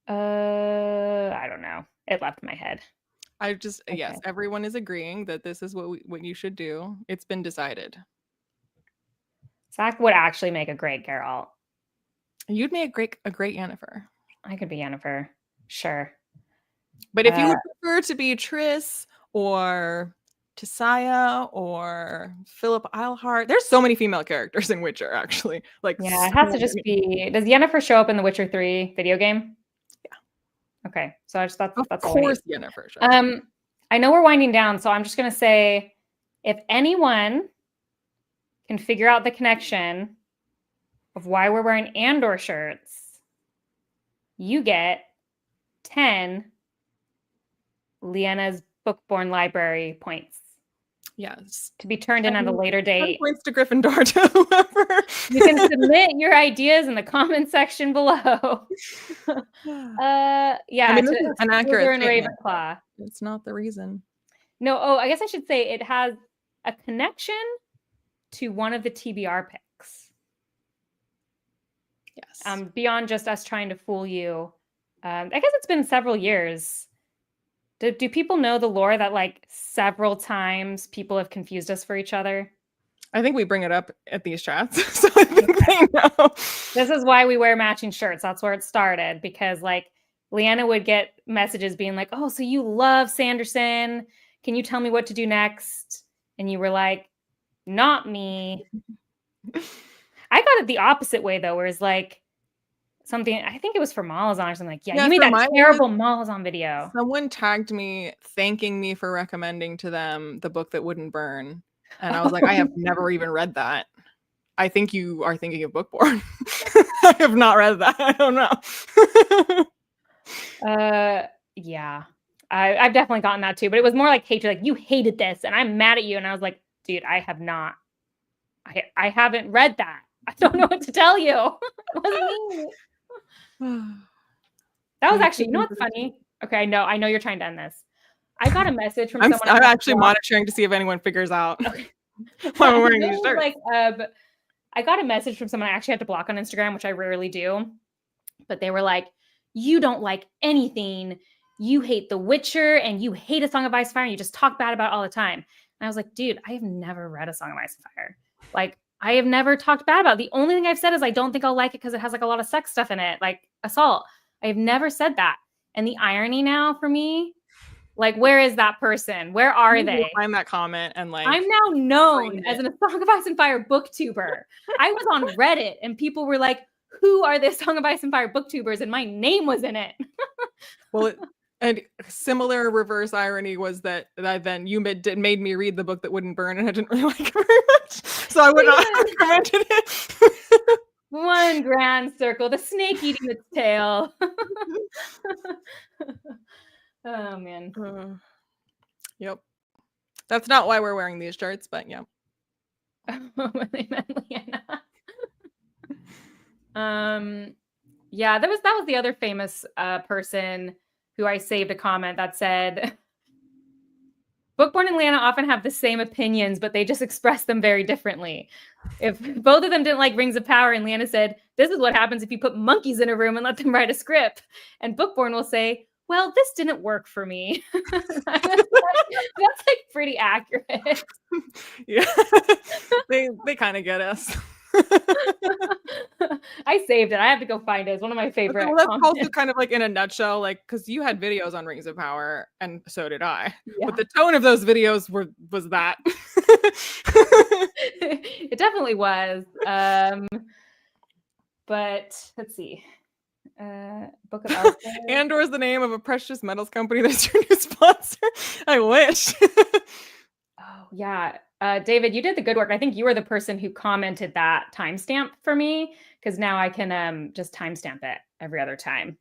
I don't know. It left my head.
Yes, everyone is agreeing that this is what you should do. It's been decided.
Zach would actually make a great Geralt.
You'd make a great Yennefer.
I could be Yennefer. Sure.
But if you would prefer to be Triss or Tisaya or Philip Eilhart, there's so many female characters in Witcher, actually. Like,
yeah, it has to just be. Does Yennefer show up in the Witcher 3 video game?
Yeah.
Okay, so I just thought
of course Yennefer shows up.
I know we're winding down, so I'm just gonna say, if anyone can figure out the connection of why we're wearing Andor shirts, you get 10 Liena's Bookborn library points.
Yes.
To be turned in at a later date.
10 points to Gryffindor to whoever.
You can submit your ideas in the comment section below. Yeah.
I mean, this is an accurate
statement. Ravenclaw.
It's not the reason.
No, I guess I should say it has a connection to one of the TBR picks.
Yes.
Beyond just us trying to fool you. I guess it's been several years. Do people know the lore that like several times people have confused us for each other?
I think we bring it up at these chats. So I think they know.
This is why we wear matching shirts. That's where it started, because like Leanna would get messages being like, oh, so you love Sanderson. can you tell me what to do next? And you were like, not me. I got it the opposite way though, where it's like something, I think it was for Malazan or something like, yeah, you made that terrible Malazan video.
Someone tagged me thanking me for recommending to them the book that wouldn't burn. And I was like, I have never even read that. I think you are thinking of Bookborn. I have not read that. I don't
know. Yeah. I've definitely gotten that too, but it was more like hatred, like you hated this and I'm mad at you. And I was like, dude, I have not. I haven't read that. I don't know what to tell you. It wasn't me. That was actually, you know what's funny? Okay, I know you're trying to end this. I got a message from someone.
I'm actually monitoring to see if anyone figures out
okay.
why I'm wearing these shirts.
Like, I got a message from someone I actually had to block on Instagram, which I rarely do. But they were like, you don't like anything. You hate The Witcher and you hate A Song of Ice and Fire and you just talk bad about it all the time. And I was like, dude, I have never read A Song of Ice and Fire. Like, I have never talked bad about it. The only thing I've said is I don't think I'll like it because it has like a lot of sex stuff in it, like assault. I have never said that. And the irony now for me, like, where is that person? Where are they?
Find that comment and like,
I'm now known as an A Song of Ice and Fire booktuber. I was on Reddit and people were like, who are this Song of Ice and Fire booktubers? And my name was in it.
Well, and similar reverse irony was that then you made me read the book that wouldn't burn, and I didn't really like it very much, so I would not have recommended it.
One grand circle, the snake eating its tail. Oh man.
Yep. That's not why we're wearing these shirts, but yeah.
Yeah, that was the other famous person who I saved a comment that said, Bookborn and LIene often have the same opinions, but they just express them very differently. If both of them didn't like Rings of Power and LIene said, this is what happens if you put monkeys in a room and let them write a script. And Bookborn will say, well, this didn't work for me. That's like pretty accurate.
Yeah, they kind of get us.
I saved it. I have to go find it. It's one of my favorite.
Well, that's also kind of like in a nutshell, like, because you had videos on Rings of Power, and so did I. Yeah. But the tone of those videos was that.
It definitely was. But let's see. Book of Arthur.
Andor is the name of a precious metals company that's your new sponsor. I wish.
Oh yeah. David, you did the good work. I think you were the person who commented that timestamp for me, because now I can just timestamp it every other time.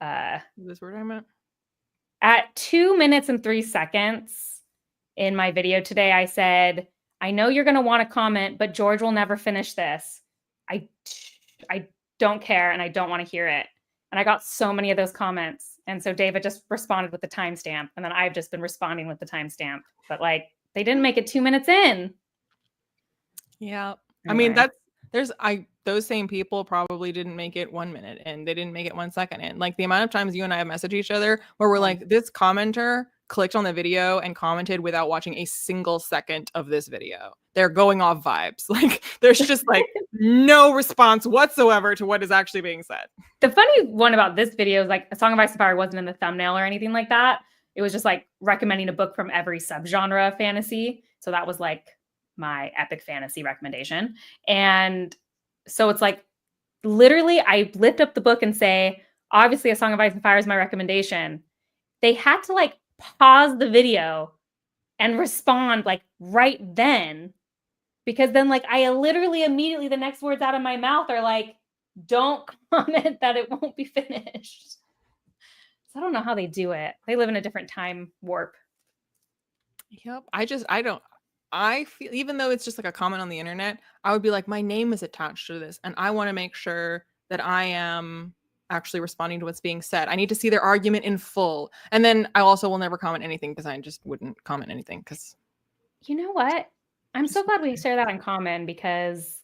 Is this where I'm at?
At 2 minutes and 3 seconds in my video today, I said, I know you're going to want to comment, but George will never finish this. I don't care and I don't want to hear it. And I got so many of those comments. And so David just responded with the timestamp. And then I've just been responding with the timestamp. But like, they didn't make it 2 minutes in.
Yeah. Anyway. I mean, those same people probably didn't make it 1 minute and they didn't make it 1 second in. Like the amount of times you and I have messaged each other where we're like, this commenter clicked on the video and commented without watching a single second of this video. They're going off vibes. Like there's just like no response whatsoever to what is actually being said.
The funny one about this video is like A Song of Ice and Fire wasn't in the thumbnail or anything like that. It was just like recommending a book from every subgenre of fantasy. So that was like my epic fantasy recommendation. And so it's like, literally I lift up the book and say, obviously A Song of Ice and Fire is my recommendation. They had to like pause the video and respond like right then, because then like I literally immediately, the next words out of my mouth are like, don't comment that it won't be finished. I don't know how they do it. They live in a different time warp.
Yep. I feel, even though it's just like a comment on the internet, I would be like, my name is attached to this and I want to make sure that I am actually responding to what's being said. I need to see their argument in full. And then I also will never comment anything because I just wouldn't comment anything because.
You know what? I'm so glad we share that in common, because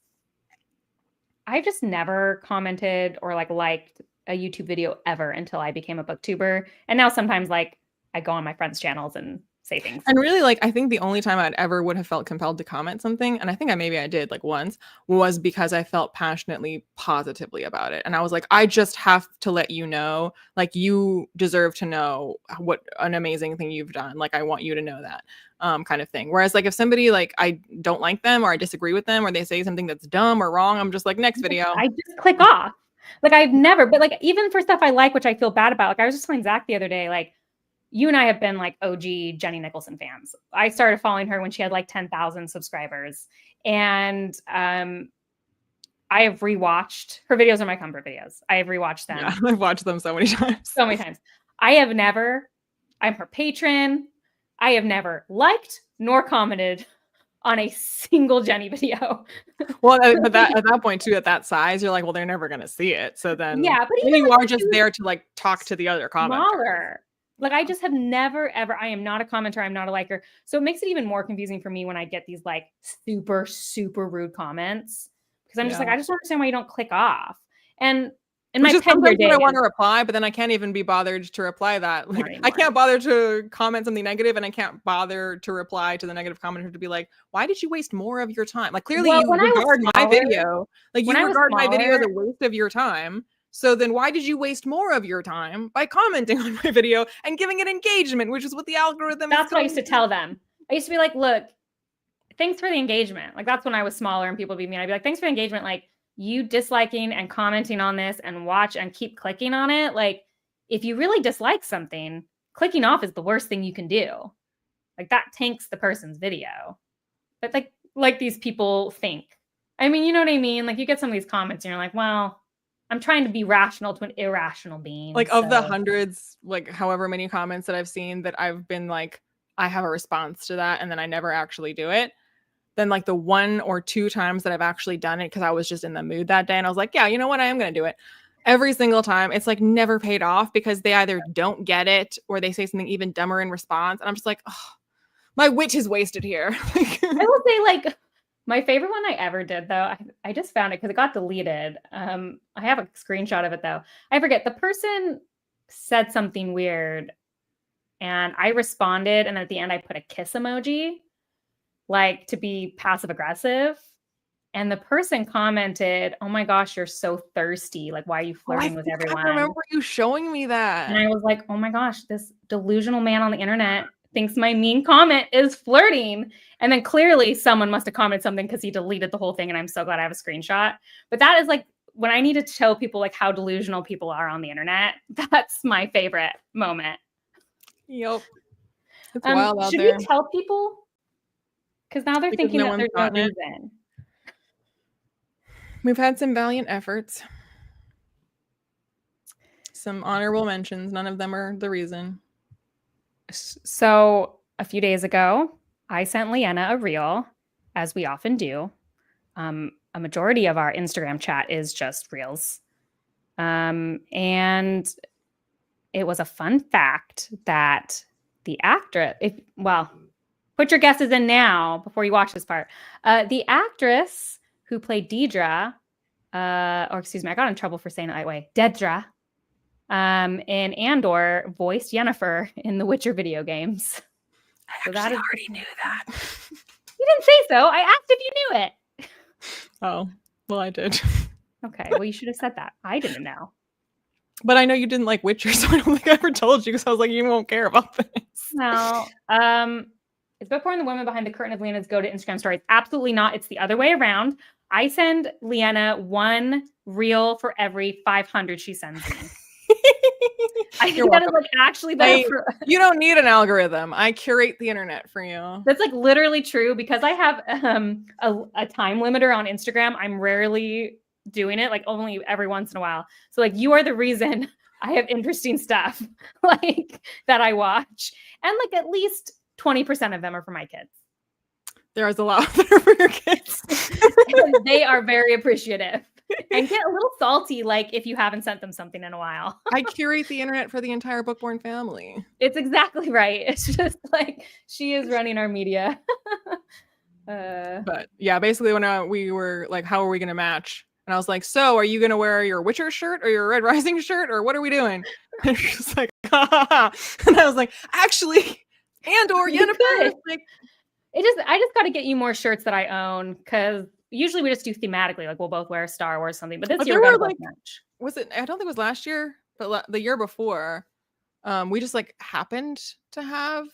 I've just never commented or like liked a YouTube video ever until I became a booktuber. And now sometimes like I go on my friends' channels and say things.
And really, like, I think the only time I'd ever would have felt compelled to comment something, and I think I did like once, was because I felt passionately positively about it. And I was like, I just have to let you know, like, you deserve to know what an amazing thing you've done. Like, I want you to know that, kind of thing. Whereas, like, if somebody, like, I don't like them or I disagree with them or they say something that's dumb or wrong, I'm just like, next video.
I just click off. Like, I've never, but like, even for stuff I like, which I feel bad about, like, I was just telling Zach the other day, like, you and I have been like OG Jenny Nicholson fans. I started following her when she had like 10,000 subscribers. And I have rewatched her videos, are my comfort videos. I have rewatched them.
Yeah, I've watched them so many times.
So many times. I'm her patron. I have never liked nor commented on a single Jenny video.
Well, but at that point too, at that size, you're like, well, they're never gonna see it. So then,
yeah, but
even you are just there to like talk to the other commenters.
Smaller. Like, I just have never, ever, I am not a commenter. I'm not a liker. So it makes it even more confusing for me when I get these like super, super rude comments. Because I'm just like, I just don't understand why you don't click off. And in my 10-year day,
I want to reply, but then I can't even be bothered to reply that. Like, I can't bother to comment something negative, and I can't bother to reply to the negative commenter to be like, why did you waste more of your time? Like, clearly you regard my video. Like, you regard my video as a waste of your time. So then why did you waste more of your time by commenting on my video and giving it engagement, which is what the algorithm
That's what I used to tell them. I used to be like, look, thanks for the engagement. Like, that's when I was smaller and people would be mean. I'd be like, thanks for the engagement. Like, you disliking and commenting on this and watch and keep clicking on it. Like, if you really dislike something, clicking off is the worst thing you can do. Like, that tanks the person's video. But like these people think. I mean, you know what I mean? Like, you get some of these comments and you're like, well, I'm trying to be rational to an irrational being.
Like, of the hundreds, like however many comments that I've seen that I've been like, I have a response to that, and then I never actually do it. Then like the 1 or 2 times that I've actually done it because I was just in the mood that day and I was like, yeah, you know what? I am going to do it. Every single time, it's like never paid off because they either don't get it or they say something even dumber in response. And I'm just like, oh, my wit is wasted here.
I will say, like, my favorite one I ever did, though, I just found it because it got deleted. I have a screenshot of it, though. I forget. The person said something weird, and I responded, and at the end, I put a kiss emoji, like, to be passive-aggressive. And the person commented, oh, my gosh, you're so thirsty. Like, why are you flirting with everyone?
I remember you showing me that.
And I was like, oh, my gosh, this delusional man on the internet thinks my mean comment is flirting. And then clearly someone must have commented something because he deleted the whole thing. And I'm so glad I have a screenshot. But that is like when I need to show people like how delusional people are on the internet. That's my favorite moment.
Yep. It's wild out
should
there.
we tell people? Because now they're thinking that there's no reason.
We've had some valiant efforts. Some honorable mentions. None of them are the reason.
So a few days ago, I sent LIene a reel, as we often do. A majority of our Instagram chat is just reels. And it was a fun fact that the actress, put your guesses in now before you watch this part. The actress who played Deidre, I got in trouble for saying it that way, Dedra, in Andor voiced Yennefer in the Witcher video games.
I already knew that.
You didn't say so. I asked if you knew it.
Oh, well, I did.
Okay, well, you should have said that. I didn't know.
But I know you didn't like Witcher, so I don't think I ever told you because I was like, you won't care about this.
No. Is Bookborn the woman behind the curtain of LIene's go to Instagram stories? Absolutely not. It's the other way around. I send LIene 1 reel for every 500 she sends me. I think that is like actually better.
You don't need an algorithm. I curate the internet for you.
That's like literally true because I have a time limiter on Instagram. I'm rarely doing it, like only every once in a while. So like you are the reason I have interesting stuff like that I watch. And like at least 20% of them are for my kids.
There is a lot that are for your kids.
And they are very appreciative. And get a little salty, like if you haven't sent them something in a while.
I curate the internet for the entire Bookborn family.
It's exactly right. It's just like she is running our media.
But yeah, basically when we were like, how are we going to match? And I was like, so are you going to wear your Witcher shirt or your Red Rising shirt or what are we doing? And she was like, ha, ha, ha. And I was like, actually, And or Yennefer. Like,
I just got to get you more shirts that I own, because usually we just do thematically, like we'll both wear a Star Wars something. But this year we got to both match.
Was it? I don't think it was last year, but the year before, we just like happened to have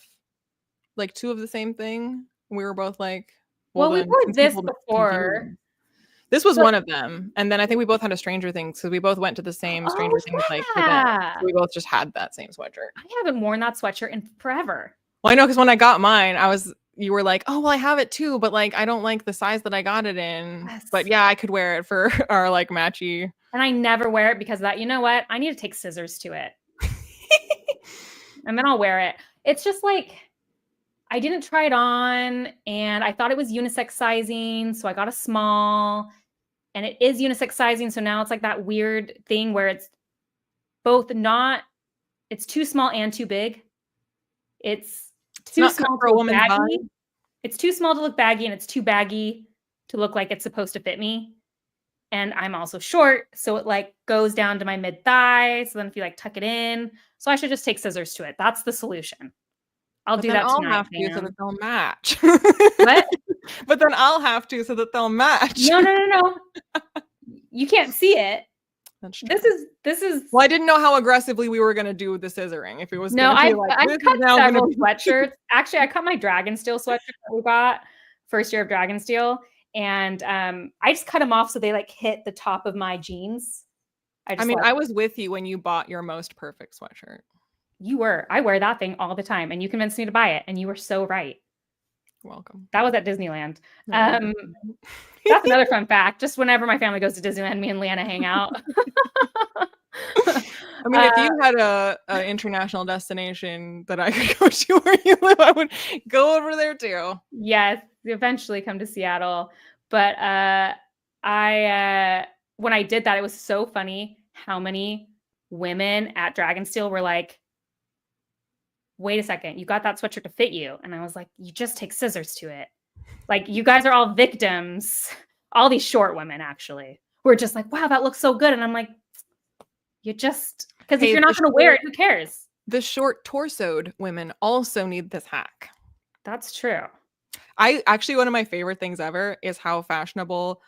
like two of the same thing. We were both like,
well we wore this before.
This was one of them, and then I think we both had a Stranger Things, because we both went to the same Stranger Things like event. So we both just had that same sweatshirt.
I haven't worn that sweatshirt in forever.
Well, I know, because when I got mine, you were like, oh well, I have it too, but like I don't like the size that I got it in. Yes. But yeah, I could wear it for our like matchy.
And I never wear it because of that. You know what? I need to take scissors to it, and then I'll wear it. It's just like, I didn't try it on, and I thought it was unisex sizing, so I got a small, and it is unisex sizing. So now it's like that weird thing where it's both it's too small and too big. It's too small for a woman's body. It's too small to look baggy, and it's too baggy to look like it's supposed to fit me. And I'm also short, so it like goes down to my mid thigh. So then if you like tuck it in, so I should just take scissors to it. That's the solution. I'll do that tonight.
I'll have to so that they'll match.
What?
But then I'll have to so that they'll match.
No. You can't see it. This is.
Well, I didn't know how aggressively we were going to do the scissoring. If it was
I cut several sweatshirts. Actually, I cut my Dragonsteel sweatshirt that we got first year of Dragonsteel, and I just cut them off so they like hit the top of my jeans.
I was with you when you bought your most perfect sweatshirt.
You were. I wear that thing all the time, and you convinced me to buy it, and you were so right.
Welcome.
That was at Disneyland. That's another fun fact. Just whenever my family goes to Disneyland, me and Leanna hang out.
I mean, if you had a international destination that I could go to where you live, I would go over there too.
Yes, eventually come to Seattle. But when I did that, it was so funny how many women at Dragonsteel were like, wait a second, you got that sweatshirt to fit you. And I was like, you just take scissors to it. Like, you guys are all victims. All these short women, actually, who are just like, wow, that looks so good. And I'm like, because if you're not going to wear it, who cares?
The short torsoed women also need this hack.
That's true.
One of my favorite things ever is how fashionable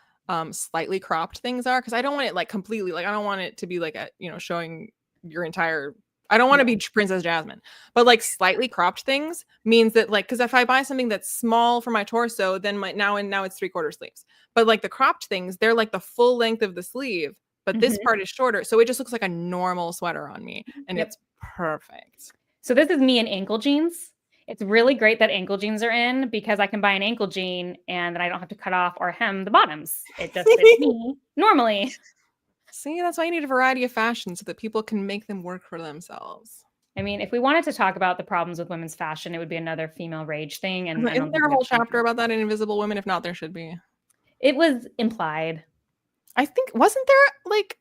slightly cropped things are. Because I don't want it like completely, like I don't want it to be like showing your entire. I don't want to be Princess Jasmine, but like slightly cropped things means that like, because if I buy something that's small for my torso, then now it's 3/4 sleeves. But like the cropped things, they're like the full length of the sleeve, but this part is shorter. So it just looks like a normal sweater on me, and it's perfect.
So this is me in ankle jeans. It's really great that ankle jeans are in, because I can buy an ankle jean and then I don't have to cut off or hem the bottoms. It just fits me normally.
See, that's why you need a variety of fashion so that people can make them work for themselves.
I mean, if we wanted to talk about the problems with women's fashion, it would be another female rage thing. And
isn't there a whole chapter about that in Invisible Women? If not, there should be.
It was implied.
I think, wasn't there like,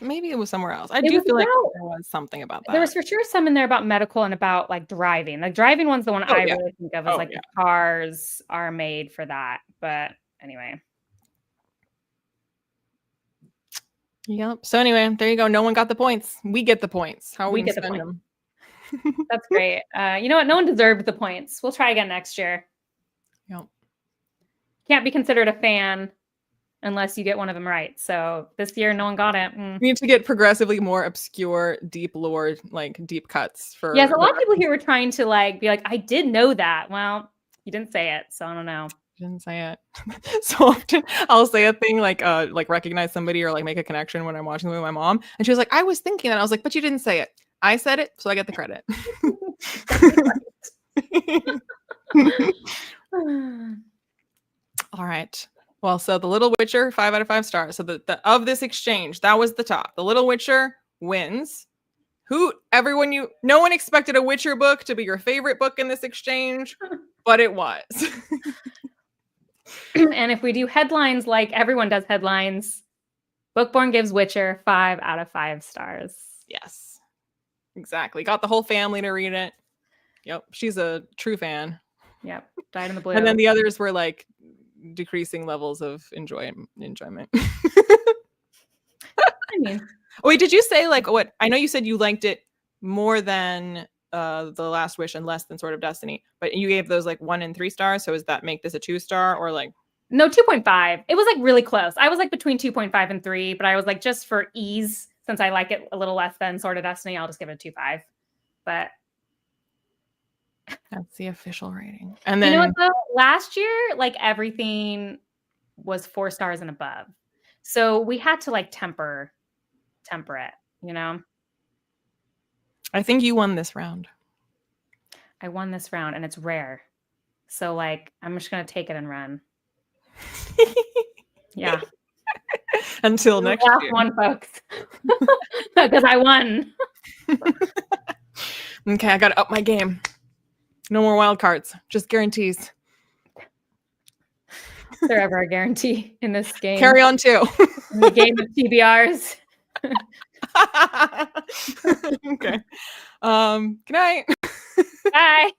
maybe it was somewhere else. I do feel like there was something about that.
There was for sure some in there about medical and about like driving. Like driving one's the one I really think of as the cars are made for that. But anyway.
Yep. So anyway, there you go. No one got the points. We get the points. How we
get the points. That's great. You know what? No one deserved the points. We'll try again next year.
Yep.
Can't be considered a fan unless you get one of them right. So this year, no one got it.
We need to get progressively more obscure, deep lore, like deep cuts for.
Yes, a lot of people here were trying to like be like, I did know that. Well, you didn't say it, so I don't know.
Didn't say it. So often I'll say a thing like recognize somebody or like make a connection when I'm watching the movie with my mom, and she was like, I was thinking that. I was like, but you didn't say it. I said it, so I get the credit. All right. Well, so The Little Witcher, 5 out of 5 stars. So the of this exchange, that was the top. The Little Witcher wins. No one expected a Witcher book to be your favorite book in this exchange, but it was.
And if we do headlines like everyone does headlines, Bookborn gives Witcher 5 out of 5 stars.
Yes, exactly. Got the whole family to read it. Yep, she's a true fan.
Yep, dyed in the blue.
And then the others were like decreasing levels of enjoyment.
I mean,
wait, did you say like what? I know you said you liked it more than The Last Wish and less than Sword of Destiny, but you gave those like 1 and 3 stars. So does that make this a 2-star or like?
No, 2.5. It was like really close. I was like between 2.5 and 3, but I was like, just for ease, since I like it a little less than Sword of Destiny, I'll just give it a 2.5. But
that's the official rating. And then
you know what though? Last year, like everything was 4 stars and above. So we had to like temper it, you know?
I think you won this round.
I won this round and it's rare. So like, I'm just going to take it and run. Yeah.
Until next year.
One, folks. Because I won.
Okay, I got to up my game. No more wild cards, just guarantees.
Is there ever a guarantee in this game?
Carry on too.
In the game of TBRs.
Okay. Good night.
Bye.